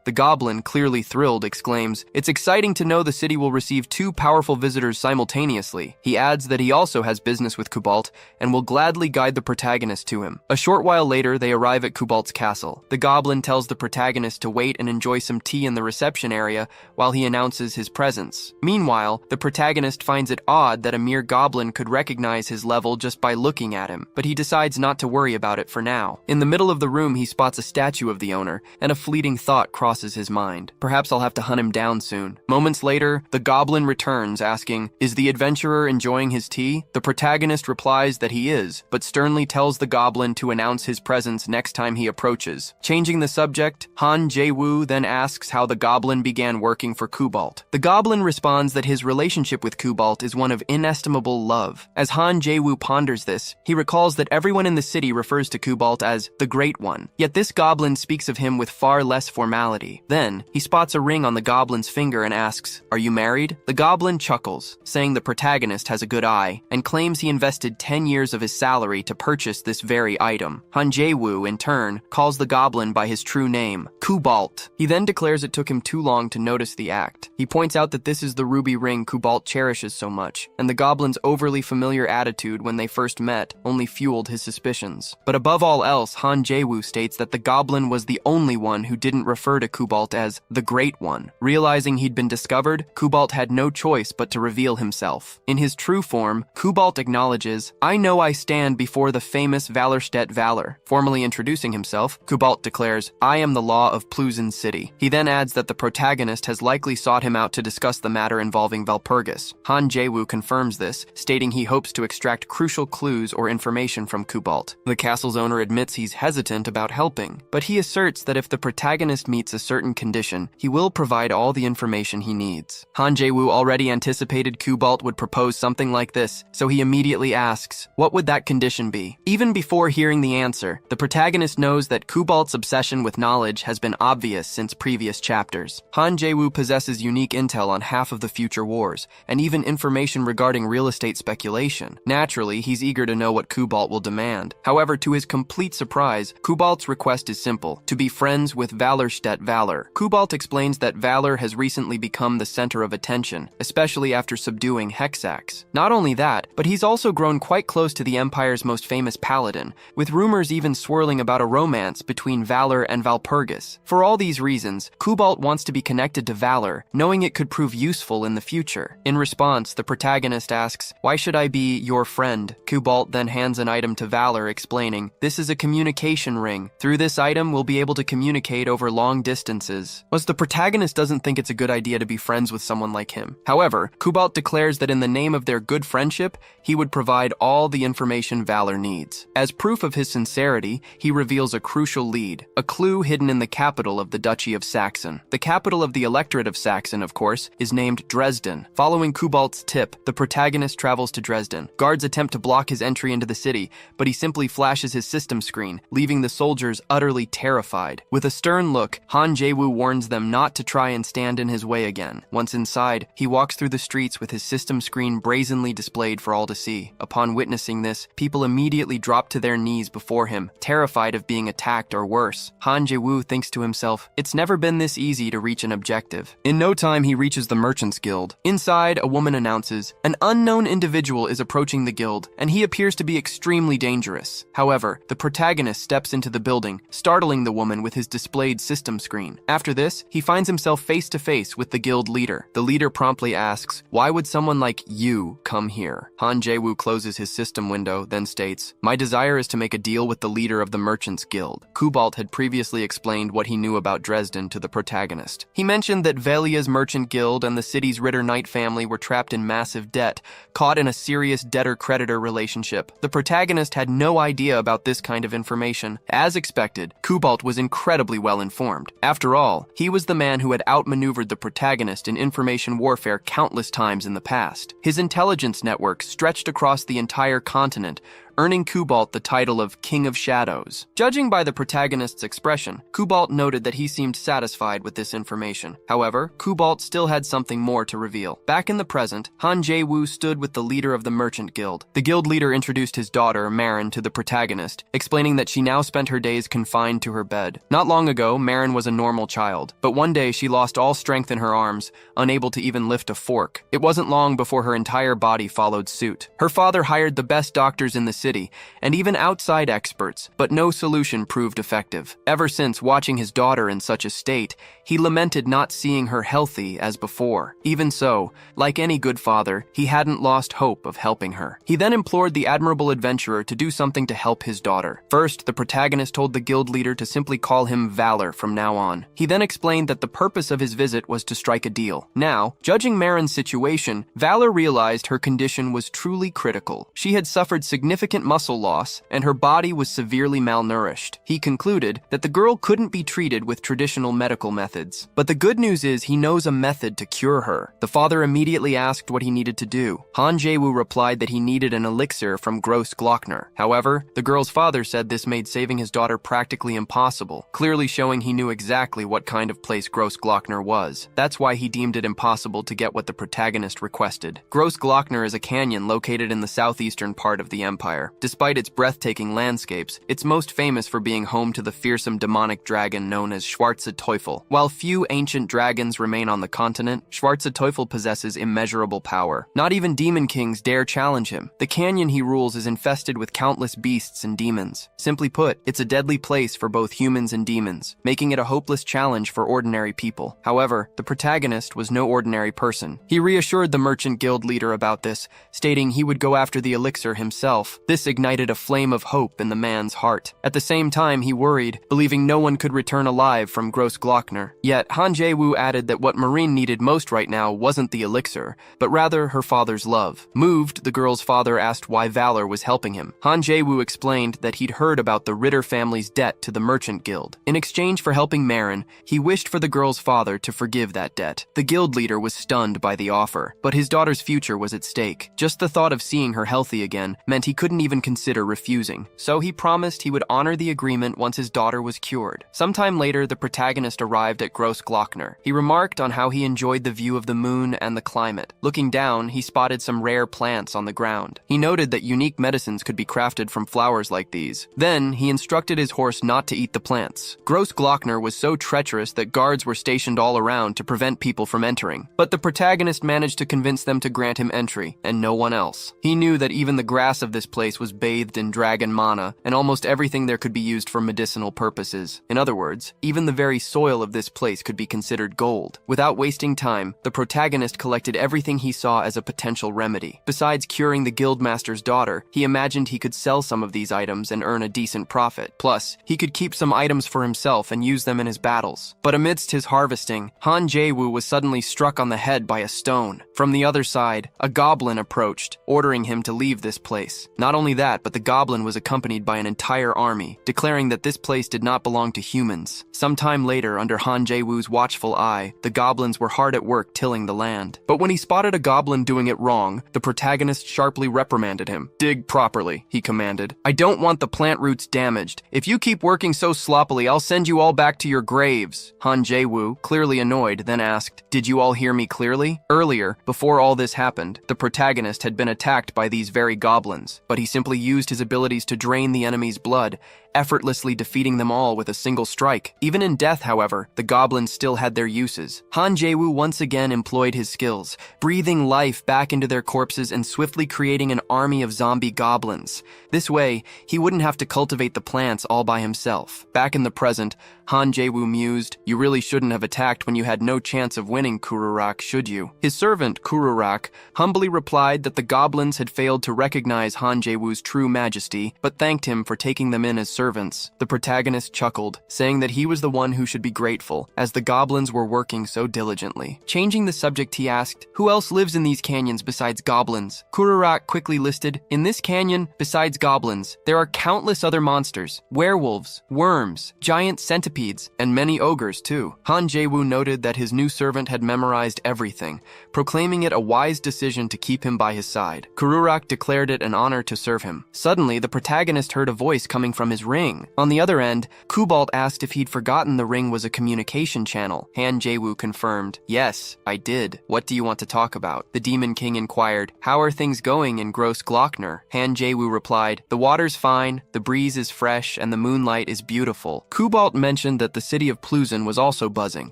The goblin, clearly thrilled, exclaims, "It's exciting to know the city will receive 2 powerful visitors simultaneously." He adds that he also has business with Kubalt and will gladly guide the protagonist to him. A short while later, they arrive at Kubalt's castle. The goblin tells the protagonist to wait and enjoy some tea in the reception area while he announces his presence. Meanwhile, the protagonist finds it odd that a mere goblin could recognize his level just by looking at him, but he decides not to worry about it for now. In the middle of the room, he spots a statue of the owner, and a fleeting thought crosses his mind. Perhaps I'll have to hunt him down soon. Moments later, the goblin returns, asking, "Is the adventurer enjoying his tea?" The protagonist replies that he is, but sternly tells the goblin to announce his presence next time he approaches. Changing the subject, Han Jae-woo then asks how the goblin began working for Kubalt. The goblin responds that his relationship with Kubalt is one of inestimable love. As Han Jae-woo ponders this, he recalls that everyone in the city refers to Kubalt as the Great One, yet this goblin speaks of him with far less formality. Then, he spots a ring on the goblin's finger and asks, "Are you married?" The goblin chuckles, saying the protagonist has a good eye, and claims he invested 10 years of his salary to purchase this very item. Han Jae-woo, in turn, calls the goblin by his true name, Kubalt. He then declares it took him too long to notice the act. He points out that this is the ruby ring Kubalt cherishes so much, and the goblin's overly familiar attitude when they first met only fueled his suspicions. But above all else, Han Jae-woo states that the goblin was the only one who didn't refer to Kubalt as the Great One. Realizing he'd been discovered, Kubalt had no choice but to reveal himself. In his true form, Kubalt acknowledges, "I know I stand before the famous Valorstedt Valor." Formally introducing himself, Kubalt declares, "I am the law of Pluzin City." He then adds that the protagonist has likely sought him out to discuss the matter involving Valpurgis. Han Jae-woo confirms this, stating he hopes to extract crucial clues or information from from Cobalt. The castle's owner admits he's hesitant about helping, but he asserts that if the protagonist meets a certain condition, he will provide all the information he needs. Han Jae-woo already anticipated Cobalt would propose something like this, so he immediately asks, what would that condition be? Even before hearing the answer, the protagonist knows that Cobalt's obsession with knowledge has been obvious since previous chapters. Han Jae-woo possesses unique intel on half of the future wars, and even information regarding real estate speculation. Naturally, he's eager to know what Cobalt will demand. However, to his complete surprise, Cobalt's request is simple: to be friends with Valorstedt Valor. Cobalt explains that Valor has recently become the center of attention, especially after subduing Hexax. Not only that, but he's also grown quite close to the Empire's most famous paladin, with rumors even swirling about a romance between Valor and Valpurgis. For all these reasons, Cobalt wants to be connected to Valor, knowing it could prove useful in the future. In response, the protagonist asks, "Why should I be your friend?" Cobalt then hands an item to Valor, explaining, "This is a communication ring. Through this item, we'll be able to communicate over long distances." The protagonist doesn't think it's a good idea to be friends with someone like him. However, Cobalt declares that in the name of their good friendship, he would provide all the information Valor needs. As proof of his sincerity, he reveals a crucial lead, a clue hidden in the capital of the Duchy of Saxon. The capital of the Electorate of Saxon, of course, is named Dresden. Following Cobalt's tip, the protagonist travels to Dresden. Guards attempt to block his entry into the city, but he simply flashes his system screen, leaving the soldiers utterly terrified. With a stern look, Han Jae-woo warns them not to try and stand in his way again. Once inside, he walks through the streets with his system screen brazenly displayed for all to see. Upon witnessing this, people immediately drop to their knees before him, terrified of being attacked or worse. Han Jae-woo thinks to himself, it's never been this easy to reach an objective. In no time, he reaches the Merchants Guild. Inside, a woman announces, an unknown individual is approaching the guild, and he appears to be extremely dangerous. However, the protagonist steps into the building, startling the woman with his displayed system screen. After this, he finds himself face to face with the guild leader. The leader promptly asks, why would someone like you come here? Han Jae-woo closes his system window, then states, my desire is to make a deal with the leader of the Merchants Guild. Cobalt had previously explained what he knew about Dresden to the protagonist. He mentioned that Velia's Merchant Guild and the city's Ritter Knight family were trapped in massive debt, caught in a serious debtor-creditor relationship. The protagonist had no idea about this kind of information. As expected, Cobalt was incredibly well informed. After all, he was the man who had outmaneuvered the protagonist in information warfare countless times in the past. His intelligence network stretched across the entire continent, earning Cobalt the title of King of Shadows. Judging by the protagonist's expression, Cobalt noted that he seemed satisfied with this information. However, Cobalt still had something more to reveal. Back in the present, Han Jae-woo stood with the leader of the Merchant Guild. The guild leader introduced his daughter, Marin, to the protagonist, explaining that she now spent her days confined to her bed. Not long ago, Marin was a normal child, but one day she lost all strength in her arms, unable to even lift a fork. It wasn't long before her entire body followed suit. Her father hired the best doctors in the city, and even outside experts, but no solution proved effective. Ever since watching his daughter in such a state, he lamented not seeing her healthy as before. Even so, like any good father, he hadn't lost hope of helping her. He then implored the admirable adventurer to do something to help his daughter. First, the protagonist told the guild leader to simply call him Valor from now on. He then explained that the purpose of his visit was to strike a deal. Now, judging Marin's situation, Valor realized her condition was truly critical. She had suffered significant muscle loss, and her body was severely malnourished. He concluded that the girl couldn't be treated with traditional medical methods. But the good news is he knows a method to cure her. The father immediately asked what he needed to do. Han Jae-woo replied that he needed an elixir from Gross Glockner. However, the girl's father said this made saving his daughter practically impossible, clearly showing he knew exactly what kind of place Gross Glockner was. That's why he deemed it impossible to get what the protagonist requested. Gross Glockner is a canyon located in the southeastern part of the Empire. Despite its breathtaking landscapes, it's most famous for being home to the fearsome demonic dragon known as Schwarze Teufel. While few ancient dragons remain on the continent, Schwarze Teufel possesses immeasurable power. Not even demon kings dare challenge him. The canyon he rules is infested with countless beasts and demons. Simply put, it's a deadly place for both humans and demons, making it a hopeless challenge for ordinary people. However, the protagonist was no ordinary person. He reassured the Merchant Guild leader about this, stating he would go after the elixir himself. This This ignited a flame of hope in the man's heart. At the same time, he worried, believing no one could return alive from Grossglockner. Yet, Han Jae-woo added that what Marine needed most right now wasn't the elixir, but rather her father's love. Moved, the girl's father asked why Valor was helping him. Han Jae-woo explained that he'd heard about the Ritter family's debt to the Merchant Guild. In exchange for helping Marin, he wished for the girl's father to forgive that debt. The guild leader was stunned by the offer, but his daughter's future was at stake. Just the thought of seeing her healthy again meant he couldn't even consider refusing. So he promised he would honor the agreement once his daughter was cured. Sometime later, the protagonist arrived at Grossglockner. He remarked on how he enjoyed the view of the moon and the climate. Looking down, he spotted some rare plants on the ground. He noted that unique medicines could be crafted from flowers like these. Then, he instructed his horse not to eat the plants. Grossglockner was so treacherous that guards were stationed all around to prevent people from entering. But the protagonist managed to convince them to grant him entry, and no one else. He knew that even the grass of this place was bathed in dragon mana, and almost everything there could be used for medicinal purposes. In other words, even the very soil of this place could be considered gold. Without wasting time, the protagonist collected everything he saw as a potential remedy. Besides curing the guildmaster's daughter, he imagined he could sell some of these items and earn a decent profit. Plus, he could keep some items for himself and use them in his battles. But amidst his harvesting, Han Jae-woo was suddenly struck on the head by a stone. From the other side, a goblin approached, ordering him to leave this place. Not only that, but the goblin was accompanied by an entire army, declaring that this place did not belong to humans. Sometime later, under Han Jae-woo's watchful eye, the goblins were hard at work tilling the land. But when he spotted a goblin doing it wrong, the protagonist sharply reprimanded him. "Dig properly," he commanded. "I don't want the plant roots damaged. If you keep working so sloppily, I'll send you all back to your graves." Han Jae-woo, clearly annoyed, then asked, "Did you all hear me clearly?" Earlier, before all this happened, the protagonist had been attacked by these very goblins, but he simply used his abilities to drain the enemy's blood, effortlessly defeating them all with a single strike. Even in death, however, the goblins still had their uses. Han Jae-woo once again employed his skills, breathing life back into their corpses and swiftly creating an army of zombie goblins. This way, he wouldn't have to cultivate the plants all by himself. Back in the present, Han Jae-woo mused, "You really shouldn't have attacked when you had no chance of winning, Kururak, should you?" His servant, Kururak, humbly replied that the goblins had failed to recognize Han Jae-woo's true majesty, but thanked him for taking them in as servants. The protagonist chuckled, saying that he was the one who should be grateful, as the goblins were working so diligently. Changing the subject, he asked, "Who else lives in these canyons besides goblins?" Kururak quickly listed, "In this canyon, besides goblins, there are countless other monsters, werewolves, worms, giant centipedes, and many ogres too." Han Jae-woo noted that his new servant had memorized everything, proclaiming it a wise decision to keep him by his side. Kururak declared it an honor to serve him. Suddenly, the protagonist heard a voice coming from his ring. On the other end, Kubalt asked if he'd forgotten the ring was a communication channel. Han Jae-woo confirmed, "Yes, I did. What do you want to talk about?" The Demon King inquired, "How are things going in Grossglockner?" Han Jae-woo replied, "The water's fine, the breeze is fresh, and the moonlight is beautiful." Kubalt mentioned that the city of Pluzin was also buzzing,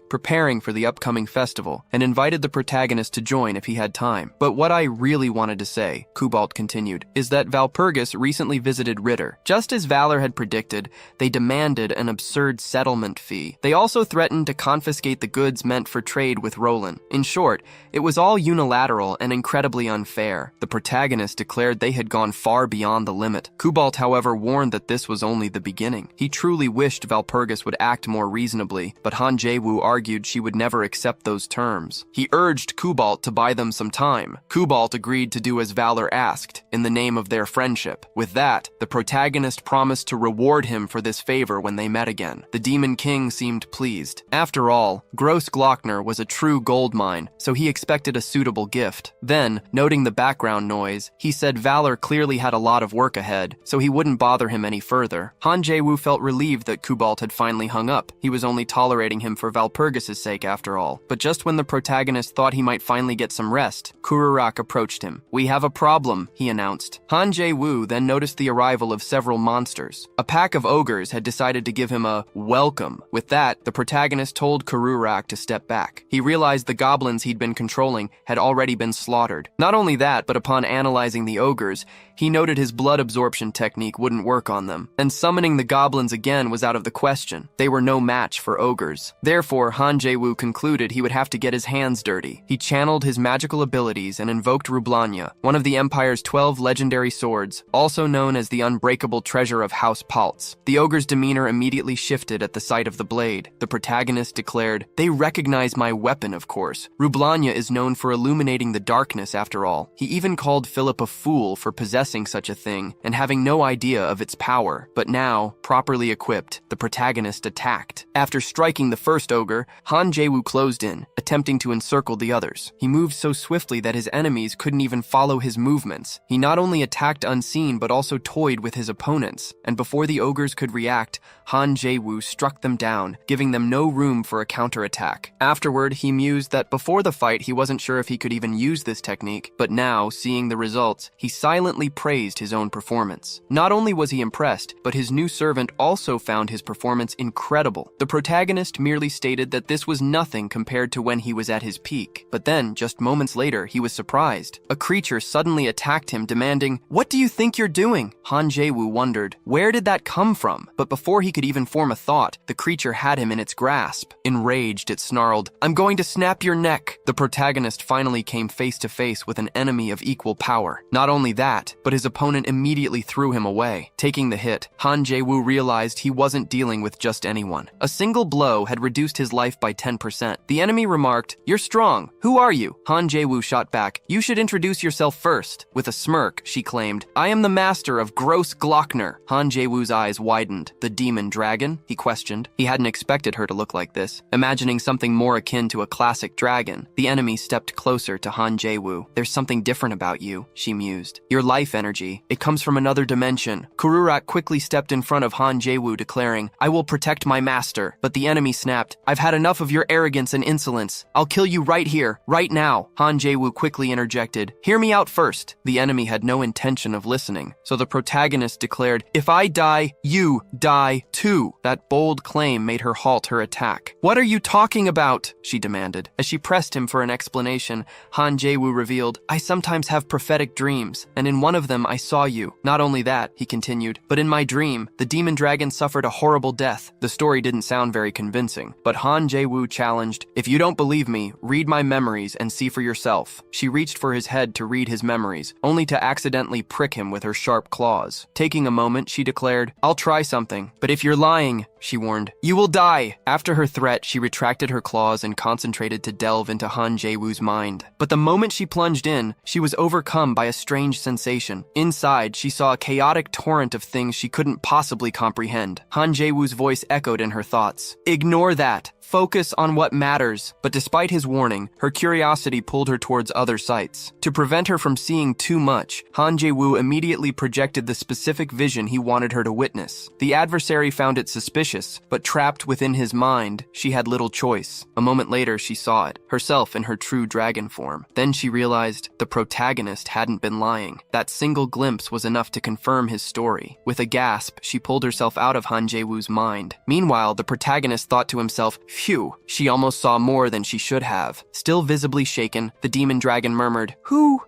preparing for the upcoming festival, and invited the protagonist to join if he had time. "But what I really wanted to say," Kubalt continued, "is that Valpurgis recently visited Ritter. Just as Valor had predicted, they demanded an absurd settlement fee. They also threatened to confiscate the goods meant for trade with Roland. In short, it was all unilateral and incredibly unfair. The protagonist declared they had gone far beyond the limit. Kubalt, however, warned that this was only the beginning. He truly wished Valpurgis would act more reasonably, but Han Jae-woo argued she would never accept those terms. He urged Kubalt to buy them some time. Kubalt agreed to do as Valor asked, in the name of their friendship. With that, the protagonist promised to reward him for this favor when they met again. The Demon King seemed pleased. After all, Grossglockner was a true gold mine, so he expected a suitable gift. Then, noting the background noise, he said Valor clearly had a lot of work ahead, so he wouldn't bother him any further. Han Jae-woo felt relieved that Kubalt had finally hung up. He was only tolerating him for Valpurgis' sake after all. But just when the protagonist thought he might finally get some rest, Kururak approached him. "We have a problem," he announced. Han Jae-woo then noticed the arrival of several monsters. A A pack of ogres had decided to give him a welcome. With that, the protagonist told Kururak to step back. He realized the goblins he'd been controlling had already been slaughtered. Not only that, but upon analyzing the ogres, he noted his blood absorption technique wouldn't work on them, and summoning the goblins again was out of the question. They were no match for ogres. Therefore, Han Jae-woo concluded he would have to get his hands dirty. He channeled his magical abilities and invoked Rublanya, one of the Empire's 12 legendary swords, also known as the unbreakable treasure of House Paltz. The ogre's demeanor immediately shifted at the sight of the blade. The protagonist declared, "They recognize my weapon, of course. Rublanya is known for illuminating the darkness, after all." He even called Philip a fool for possessing such a thing and having no idea of its power. But now, properly equipped, the protagonist attacked. After striking the first ogre, Han Jae-woo closed in, attempting to encircle the others. He moved so swiftly that his enemies couldn't even follow his movements. He not only attacked unseen but also toyed with his opponents, and before the ogres could react, Han Jae-woo struck them down, giving them no room for a counterattack. Afterward, he mused that before the fight he wasn't sure if he could even use this technique, but now, seeing the results, he silently praised his own performance. Not only was he impressed, but his new servant also found his performance incredible. The protagonist merely stated that this was nothing compared to when he was at his peak. But then, just moments later, he was surprised. A creature suddenly attacked him, demanding, "What do you think you're doing?" Han Jae-woo wondered, where did that come from? But before he could even form a thought, the creature had him in its grasp. Enraged, it snarled, "I'm going to snap your neck." The protagonist finally came face to face with an enemy of equal power. Not only that, but his opponent immediately threw him away. Taking the hit, Han Jae-woo realized he wasn't dealing with just anyone. A single blow had reduced his life by 10%. The enemy remarked, "You're strong. Who are you?" Han Jae-woo shot back, "You should introduce yourself first." With a smirk, she claimed, "I am the master of Gross Glockner." Han Jae-woo's eyes widened. "The demon dragon?" he questioned. He hadn't expected her to look like this. Imagining something more akin to a classic dragon, the enemy stepped closer to Han Jae-woo. "There's something different about you," she mused. "Your life energy. It comes from another dimension." Kururak quickly stepped in front of Han Jae-woo, declaring, "I will protect my master." But the enemy snapped, "I've had enough of your arrogance and insolence. I'll kill you right here, right now." Han Jae-woo quickly interjected, "Hear me out first." The enemy had no intention of listening, so the protagonist declared, "If I die, you die too." That bold claim made her halt her attack. "What are you talking about?" she demanded. As she pressed him for an explanation, Han Jae-woo revealed, "I sometimes have prophetic dreams, and in one of them I saw you. Not only that," he continued, "but in my dream, the demon dragon suffered a horrible death." The story didn't sound very convincing, but Han Jae-woo challenged, "If you don't believe me, read my memories and see for yourself." She reached for his head to read his memories, only to accidentally prick him with her sharp claws. Taking a moment, she declared, "I'll try something, but if you're lying," she warned, "you will die." After her threat, she retracted her claws and concentrated to delve into Han Jae-woo's mind. But the moment she plunged in, she was overcome by a strange sensation. Inside, she saw a chaotic torrent of things she couldn't possibly comprehend. Han Jae-woo's voice echoed in her thoughts, "Ignore that. Focus on what matters." But despite his warning, her curiosity pulled her towards other sights. To prevent her from seeing too much, Han Jae-woo immediately projected the specific vision he wanted her to witness. The adversary found it suspicious, but trapped within his mind, she had little choice. A moment later, she saw it, herself in her true dragon form. Then she realized the protagonist hadn't been lying. That single glimpse was enough to confirm his story. With a gasp, she pulled herself out of Han Jae-woo's mind. Meanwhile, the protagonist thought to himself, "Phew, she almost saw more than she should have." Still visibly shaken, the demon dragon murmured,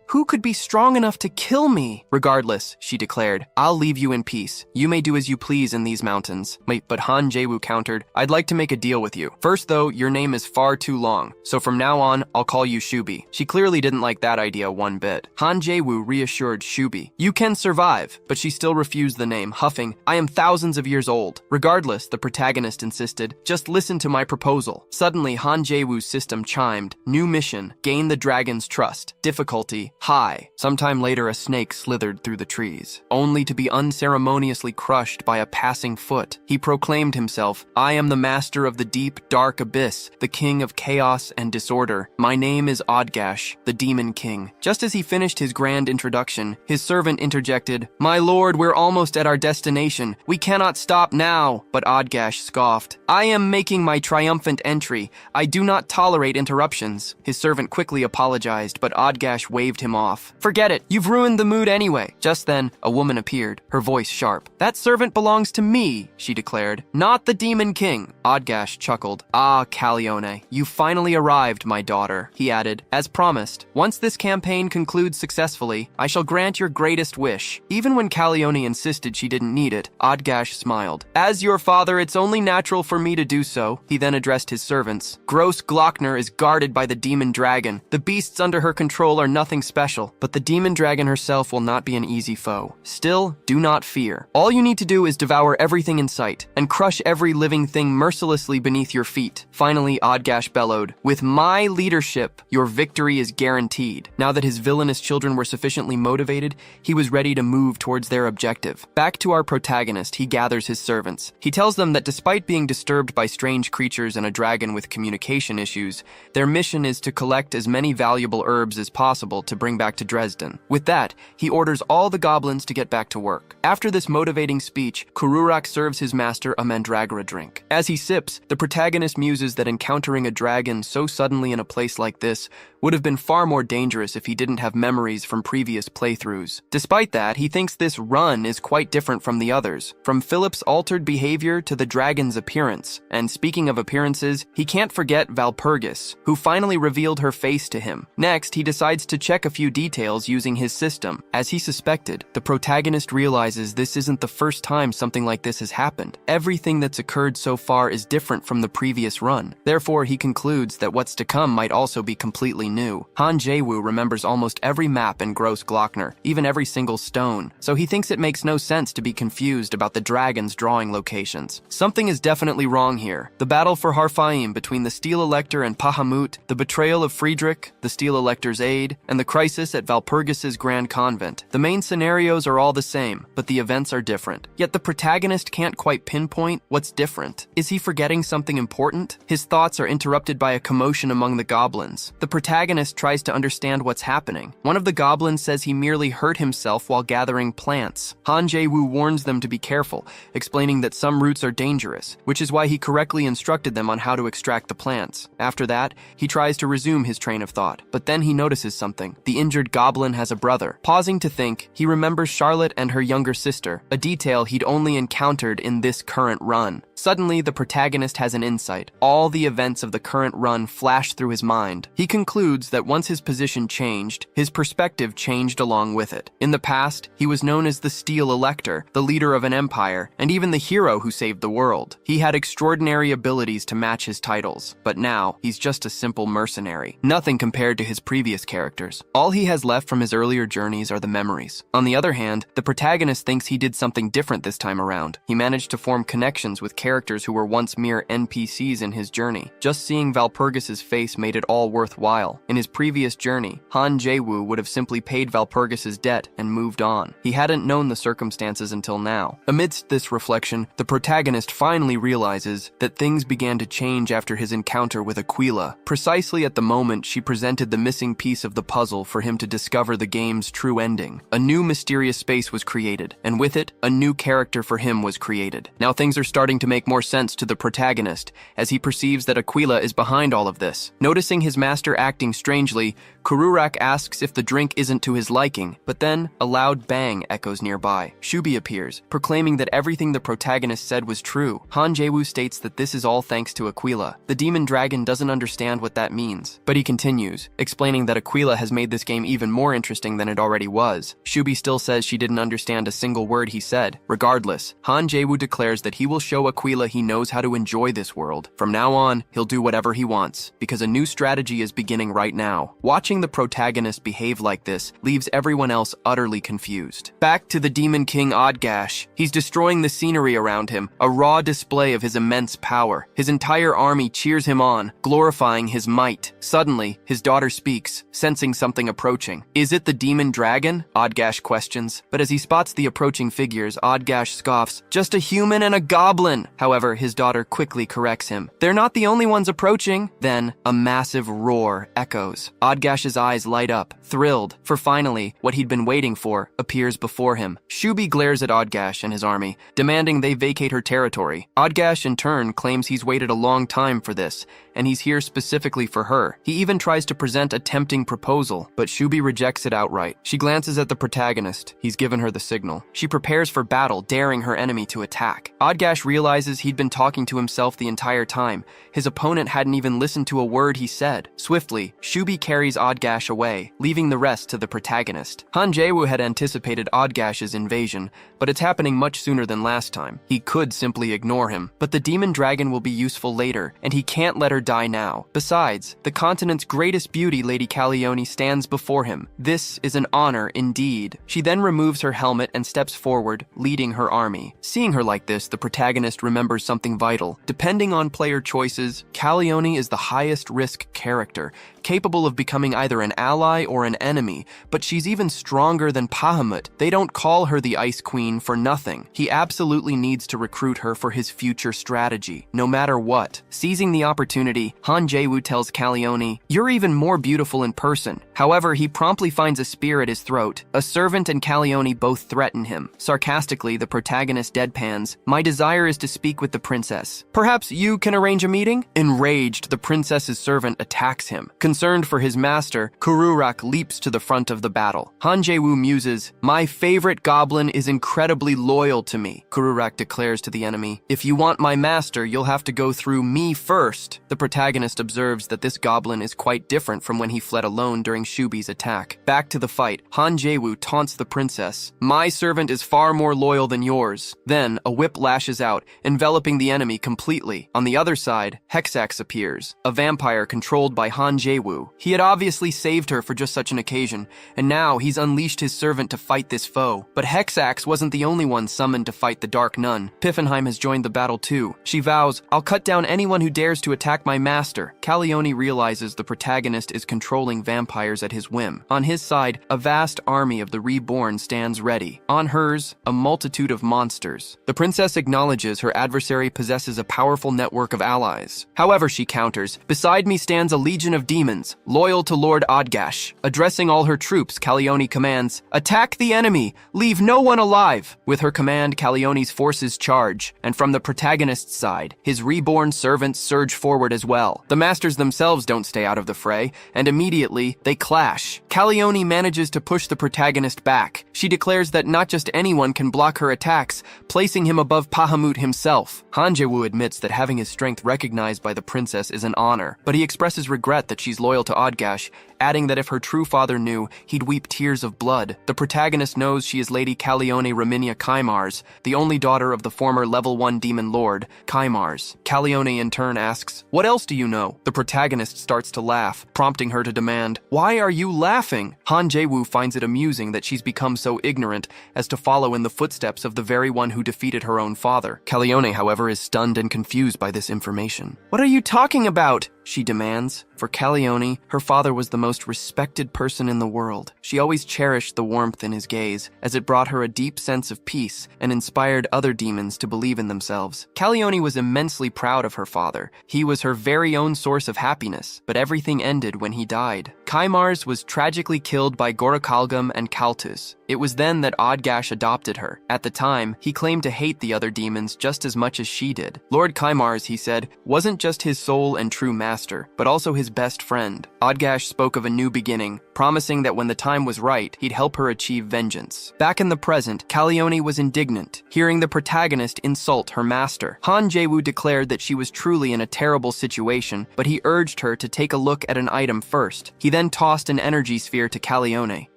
Who could be strong enough to kill me?" "Regardless," she declared, "I'll leave you in peace. You may do as you please in these mountains." Wait, but Han Jae-woo countered, "I'd like to make a deal with you. First though, your name is far too long, so from now on, I'll call you Shubi." She clearly didn't like that idea one bit. Han Jae-woo reassured Shubi, "You can survive," but she still refused the name, huffing, "I am thousands of years old." Regardless, the protagonist insisted, "Just listen to my proposal." Suddenly, Han Jae-woo's system chimed, "New mission, gain the dragon's trust. Difficulty, high." Sometime later, a snake slithered through the trees, only to be unceremoniously crushed by a passing foot. He proclaimed proclaimed himself, "I am the master of the deep, dark abyss, the king of chaos and disorder. My name is Odgash, the Demon King." Just as he finished his grand introduction, his servant interjected, "My lord, we're almost at our destination. We cannot stop now." But Odgash scoffed, "I am making my triumphant entry. I do not tolerate interruptions." His servant quickly apologized, but Odgash waved him off. "Forget it. You've ruined the mood anyway." Just then, a woman appeared, her voice sharp. "That servant belongs to me," she declared, "not the Demon King." Odgash chuckled. "Ah, Calione, you finally arrived, my daughter," he added. "As promised, once this campaign concludes successfully, I shall grant your greatest wish." Even when Calione insisted she didn't need it, Odgash smiled. "As your father, it's only natural for me to do so." He then addressed his servants. "Gross Glockner is guarded by the demon dragon. The beasts under her control are nothing special, but the demon dragon herself will not be an easy foe. Still, do not fear. All you need to do is devour everything in sight and crush every living thing mercilessly beneath your feet." Finally, Odgash bellowed, "With my leadership, your victory is guaranteed." Now that his villainous children were sufficiently motivated, he was ready to move towards their objective. Back to our protagonist, he gathers his servants. He tells them that despite being disturbed by strange creatures and a dragon with communication issues, their mission is to collect as many valuable herbs as possible to bring back to Dresden. With that, he orders all the goblins to get back to work. After this motivating speech, Kururak serves his master a mandragora drink. As he sips, the protagonist muses that encountering a dragon so suddenly in a place like this would have been far more dangerous if he didn't have memories from previous playthroughs. Despite that, he thinks this run is quite different from the others, from Philip's altered behavior to the dragon's appearance. And speaking of appearances, he can't forget Valpurgis, who finally revealed her face to him. Next, he decides to check a few details using his system. As he suspected, the protagonist realizes this isn't the first time something like this has happened. Everything that's occurred so far is different from the previous run. Therefore, he concludes that what's to come might also be completely new. Han Jae-woo remembers almost every map in Gross Glockner, even every single stone, so he thinks it makes no sense to be confused about the dragon's drawing locations. Something is definitely wrong here. The battle for Harfaim between the Steel Elector and Pahamut, the betrayal of Friedrich, the Steel Elector's aid, and the crisis at Valpurgis's Grand Convent. The main scenarios are all the same, but the events are different. Yet the protagonist can't quite pinpoint what's different. Is he forgetting something important? His thoughts are interrupted by a commotion among the goblins. The protagonist tries to understand what's happening. One of the goblins says he merely hurt himself while gathering plants. Han Jae-woo warns them to be careful, explaining that some roots are dangerous, which is why he correctly instructed them on how to extract the plants. After that, he tries to resume his train of thought, but then he notices something. The injured goblin has a brother. Pausing to think, he remembers Charlotte and her younger sister, a detail he'd only encountered in this current run. Suddenly, the protagonist has an insight. All the events of the current run flash through his mind. He concludes that once his position changed, his perspective changed along with it. In the past, he was known as the Steel Elector, the leader of an empire, and even the hero who saved the world. He had extraordinary abilities to match his titles, but now he's just a simple mercenary. Nothing compared to his previous characters. All he has left from his earlier journeys are the memories. On the other hand, the protagonist thinks he did something different this time around. He managed to form connections with characters who were once mere NPCs in his journey. Just seeing Valpurgis's face made it all worthwhile. In his previous journey, Han Jae-woo would have simply paid Valpurgis's debt and moved on. He hadn't known the circumstances until now. Amidst this reflection, the protagonist finally realizes that things began to change after his encounter with Aquila. Precisely at the moment she presented the missing piece of the puzzle for him to discover the game's true ending. A new mysterious space was created, and with it, a new character for him was created. Now things are starting to make more sense to the protagonist, as he perceives that Aquila is behind all of this. Noticing his master acting strangely, Kururak asks if the drink isn't to his liking, but then a loud bang echoes nearby. Shubi appears, proclaiming that everything the protagonist said was true. Han Jae-woo states that this is all thanks to Aquila. The demon dragon doesn't understand what that means, but he continues, explaining that Aquila has made this game even more interesting than it already was. Shubi still says she didn't understand a single word he said. Regardless, Han Jae-woo declares that he will show Aquila he knows how to enjoy this world. From now on, he'll do whatever he wants, because a new strategy is beginning right now. Watching the protagonist behave like this leaves everyone else utterly confused. Back to the Demon King Odgash. He's destroying the scenery around him, a raw display of his immense power. His entire army cheers him on, glorifying his might. Suddenly, his daughter speaks, sensing something approaching. Is it the demon dragon? Odgash questions, but as he spots the approaching figures, Odgash scoffs, "Just a human and a goblin! However, his daughter quickly corrects him. They're not the only ones approaching. Then, a massive roar echoes. Odgash's eyes light up, thrilled, for finally, what he'd been waiting for appears before him. Shubi glares at Odgash and his army, demanding they vacate her territory. Odgash, in turn, claims he's waited a long time for this, and he's here specifically for her. He even tries to present a tempting proposal, but Shubi rejects it outright. She glances at the protagonist. He's given her the signal. She prepares for battle, daring her enemy to attack. Odgash realizes he'd been talking to himself the entire time. His opponent hadn't even listened to a word he said. Swiftly, Shubi carries Odgash away, leaving the rest to the protagonist. Han Jae-woo had anticipated Odgash's invasion, but it's happening much sooner than last time. He could simply ignore him, but the demon dragon will be useful later, and he can't let her die now. Besides, the continent's greatest beauty, Lady Calione, stands before him. This is an honor indeed. She then removes her helmet and steps forward, leading her army. Seeing her like this, the protagonist remembers something vital. Depending on player choices, Calione is the highest risk character, capable of becoming either an ally or an enemy, but she's even stronger than Bahamut. They don't call her the Ice Queen for nothing. He absolutely needs to recruit her for his future strategy, no matter what. Seizing the opportunity, Han Jae-woo tells Calione, "You're even more beautiful in person." However, he promptly finds a spear at his throat. A servant and Calione both threaten him. Sarcastically, the protagonist deadpans, "My desire is to speak with the princess. Perhaps you can arrange a meeting?" Enraged, the princess's servant attacks him. Concerned for his master, Kururak leaps to the front of the battle. Han Jae-woo muses, "My favorite goblin is incredibly loyal to me." Kururak declares to the enemy, "If you want my master, you'll have to go through me first." The protagonist observes that this goblin is quite different from when he fled alone during Shubi's attack. Back to the fight, Han Jae-woo taunts the princess, "My servant is far more loyal than yours." Then, a whip lashes out, enveloping the enemy completely. On the other side, Hexax appears, a vampire controlled by Han Jae-woo. He had obviously saved her for just such an occasion, and now he's unleashed his servant to fight this foe. But Hexax wasn't the only one summoned to fight the Dark Nun. Piffenheim has joined the battle too. She vows, "I'll cut down anyone who dares to attack my master." Calione realizes the protagonist is controlling vampires at his whim. On his side, a vast army of the reborn stands ready. On hers, a multitude of monsters. The princess acknowledges her adversary possesses a powerful network of allies. However, she counters, "Beside me stands a legion of demons, loyal to Lord Odgash." Addressing all her troops, Calione commands, "Attack the enemy! Leave no one alive!" With her command, Calione's forces charge, and from the protagonist's side, his reborn servants surge forward as well. The masters themselves don't stay out of the fray, and immediately, they clash. Calione manages to push the protagonist back. She declares that not just anyone can block her attacks, placing him above Bahamut himself. Han Jae-woo admits that having his strength recognized by the princess is an honor, but he expresses regret that she's loyal to Odgash, adding that if her true father knew, he'd weep tears of blood. The protagonist knows she is Lady Calione Raminia Kaimars, the only daughter of the former level 1 demon lord, Kaimars. Calione in turn asks, "What else do you know?" The protagonist starts to laugh, prompting her to demand, "Why are you laughing?" Han Jae-woo finds it amusing that she's become so ignorant as to follow in the footsteps of the very one who defeated her own father. Calione, however, is stunned and confused by this information. "What are you talking about?" she demands. For Calione, her father was the most respected person in the world. She always cherished the warmth in his gaze, as it brought her a deep sense of peace and inspired other demons to believe in themselves. Calione was immensely proud of her father. He was her very own source of happiness, but everything ended when he died. Kaimars was tragically killed by Gorokalgam and Kaltus. It was then that Odgash adopted her. At the time, he claimed to hate the other demons just as much as she did. Lord Kaimars, he said, wasn't just his soul and true master, but also his best friend. Odgash spoke of a new beginning, promising that when the time was right, he'd help her achieve vengeance. Back in the present, Calione was indignant, hearing the protagonist insult her master. Han Jae-woo declared that she was truly in a terrible situation, but he urged her to take a look at an item first. He then tossed an energy sphere to Calione.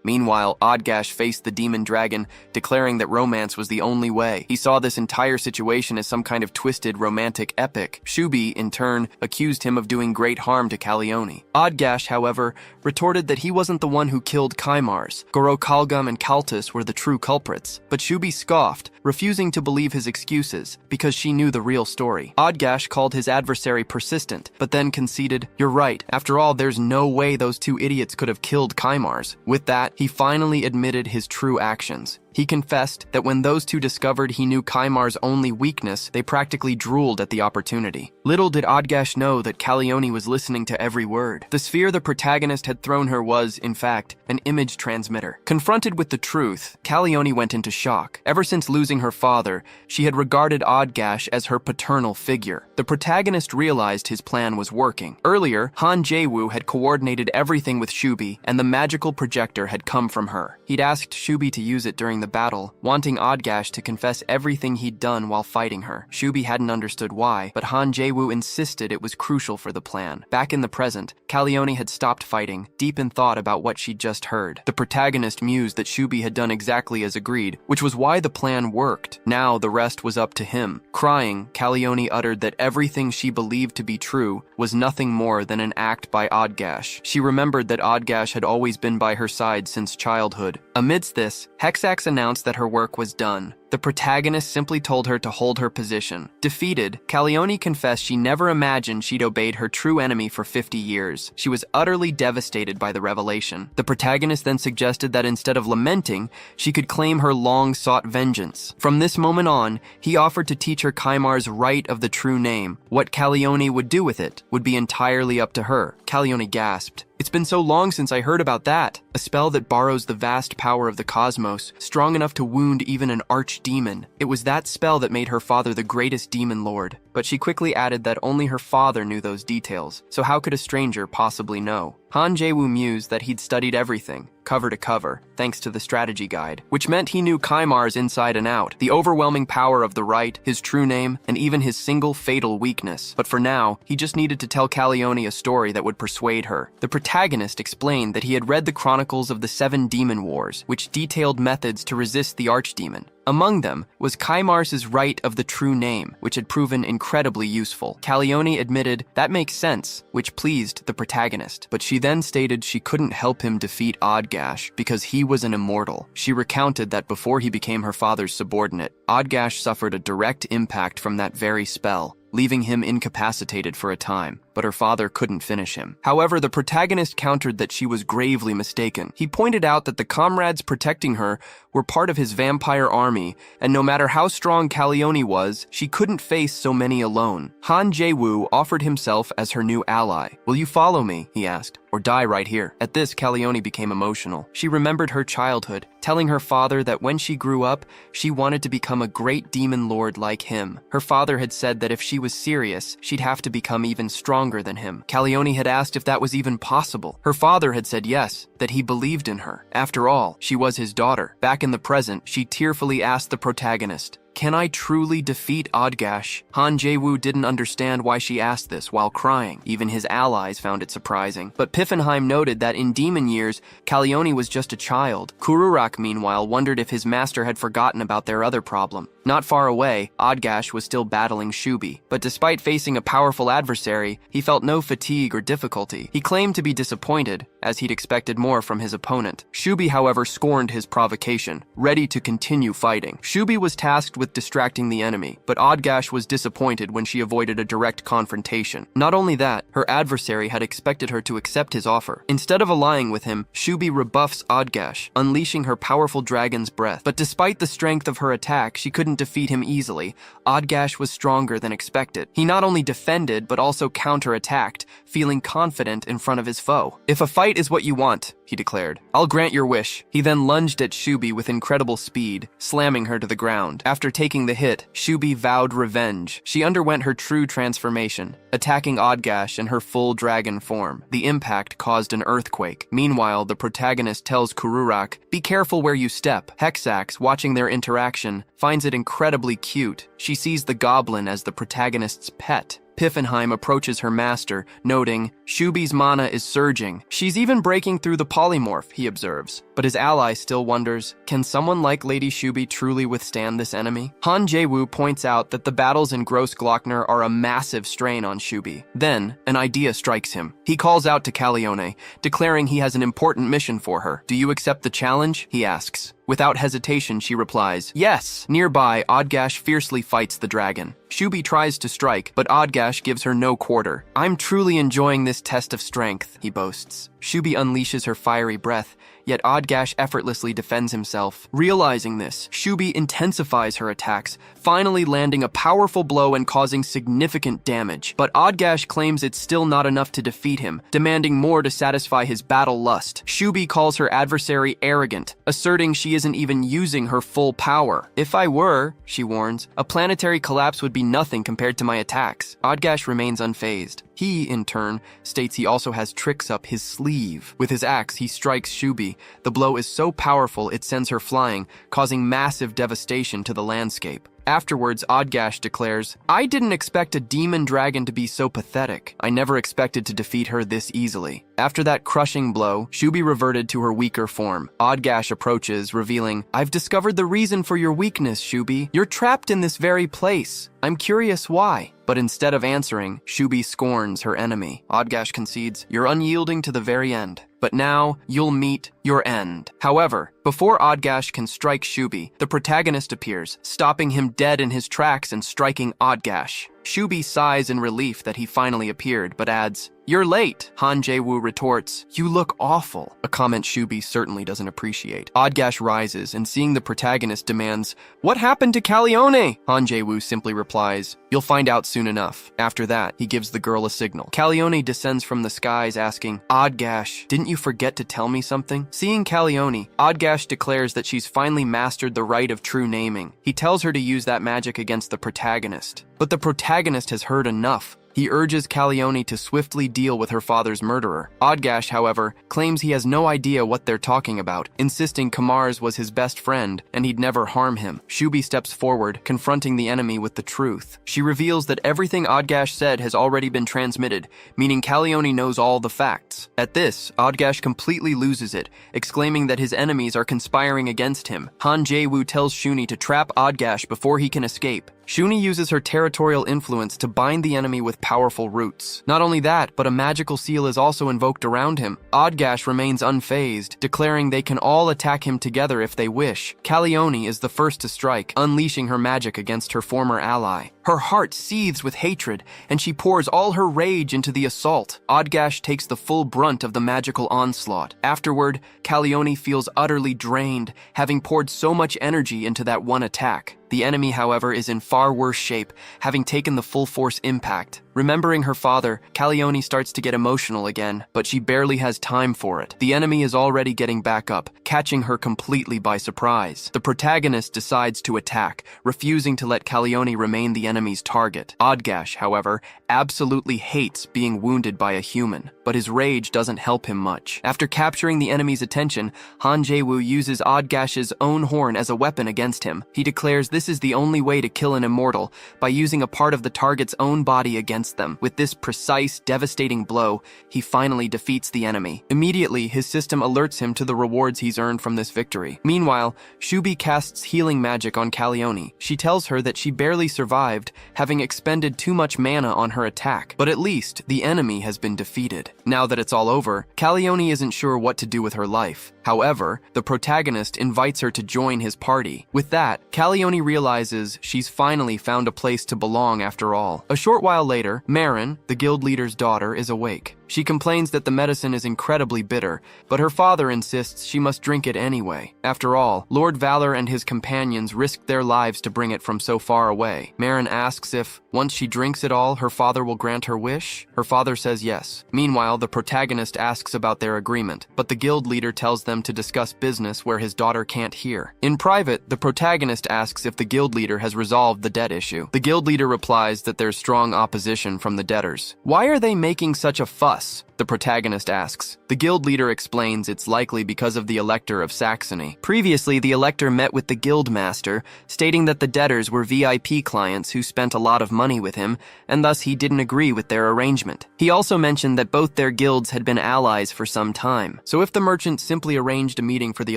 Meanwhile, Odgash faced the demon dragon, declaring that romance was the only way. He saw this entire situation as some kind of twisted romantic epic. Shubi, in turn, accused him of doing great harm to Calione. Odgash, however, retorted that he wasn't the one who killed Kaimars. Gorokalgam and Kaltus were the true culprits. But Shubi scoffed, refusing to believe his excuses, because she knew the real story. Odgash called his adversary persistent, but then conceded, "You're right. After all, there's no way those two idiots could have killed Kaimars." With that, he finally admitted his true actions. He confessed that when those two discovered he knew Kaimar's only weakness, they practically drooled at the opportunity. Little did Odgash know that Calione was listening to every word. The sphere the protagonist had thrown her was, in fact, an image transmitter. Confronted with the truth, Calione went into shock. Ever since losing her father, she had regarded Odgash as her paternal figure. The protagonist realized his plan was working. Earlier, Han Jae-woo had coordinated everything with Shubi, and the magical projector had come from her. He'd asked Shubi to use it during the battle, wanting Odgash to confess everything he'd done while fighting her. Shubi hadn't understood why, but Han Jae-woo insisted it was crucial for the plan. Back in the present, Calione had stopped fighting, deep in thought about what she'd just heard. The protagonist mused that Shubi had done exactly as agreed, which was why the plan worked. Now the rest was up to him. Crying, Calione uttered that everything she believed to be true was nothing more than an act by Odgash. She remembered that Odgash had always been by her side since childhood. Amidst this, Hexax announced that her work was done. The protagonist simply told her to hold her position. Defeated, Calione confessed she never imagined she'd obeyed her true enemy for 50 years. She was utterly devastated by the revelation. The protagonist then suggested that instead of lamenting, she could claim her long-sought vengeance. From this moment on, he offered to teach her Kaimar's right of the true name. What Calione would do with it would be entirely up to her. Calione gasped. It's been so long since I heard about that. A spell that borrows the vast power of the cosmos, strong enough to wound even an archdemon. It was that spell that made her father the greatest demon lord. But she quickly added that only her father knew those details, so how could a stranger possibly know? Han Jae-woo mused that he'd studied everything, cover to cover, thanks to the strategy guide, which meant he knew Kaimar's inside and out, the overwhelming power of the right, his true name, and even his single fatal weakness. But for now, he just needed to tell Calione a story that would persuade her. The protagonist explained that he had read the chronicles of the 7 Demon Wars, which detailed methods to resist the archdemon. Among them was Kaimar's right of the true name, which had proven incredibly useful. Calione admitted that makes sense, which pleased the protagonist, but she then stated she couldn't help him defeat Odgash because he was an immortal. She recounted that before he became her father's subordinate, Odgash suffered a direct impact from that very spell, leaving him incapacitated for a time, but her father couldn't finish him. However, the protagonist countered that she was gravely mistaken. He pointed out that the comrades protecting her were part of his vampire army, and no matter how strong Calione was, she couldn't face so many alone. Han Jae-woo offered himself as her new ally. "Will you follow me?" he asked, "or die right here?" At this, Calione became emotional. She remembered her childhood, telling her father that when she grew up, she wanted to become a great demon lord like him. Her father had said that if she was serious, she'd have to become even stronger than him. Calione had asked if that was even possible. Her father had said yes, that he believed in her. After all, she was his daughter. Back in the present, she tearfully asked the protagonist, "Can I truly defeat Odgash?" Han Jae-woo didn't understand why she asked this while crying. Even his allies found it surprising. But Piffenheim noted that in demon years, Calione was just a child. Kururak, meanwhile, wondered if his master had forgotten about their other problem. Not far away, Odgash was still battling Shubi, but despite facing a powerful adversary, he felt no fatigue or difficulty. He claimed to be disappointed, as he'd expected more from his opponent. Shubi, however, scorned his provocation, ready to continue fighting. Shubi was tasked with distracting the enemy, but Odgash was disappointed when she avoided a direct confrontation. Not only that, her adversary had expected her to accept his offer. Instead of allying with him, Shubi rebuffs Odgash, unleashing her powerful dragon's breath. But despite the strength of her attack, she couldn't defeat him easily. Odgash was stronger than expected. He not only defended, but also counterattacked, feeling confident in front of his foe. "If a fight is what you want," he declared, "I'll grant your wish." He then lunged at Shubi with incredible speed, slamming her to the ground. After taking the hit, Shubi vowed revenge. She underwent her true transformation, attacking Odgash in her full dragon form. The impact caused an earthquake. Meanwhile, the protagonist tells Kururak, "Be careful where you step." Hexax, watching their interaction, finds it incredibly cute. She sees the goblin as the protagonist's pet. Piffenheim approaches her master, noting, "Shubi's mana is surging. She's even breaking through the polymorph," he observes. But his ally still wonders, can someone like Lady Shubi truly withstand this enemy? Han Jae-woo points out that the battles in Grossglockner are a massive strain on Shubi. Then, an idea strikes him. He calls out to Calione, declaring he has an important mission for her. "Do you accept the challenge?" he asks. Without hesitation, she replies, "Yes." Nearby, Odgash fiercely fights the dragon. Shubi tries to strike, but Odgash gives her no quarter. "I'm truly enjoying this test of strength," he boasts. Shubi unleashes her fiery breath, yet Odgash effortlessly defends himself. Realizing this, Shubi intensifies her attacks, finally landing a powerful blow and causing significant damage. But Odgash claims it's still not enough to defeat him, demanding more to satisfy his battle lust. Shubi calls her adversary arrogant, asserting she isn't even using her full power. If I were, she warns, a planetary collapse would be nothing compared to my attacks. Odgash remains unfazed. He, in turn, states he also has tricks up his sleeve. With his axe, he strikes Shubi. The blow is so powerful it sends her flying, causing massive devastation to the landscape. Afterwards, Odgash declares, I didn't expect a demon dragon to be so pathetic. I never expected to defeat her this easily. After that crushing blow, Shubi reverted to her weaker form. Odgash approaches, revealing, I've discovered the reason for your weakness, Shubi. You're trapped in this very place. I'm curious why. But instead of answering, Shubi scorns her enemy. Odgash concedes, you're unyielding to the very end. But now, you'll meet your end. However, before Odgash can strike Shubi, the protagonist appears, stopping him dead in his tracks and striking Odgash. Shubi sighs in relief that he finally appeared, but adds, You're late. Han Jae-woo retorts, You look awful, a comment Shubi certainly doesn't appreciate. Odgash rises and seeing the protagonist demands, What happened to Calione? Han Jae-woo simply replies, You'll find out soon enough. After that, he gives the girl a signal. Calione descends from the skies asking, Odgash, didn't you forget to tell me something? Seeing Calione, Odgash declares that she's finally mastered the rite of true naming. He tells her to use that magic against the protagonist. But the protagonist has heard enough. He urges Calione to swiftly deal with her father's murderer. Odgash, however, claims he has no idea what they're talking about, insisting Kamar's was his best friend and he'd never harm him. Shubi steps forward, confronting the enemy with the truth. She reveals that everything Odgash said has already been transmitted, meaning Calione knows all the facts. At this, Odgash completely loses it, exclaiming that his enemies are conspiring against him. Han Jae-woo tells Shuni to trap Odgash before he can escape. Shuni uses her territorial influence to bind the enemy with powerful roots. Not only that, but a magical seal is also invoked around him. Odgash remains unfazed, declaring they can all attack him together if they wish. Calione is the first to strike, unleashing her magic against her former ally. Her heart seethes with hatred, and she pours all her rage into the assault. Odgash takes the full brunt of the magical onslaught. Afterward, Calione feels utterly drained, having poured so much energy into that one attack. The enemy, however, is in far worse shape, having taken the full force impact. Remembering her father, Calione starts to get emotional again, but she barely has time for it. The enemy is already getting back up, catching her completely by surprise. The protagonist decides to attack, refusing to let Calione remain the enemy's target. Odgash, however, absolutely hates being wounded by a human, but his rage doesn't help him much. After capturing the enemy's attention, Han Jae-woo uses Odgash's own horn as a weapon against him. He declares this is the only way to kill an immortal, by using a part of the target's own body against them. With this precise, devastating blow, he finally defeats the enemy. Immediately, his system alerts him to the rewards he's earned from this victory. Meanwhile, Shubi casts healing magic on Calione. She tells her that she barely survived, having expended too much mana on her attack. But at least, the enemy has been defeated. Now that it's all over, Calione isn't sure what to do with her life. However, the protagonist invites her to join his party. With that, Calione realizes she's finally found a place to belong after all. A short while later, Marin, the guild leader's daughter, is awake. She complains that the medicine is incredibly bitter, but her father insists she must drink it anyway. After all, Lord Valor and his companions risked their lives to bring it from so far away. Marin asks if, once she drinks it all, her father will grant her wish. Her father says yes. Meanwhile, the protagonist asks about their agreement, but the guild leader tells them to discuss business where his daughter can't hear. In private, the protagonist asks if the guild leader has resolved the debt issue. The guild leader replies that there's strong opposition from the debtors. Why are they making such a fuss? The protagonist asks. The guild leader explains it's likely because of the Elector of Saxony. Previously, the Elector met with the guild master, stating that the debtors were VIP clients who spent a lot of money with him, and thus he didn't agree with their arrangement. He also mentioned that both their guilds had been allies for some time, so if the merchant simply arranged a meeting for the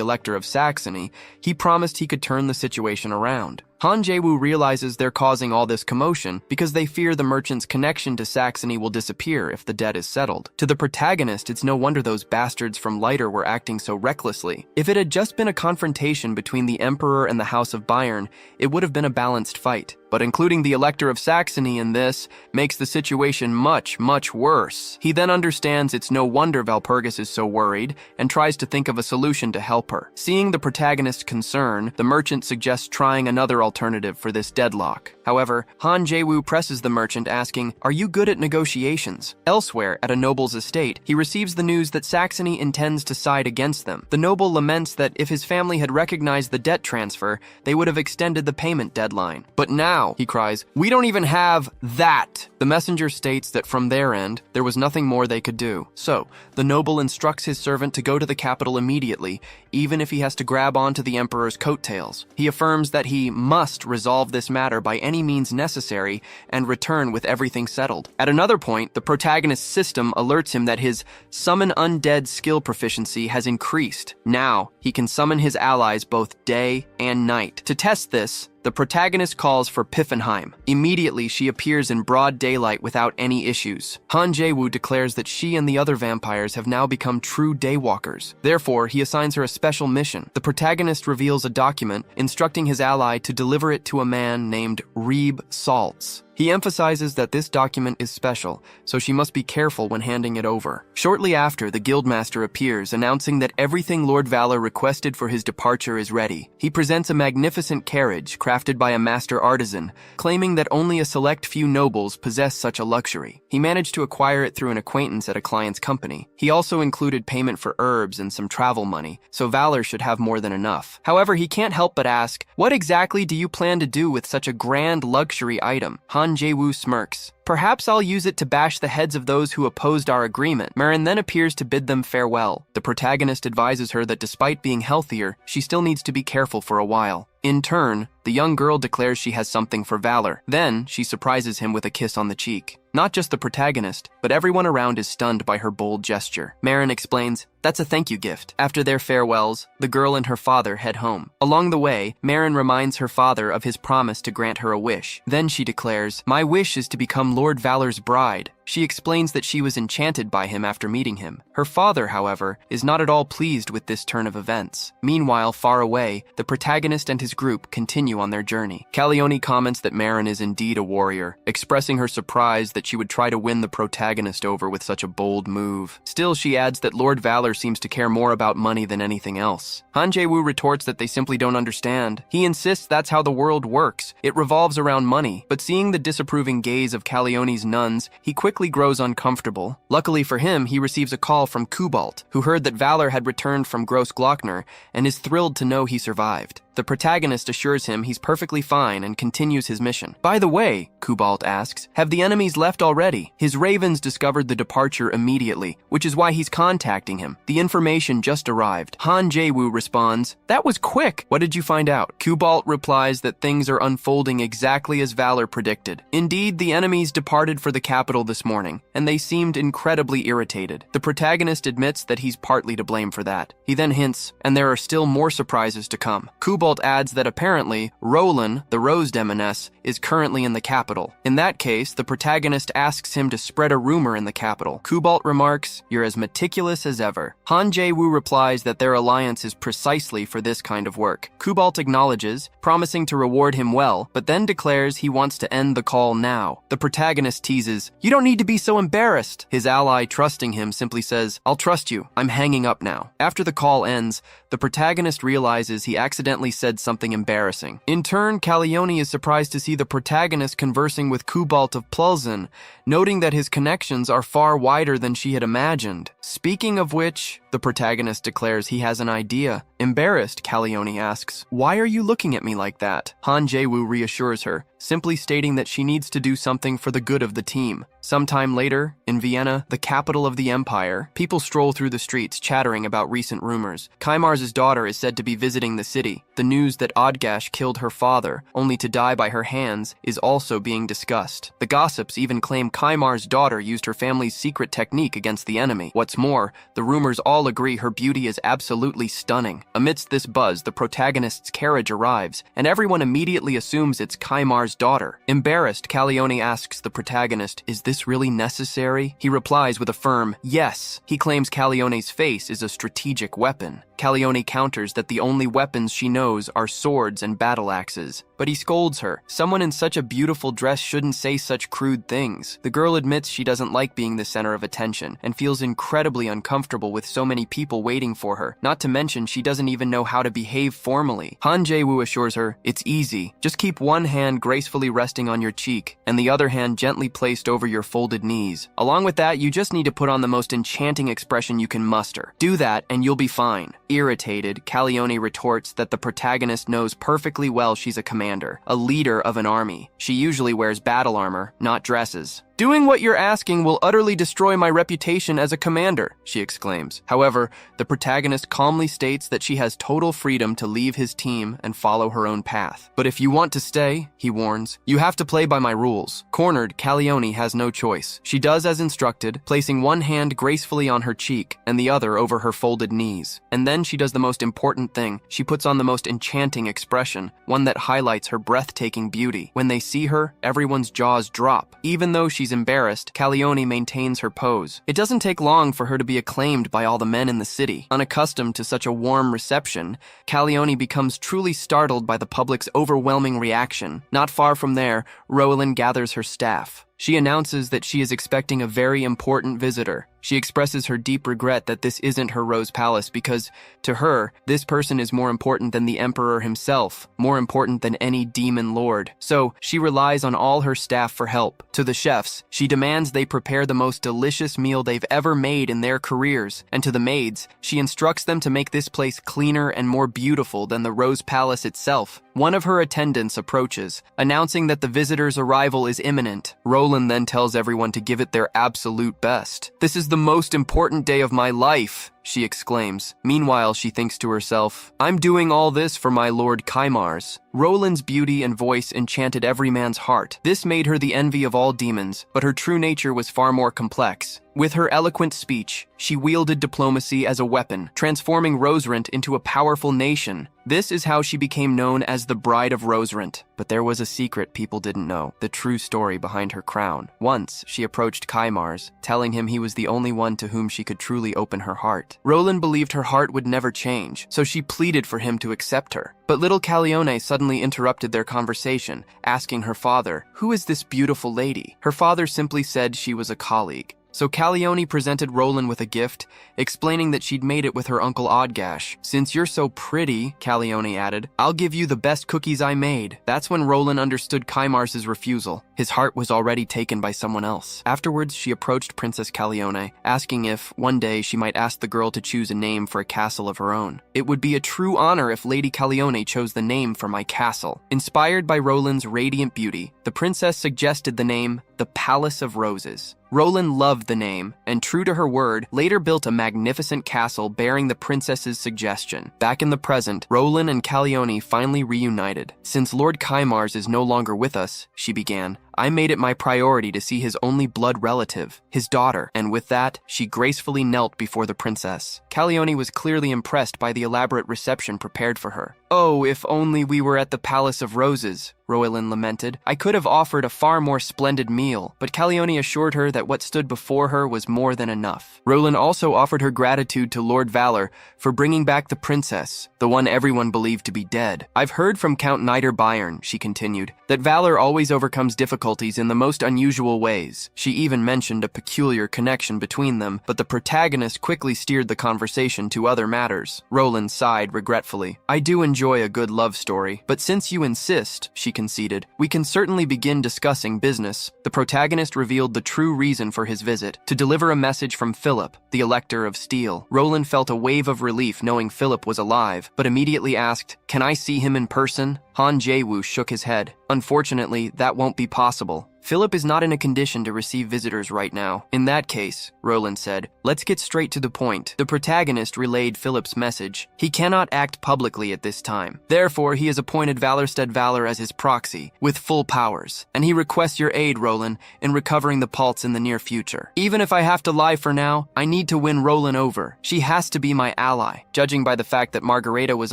Elector of Saxony, he promised he could turn the situation around. Han Jae-woo realizes they're causing all this commotion because they fear the merchant's connection to Saxony will disappear if the debt is settled. To the protagonist, it's no wonder those bastards from Leiter were acting so recklessly. If it had just been a confrontation between the Emperor and the House of Bayern, it would have been a balanced fight. but including the Elector of Saxony in this makes the situation much, much worse. He then understands it's no wonder Valpurgis is so worried and tries to think of a solution to help her. Seeing the protagonist's concern, the merchant suggests trying another alternative for this deadlock. However, Han Jae-woo presses the merchant, asking, "Are you good at negotiations?" Elsewhere, at a noble's estate, he receives the news that Saxony intends to side against them. The noble laments that if his family had recognized the debt transfer, they would have extended the payment deadline. "But now," he cries, "we don't even have that." The messenger states that from their end, there was nothing more they could do. So, the noble instructs his servant to go to the capital immediately, even if he has to grab onto the emperor's coattails. He affirms that he must resolve this matter by any means necessary and return with everything settled. At another point, the protagonist's system alerts him that his summon undead skill proficiency has increased. Now, he can summon his allies both day and night. To test this, the protagonist calls for Piffenheim. Immediately, she appears in broad daylight without any issues. Han Jae-woo declares that she and the other vampires have now become true daywalkers. Therefore, he assigns her a special mission. The protagonist reveals a document instructing his ally to deliver it to a man named Reeb Saltz. He emphasizes that this document is special, so she must be careful when handing it over. Shortly after, the guildmaster appears, announcing that everything Lord Valor requested for his departure is ready. He presents a magnificent carriage crafted by a master artisan, claiming that only a select few nobles possess such a luxury. He managed to acquire it through an acquaintance at a client's company. He also included payment for herbs and some travel money, so Valor should have more than enough. However, he can't help but ask, "What exactly do you plan to do with such a grand luxury item?" Han Jae-woo smirks. "Perhaps I'll use it to bash the heads of those who opposed our agreement." Marin then appears to bid them farewell. The protagonist advises her that despite being healthier, she still needs to be careful for a while. In turn, the young girl declares she has something for Valor. Then, she surprises him with a kiss on the cheek. Not just the protagonist, but everyone around is stunned by her bold gesture. Marin explains, "That's a thank you gift." After their farewells, the girl and her father head home. Along the way, Marin reminds her father of his promise to grant her a wish. Then she declares, "My wish is to become Lord Valor's bride." She explains that she was enchanted by him after meeting him. Her father, however, is not at all pleased with this turn of events. Meanwhile, far away, the protagonist and his group continue on their journey. Calione comments that Marin is indeed a warrior, expressing her surprise that she would try to win the protagonist over with such a bold move. Still, she adds that Lord Valor seems to care more about money than anything else. Han Jae-woo retorts that they simply don't understand. He insists that's how the world works. It revolves around money. But seeing the disapproving gaze of Calione's nuns, he quickly grows uncomfortable. Luckily for him, he receives a call from Kubalt, who heard that Valor had returned from Grossglockner and is thrilled to know he survived. The protagonist assures him he's perfectly fine and continues his mission. "By the way," Kubalt asks, "have the enemies left already?" His ravens discovered the departure immediately, which is why he's contacting him. The information just arrived. Han Jae-woo responds, "That was quick. What did you find out?" Kubalt replies that things are unfolding exactly as Valor predicted. Indeed, the enemies departed for the capital this morning, and they seemed incredibly irritated. The protagonist admits that he's partly to blame for that. He then hints, and there are still more surprises to come. Kubalt adds that apparently, Roland, the Rose Demoness, is currently in the capital. In that case, the protagonist asks him to spread a rumor in the capital. Kubalt remarks, "You're as meticulous as ever." Han Jae-woo replies that their alliance is precisely for this kind of work. Kubalt acknowledges, promising to reward him well, but then declares he wants to end the call now. The protagonist teases, "You don't need to be so embarrassed." His ally, trusting him, simply says, "I'll trust you. I'm hanging up now." After the call ends, the protagonist realizes he accidentally said something embarrassing. In turn, Calione is surprised to see the protagonist conversing with Kubalt of Plulzen, noting that his connections are far wider than she had imagined. Speaking of which, the protagonist declares he has an idea. Embarrassed, Calione asks, "Why are you looking at me like that?" Han Jae-woo reassures her, simply stating that she needs to do something for the good of the team. Sometime later, in Vienna, the capital of the empire, people stroll through the streets chattering about recent rumors. Kaimar's daughter is said to be visiting the city. The news that Odgash killed her father, only to die by her hands, is also being discussed. The gossips even claim Kaimar's daughter used her family's secret technique against the enemy. What's more, the rumors all agree her beauty is absolutely stunning. Amidst this buzz, the protagonist's carriage arrives, and everyone immediately assumes it's Kaimar's daughter. Embarrassed, Calione asks the protagonist, "Is this really necessary?" He replies with a firm yes. He claims Calione's face is a strategic weapon. Caleone counters that the only weapons she knows are swords and battle axes. But he scolds her. Someone in such a beautiful dress shouldn't say such crude things. The girl admits she doesn't like being the center of attention and feels incredibly uncomfortable with so many people waiting for her. Not to mention, she doesn't even know how to behave formally. Han Jae-woo assures her, "It's easy. Just keep one hand gracefully resting on your cheek and the other hand gently placed over your folded knees. Along with that, you just need to put on the most enchanting expression you can muster. Do that and you'll be fine." Irritated, Caleone retorts that the protagonist knows perfectly well she's a commander, a leader of an army. She usually wears battle armor, not dresses. "Doing what you're asking will utterly destroy my reputation as a commander," she exclaims. However, the protagonist calmly states that she has total freedom to leave his team and follow her own path. "But if you want to stay," he warns, "you have to play by my rules." Cornered, Caleone has no choice. She does as instructed, placing one hand gracefully on her cheek and the other over her folded knees. And then she does the most important thing. She puts on the most enchanting expression, one that highlights her breathtaking beauty. When they see her, everyone's jaws drop. Even though she's embarrassed, Caleone maintains her pose. It doesn't take long for her to be acclaimed by all the men in the city. Unaccustomed to such a warm reception, Caleone becomes truly startled by the public's overwhelming reaction. Not far from there, Roland gathers her staff. She announces that she is expecting a very important visitor. She expresses her deep regret that this isn't her Rose Palace because, to her, this person is more important than the Emperor himself, more important than any demon lord. So, she relies on all her staff for help. To the chefs, she demands they prepare the most delicious meal they've ever made in their careers. And to the maids, she instructs them to make this place cleaner and more beautiful than the Rose Palace itself. One of her attendants approaches, announcing that the visitor's arrival is imminent. Roland then tells everyone to give it their absolute best. "This is the most important day of my life," she exclaims. Meanwhile, she thinks to herself, "I'm doing all this for my Lord Kaimars." Roland's beauty and voice enchanted every man's heart. This made her the envy of all demons, but her true nature was far more complex. With her eloquent speech, she wielded diplomacy as a weapon, transforming Roserant into a powerful nation. This is how she became known as the Bride of Roserant. But there was a secret people didn't know, the true story behind her crown. Once, she approached Kaimars, telling him he was the only one to whom she could truly open her heart. Roland believed her heart would never change, so she pleaded for him to accept her. But little Caleone suddenly interrupted their conversation, asking her father, "Who is this beautiful lady?" Her father simply said she was a colleague. So Caleone presented Roland with a gift, explaining that she'd made it with her Uncle Odgash. "Since you're so pretty," Caleone added, "I'll give you the best cookies I made." That's when Roland understood Kaimars's refusal. His heart was already taken by someone else. Afterwards, she approached Princess Caleone, asking if, one day, she might ask the girl to choose a name for a castle of her own. "It would be a true honor if Lady Caleone chose the name for my castle." Inspired by Roland's radiant beauty, the princess suggested the name, the Palace of Roses. Roland loved the name, and true to her word, later built a magnificent castle bearing the princess's suggestion. Back in the present, Roland and Caleone finally reunited. "Since Lord Kaimars is no longer with us," she began, "I made it my priority to see his only blood relative, his daughter," and with that, she gracefully knelt before the princess. Caleone was clearly impressed by the elaborate reception prepared for her. "Oh, if only we were at the Palace of Roses," Roland lamented. "I could have offered a far more splendid meal," but Caleone assured her that what stood before her was more than enough. Roland also offered her gratitude to Lord Valor for bringing back the princess, the one everyone believed to be dead. "I've heard from Count Nider Bayern," she continued, "that Valor always overcomes difficulties in the most unusual ways." She even mentioned a peculiar connection between them, but the protagonist quickly steered the conversation to other matters. Roland sighed regretfully. "I do enjoy a good love story, but since you insist," she conceded, "we can certainly begin discussing business." The protagonist revealed the true reason for his visit, to deliver a message from Philip, the Elector of Steel. Roland felt a wave of relief knowing Philip was alive, but immediately asked, "Can I see him in person?" Han Jae-woo shook his head. "Unfortunately, that won't be possible. Philip is not in a condition to receive visitors right now." "In that case," Roland said, "let's get straight to the point." The protagonist relayed Philip's message. He cannot act publicly at this time. Therefore, he has appointed Valorstead Valor as his proxy, with full powers, and he requests your aid, Roland, in recovering the Pulse in the near future. Even if I have to lie for now, I need to win Roland over. She has to be my ally. Judging by the fact that Margareta was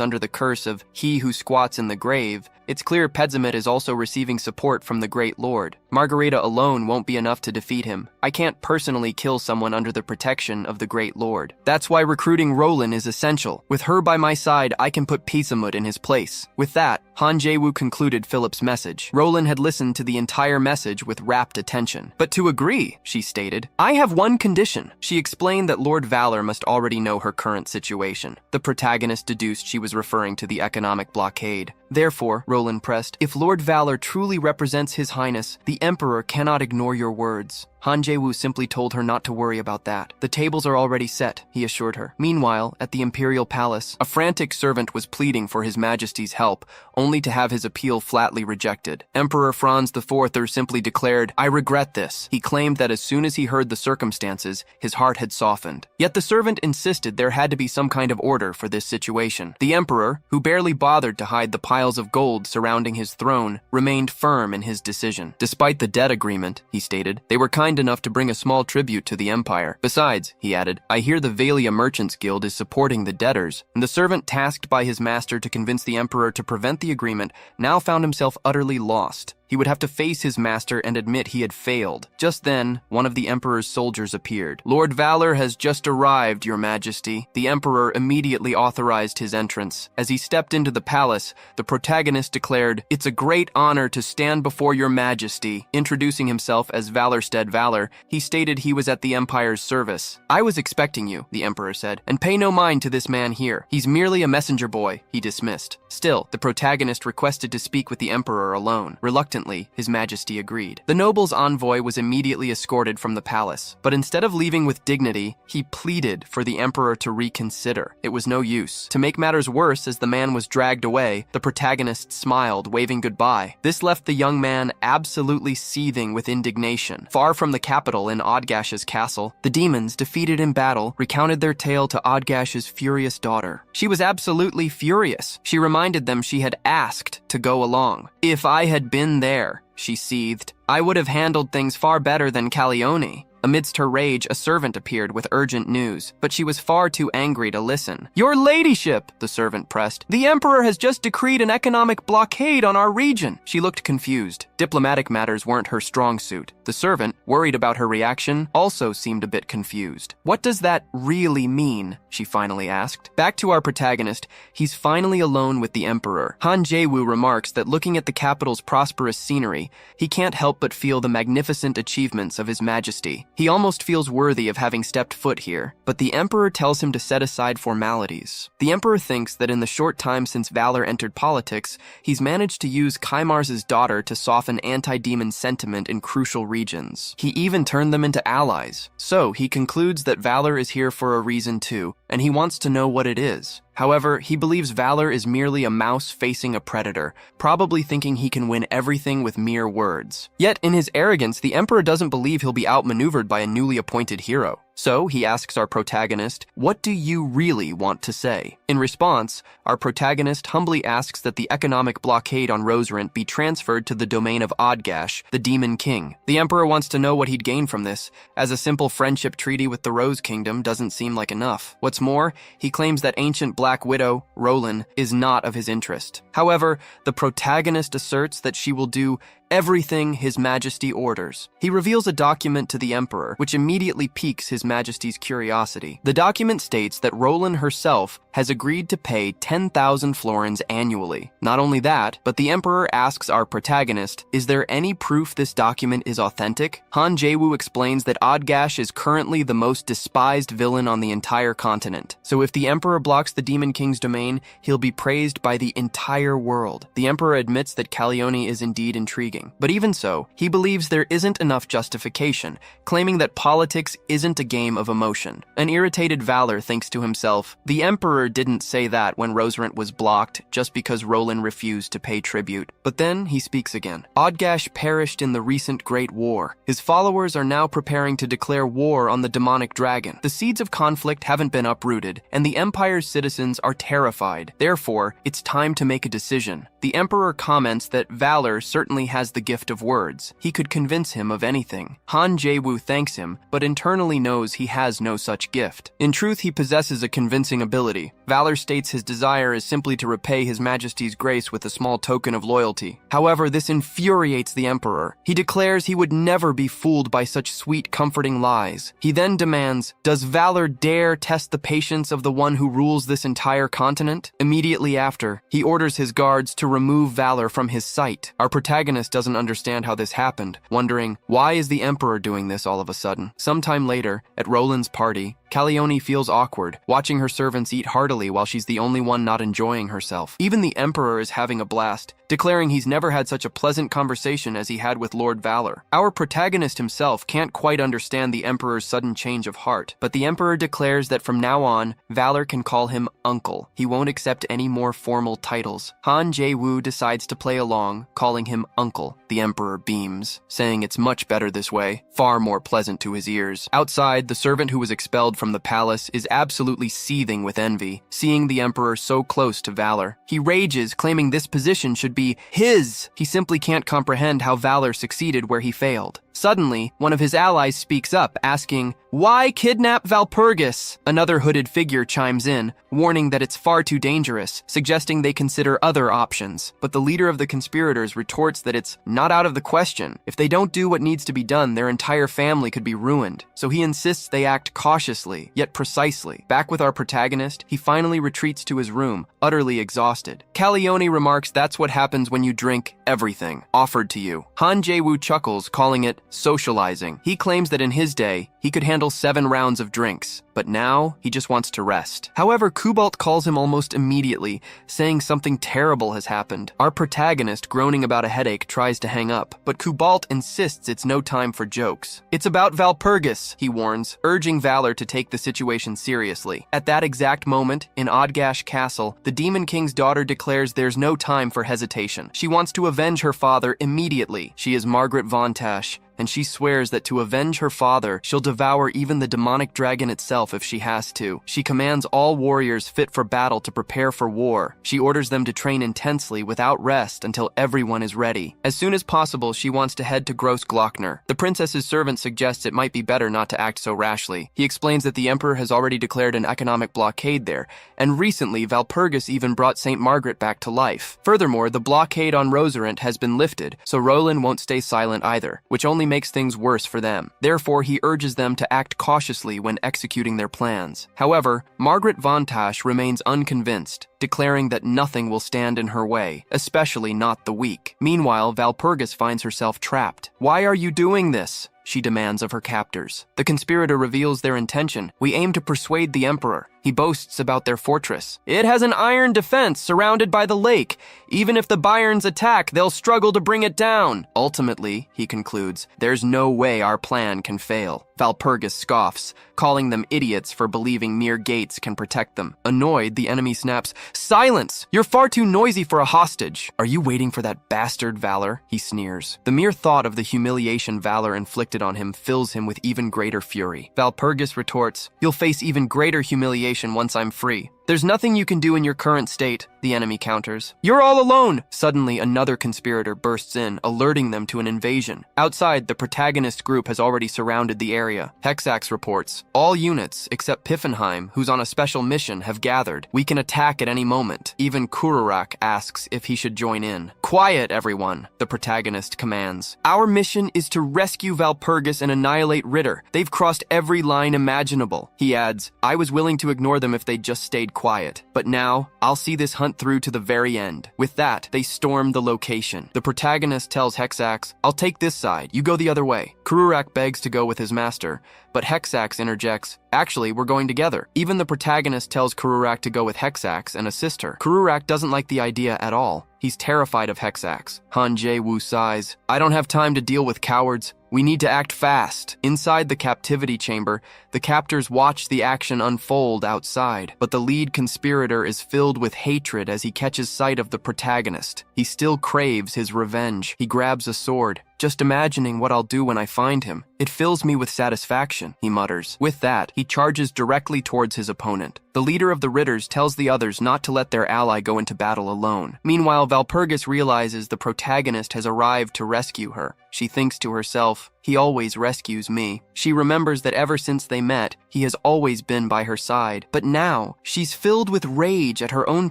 under the curse of he who squats in the grave, It's clear Pedzimit is also receiving support from the Great Lord. Margarita alone won't be enough to defeat him. I can't personally kill someone under the protection of the Great Lord. That's why recruiting Roland is essential. With her by my side, I can put Pedzimit in his place. With that, Han Jae-woo concluded Philip's message. Roland had listened to the entire message with rapt attention. But to agree, she stated, I have one condition. She explained that Lord Valor must already know her current situation. The protagonist deduced she was referring to the economic blockade. Therefore, Roland pressed, if Lord Valor truly represents His Highness, the Emperor cannot ignore your words. Han Jae-woo simply told her not to worry about that. The tables are already set, he assured her. Meanwhile, at the Imperial Palace, a frantic servant was pleading for His Majesty's help, only to have his appeal flatly rejected. Emperor Franz IV simply declared, I regret this. He claimed that as soon as he heard the circumstances, his heart had softened. Yet the servant insisted there had to be some kind of order for this situation. The Emperor, who barely bothered to hide the piles of gold surrounding his throne, remained firm in his decision. Despite the debt agreement, he stated, they were kind enough to bring a small tribute to the empire. Besides, he added, I hear the Valia Merchants Guild is supporting the debtors, and the servant tasked by his master to convince the emperor to prevent the agreement now found himself utterly lost. He would have to face his master and admit he had failed. Just then, one of the emperor's soldiers appeared. Lord Valor has just arrived, Your Majesty. The emperor immediately authorized his entrance. As he stepped into the palace, the protagonist declared, It's a great honor to stand before Your Majesty. Introducing himself as Valorstead Valor, he stated he was at the empire's service. I was expecting you, the emperor said, and pay no mind to this man here. He's merely a messenger boy, he dismissed. Still, the protagonist requested to speak with the emperor alone. Reluctantly, His Majesty agreed. The noble's envoy was immediately escorted from the palace, but instead of leaving with dignity, he pleaded for the emperor to reconsider. It was no use. To make matters worse, as the man was dragged away, the protagonist smiled, waving goodbye. This left the young man absolutely seething with indignation. Far from the capital in Odgash's castle, the demons, defeated in battle, recounted their tale to Odgash's furious daughter. She was absolutely furious. She reminded them she had asked to go along. If I had been there, she seethed, I would have handled things far better than Calione. Amidst her rage, a servant appeared with urgent news, but she was far too angry to listen. Your ladyship, the servant pressed, the emperor has just decreed an economic blockade on our region. She looked confused. Diplomatic matters weren't her strong suit. The servant, worried about her reaction, also seemed a bit confused. What does that really mean? She finally asked. Back to our protagonist, he's finally alone with the emperor. Han Jae-woo remarks that looking at the capital's prosperous scenery, he can't help but feel the magnificent achievements of His Majesty. He almost feels worthy of having stepped foot here, but the emperor tells him to set aside formalities. The emperor thinks that in the short time since Valor entered politics, he's managed to use Kaimars's daughter to soften anti-demon sentiment in crucial regions. He even turned them into allies. So he concludes that Valor is here for a reason too, and he wants to know what it is. However, he believes Valor is merely a mouse facing a predator, probably thinking he can win everything with mere words. Yet, in his arrogance, the emperor doesn't believe he'll be outmaneuvered by a newly appointed hero. So, he asks our protagonist, what do you really want to say? In response, our protagonist humbly asks that the economic blockade on Roserant be transferred to the domain of Odgash, the Demon King. The emperor wants to know what he'd gain from this, as a simple friendship treaty with the Rose Kingdom doesn't seem like enough. What's more, he claims that ancient Black Widow, Roland, is not of his interest. However, the protagonist asserts that she will do everything His Majesty orders. He reveals a document to the Emperor, which immediately piques His Majesty's curiosity. The document states that Roland herself has agreed to pay 10,000 florins annually. Not only that, but the Emperor asks our protagonist, is there any proof this document is authentic? Han Jae-woo explains that Odgash is currently the most despised villain on the entire continent. So if the Emperor blocks the Demon King's domain, he'll be praised by the entire world. The Emperor admits that Calione is indeed intriguing. But even so, he believes there isn't enough justification, claiming that politics isn't a game of emotion. An irritated Valor thinks to himself, the Emperor didn't say that when Roserant was blocked just because Roland refused to pay tribute. But then he speaks again. Odgash perished in the recent Great War. His followers are now preparing to declare war on the demonic dragon. The seeds of conflict haven't been uprooted, and the Empire's citizens are terrified. Therefore, it's time to make a decision. The Emperor comments that Valor certainly has has the gift of words. He could convince him of anything. Han Jae-woo thanks him, but internally knows he has no such gift. In truth, he possesses a convincing ability. Valor states his desire is simply to repay His Majesty's grace with a small token of loyalty. However, this infuriates the Emperor. He declares he would never be fooled by such sweet, comforting lies. He then demands, does Valor dare test the patience of the one who rules this entire continent? Immediately after, he orders his guards to remove Valor from his sight. Our protagonist doesn't understand how this happened, wondering, why is the Emperor doing this all of a sudden? Sometime later, at Roland's party, Caleone feels awkward, watching her servants eat heartily while she's the only one not enjoying herself. Even the Emperor is having a blast, declaring he's never had such a pleasant conversation as he had with Lord Valor. Our protagonist himself can't quite understand the Emperor's sudden change of heart, but the Emperor declares that from now on, Valor can call him Uncle. He won't accept any more formal titles. Han Jae-woo decides to play along, calling him Uncle. The Emperor beams, saying it's much better this way, far more pleasant to his ears. Outside, the servant who was expelled from the palace is absolutely seething with envy, seeing the Emperor so close to Valor. He rages, claiming this position should be his. He simply can't comprehend how Valor succeeded where he failed. Suddenly, one of his allies speaks up, asking, why kidnap Valpurgis? Another hooded figure chimes in, warning that it's far too dangerous, suggesting they consider other options. But the leader of the conspirators retorts that it's not out of the question. If they don't do what needs to be done, their entire family could be ruined. So he insists they act cautiously, yet precisely. Back with our protagonist, he finally retreats to his room, utterly exhausted. Caleone remarks that's what happens when you drink everything offered to you. Han Jae-woo chuckles, calling it socializing. He claims that in his day, he could handle 7 rounds of drinks, but now he just wants to rest. However, Kubalt calls him almost immediately, saying something terrible has happened. Our protagonist, groaning about a headache, tries to hang up, but Kubalt insists it's no time for jokes. It's about Valpurgis, he warns, urging Valor to take the situation seriously. At that exact moment, in Odgash Castle, the Demon King's daughter declares there's no time for hesitation. She wants to avenge her father immediately. She is Margaret von Tash, and she swears that to avenge her father, she'll devour even the demonic dragon itself if she has to. She commands all warriors fit for battle to prepare for war. She orders them to train intensely without rest until everyone is ready. As soon as possible, she wants to head to Gross Glockner. The princess's servant suggests it might be better not to act so rashly. He explains that the emperor has already declared an economic blockade there, and recently Valpurgis even brought St. Margaret back to life. Furthermore, the blockade on Rosarant has been lifted, so Roland won't stay silent either, which only makes things worse for them. Therefore, he urges them to act cautiously when executing their plans. However, Margaret von Tash remains unconvinced, declaring that nothing will stand in her way, especially not the weak. Meanwhile, Valpurgis finds herself trapped. Why are you doing this? She demands of her captors. The conspirator reveals their intention. We aim to persuade the emperor. He boasts about their fortress. It has an iron defense surrounded by the lake. Even if the Bayerns attack, they'll struggle to bring it down. Ultimately, he concludes, there's no way our plan can fail. Valpurgis scoffs, calling them idiots for believing mere gates can protect them. Annoyed, the enemy snaps, "Silence! You're far too noisy for a hostage." "Are you waiting for that bastard Valor?" he sneers. The mere thought of the humiliation Valor inflicted on him fills him with even greater fury. Valpurgis retorts, "You'll face even greater humiliation once I'm free." "There's nothing you can do in your current state," the enemy counters. "You're all alone!" Suddenly, another conspirator bursts in, alerting them to an invasion. Outside, the protagonist group has already surrounded the area. Hexax reports, "All units, except Piffenheim, who's on a special mission, have gathered. We can attack at any moment." Even Kururak asks if he should join in. "Quiet, everyone," the protagonist commands. "Our mission is to rescue Valpurgis and annihilate Ritter. They've crossed every line imaginable." He adds, "I was willing to ignore them if they'd just stayed quiet. But now, I'll see this hunt through to the very end." With that, they storm the location. The protagonist tells Hexax, "I'll take this side, you go the other way." Kururak begs to go with his master, but Hexax interjects, "Actually, we're going together." Even the protagonist tells Kururak to go with Hexax and assist her. Kururak doesn't like the idea at all. He's terrified of Hexax. Han Jae-woo sighs, "I don't have time to deal with cowards. We need to act fast." Inside the captivity chamber, the captors watch the action unfold outside, but the lead conspirator is filled with hatred as he catches sight of the protagonist. He still craves his revenge. He grabs a sword. "Just imagining what I'll do when I find him. It fills me with satisfaction," he mutters. With that, he charges directly towards his opponent. The leader of the Ritters tells the others not to let their ally go into battle alone. Meanwhile, Valpurgis realizes the protagonist has arrived to rescue her. She thinks to herself, he always rescues me. She remembers that ever since they met, he has always been by her side. But now, she's filled with rage at her own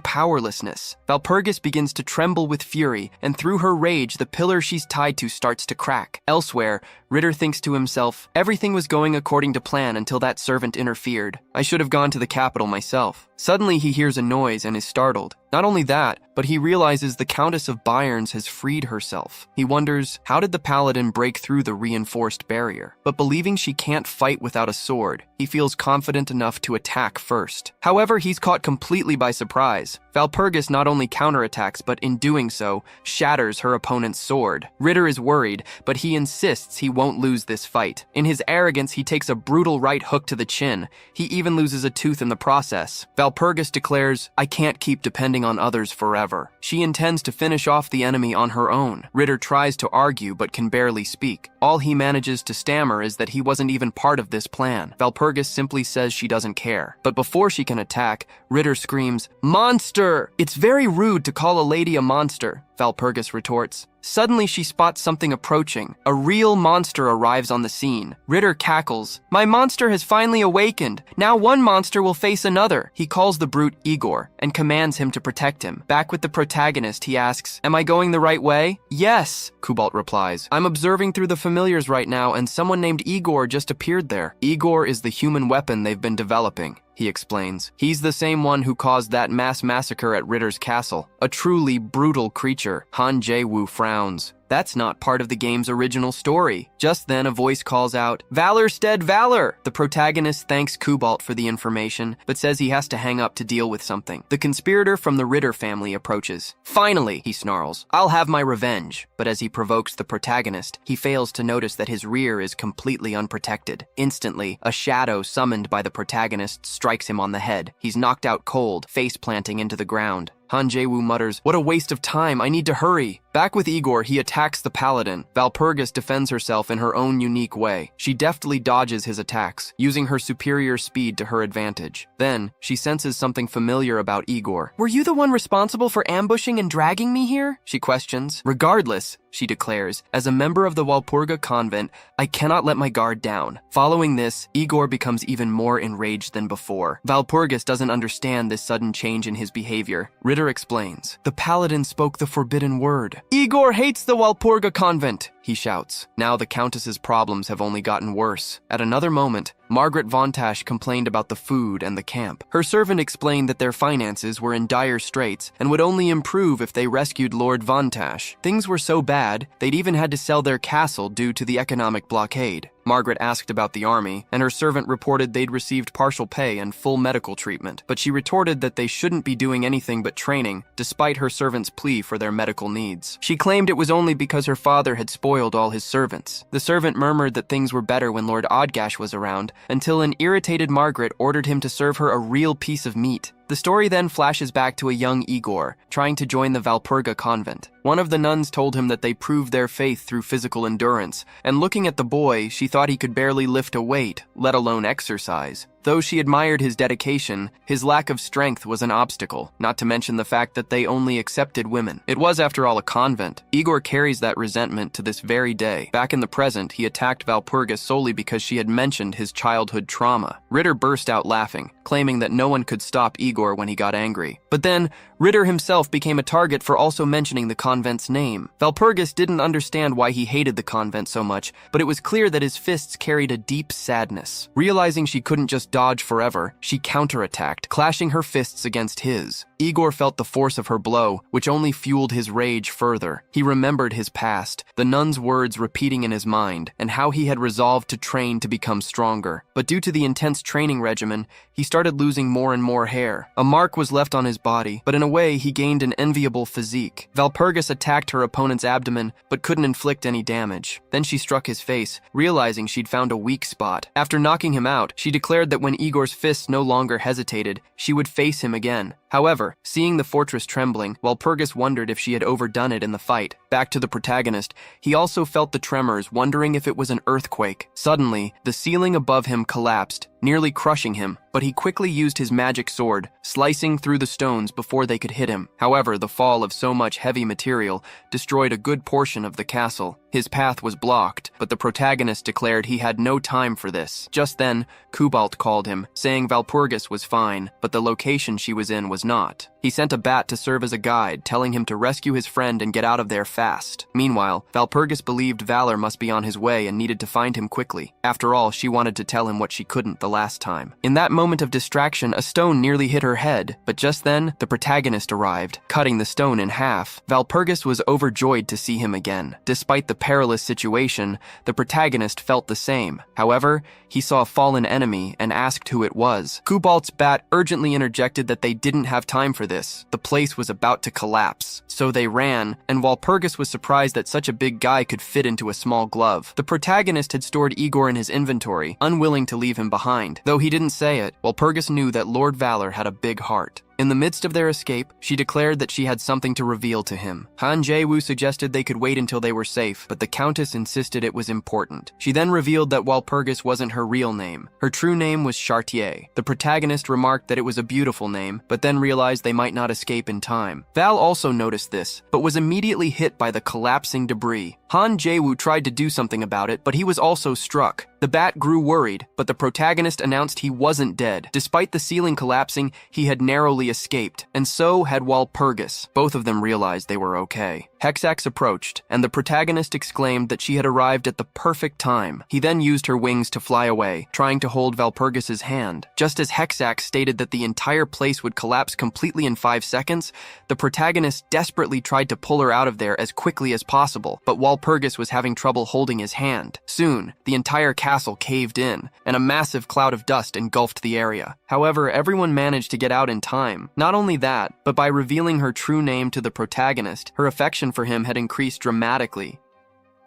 powerlessness. Valpurgis begins to tremble with fury, and through her rage, the pillar she's tied to starts to crack. Elsewhere, Ritter thinks to himself, everything was going according to plan until that servant interfered. I should have gone to the capital myself. Suddenly, he hears a noise and is startled. Not only that, but he realizes the Countess of Bayerns has freed herself. He wonders, how did the paladin break through the reinforced barrier? But believing she can't fight without a sword, he feels confident enough to attack first. However, he's caught completely by surprise. Valpurgis not only counterattacks, but in doing so, shatters her opponent's sword. Ritter is worried, but he insists he won't lose this fight. In his arrogance, he takes a brutal right hook to the chin. He even loses a tooth in the process. Valpurgis declares, I can't keep depending on others forever. She intends to finish off the enemy on her own. Ritter tries to argue, but can barely speak. All he manages to stammer is that he wasn't even part of this plan. Valpurgis simply says she doesn't care. But before she can attack, Ritter screams, Monster! It's very rude to call a lady a monster, Valpurgis retorts. Suddenly, she spots something approaching. A real monster arrives on the scene. Ritter cackles. My monster has finally awakened. Now one monster will face another. He calls the brute Igor and commands him to protect him. Back with the protagonist, he asks, Am I going the right way? Yes, Kubalt replies. I'm observing through the familiars right now, and someone named Igor just appeared there. Igor is the human weapon they've been developing, he explains. He's the same one who caused that mass massacre at Ritter's castle. A truly brutal creature. Han Jae-woo frowns. That's not part of the game's original story. Just then, a voice calls out, Valor stead valor! The protagonist thanks Kubalt for the information, but says he has to hang up to deal with something. The conspirator from the Ritter family approaches. Finally, he snarls, I'll have my revenge. But as he provokes the protagonist, he fails to notice that his rear is completely unprotected. Instantly, a shadow summoned by the protagonist strikes him on the head. He's knocked out cold, face planting into the ground. Han Jae-woo mutters, What a waste of time, I need to hurry. Back with Igor, he attacks the paladin. Valpurgis defends herself in her own unique way. She deftly dodges his attacks, using her superior speed to her advantage. Then, she senses something familiar about Igor. Were you the one responsible for ambushing and dragging me here? She questions. Regardless, she declares, as a member of the Walpurga convent, I cannot let my guard down. Following this, Igor becomes even more enraged than before. Valpurgis doesn't understand this sudden change in his behavior. Ritter explains, The paladin spoke the forbidden word. Igor hates the Walpurga convent, he shouts. Now the Countess's problems have only gotten worse. At another moment, Margaret Von Tash complained about the food and the camp. Her servant explained that their finances were in dire straits and would only improve if they rescued Lord Von Tash. Things were so bad, they'd even had to sell their castle due to the economic blockade. Margaret asked about the army, and her servant reported they'd received partial pay and full medical treatment, but she retorted that they shouldn't be doing anything but training, despite her servant's plea for their medical needs. She claimed it was only because her father had spoiled all his servants. The servant murmured that things were better when Lord Odgash was around, until an irritated Margaret ordered him to serve her a real piece of meat. The story then flashes back to a young Igor, trying to join the Valpurga convent. One of the nuns told him that they proved their faith through physical endurance, and looking at the boy, she thought he could barely lift a weight, let alone exercise. Though she admired his dedication, his lack of strength was an obstacle, not to mention the fact that they only accepted women. It was, after all, a convent. Igor carries that resentment to this very day. Back in the present, he attacked Valpurga solely because she had mentioned his childhood trauma. Ritter burst out laughing, claiming that no one could stop Igor when he got angry. But then, Ritter himself became a target for also mentioning the convent's name. Valpurgis didn't understand why he hated the convent so much, but it was clear that his fists carried a deep sadness. Realizing she couldn't just dodge forever, she counterattacked, clashing her fists against his. Igor felt the force of her blow, which only fueled his rage further. He remembered his past, the nun's words repeating in his mind, and how he had resolved to train to become stronger. But due to the intense training regimen, he started losing more and more hair. A mark was left on his body, but in a way, he gained an enviable physique. Valpurgis attacked her opponent's abdomen, but couldn't inflict any damage. Then she struck his face, realizing she'd found a weak spot. After knocking him out, she declared that when Igor's fists no longer hesitated, she would face him again. However, seeing the fortress trembling, Walpurgis wondered if she had overdone it in the fight. Back to the protagonist, he also felt the tremors, wondering if it was an earthquake. Suddenly, the ceiling above him collapsed, nearly crushing him, but he quickly used his magic sword, slicing through the stones before they could hit him. However, the fall of so much heavy material destroyed a good portion of the castle. His path was blocked, but the protagonist declared he had no time for this. Just then, Cobalt called him, saying Valpurgis was fine, but the location she was in was not. He sent a bat to serve as a guide, telling him to rescue his friend and get out of there fast. Meanwhile, Valpurgis believed Valor must be on his way and needed to find him quickly. After all, she wanted to tell him what she couldn't the last time. In that moment of distraction, a stone nearly hit her head, but just then, the protagonist arrived, cutting the stone in half. Valpurgis was overjoyed to see him again. Despite the perilous situation, the protagonist felt the same. However, he saw a fallen enemy and asked who it was. Cobalt's bat urgently interjected that they didn't have time for this. The place was about to collapse. So they ran, and Walpurgis was surprised that such a big guy could fit into a small glove. The protagonist had stored Igor in his inventory, unwilling to leave him behind. Though he didn't say it, Walpurgis knew that Lord Valor had a big heart. In the midst of their escape, she declared that she had something to reveal to him. Han Jae-woo suggested they could wait until they were safe, but the Countess insisted it was important. She then revealed that Walpurgis wasn't her real name. Her true name was Chartier. The protagonist remarked that it was a beautiful name, but then realized they might not escape in time. Val also noticed this, but was immediately hit by the collapsing debris. Han Jae-woo tried to do something about it, but he was also struck. The bat grew worried, but the protagonist announced he wasn't dead. Despite the ceiling collapsing, he had narrowly escaped, and so had Walpurgis. Both of them realized they were okay. Hexax approached, and the protagonist exclaimed that she had arrived at the perfect time. He then used her wings to fly away, trying to hold Valpurgis's hand. Just as Hexax stated that the entire place would collapse completely in 5 seconds, the protagonist desperately tried to pull her out of there as quickly as possible, but Walpurgis was having trouble holding his hand. Soon, the entire castle caved in, and a massive cloud of dust engulfed the area. However, everyone managed to get out in time. Not only that, but by revealing her true name to the protagonist, her affection for him had increased dramatically.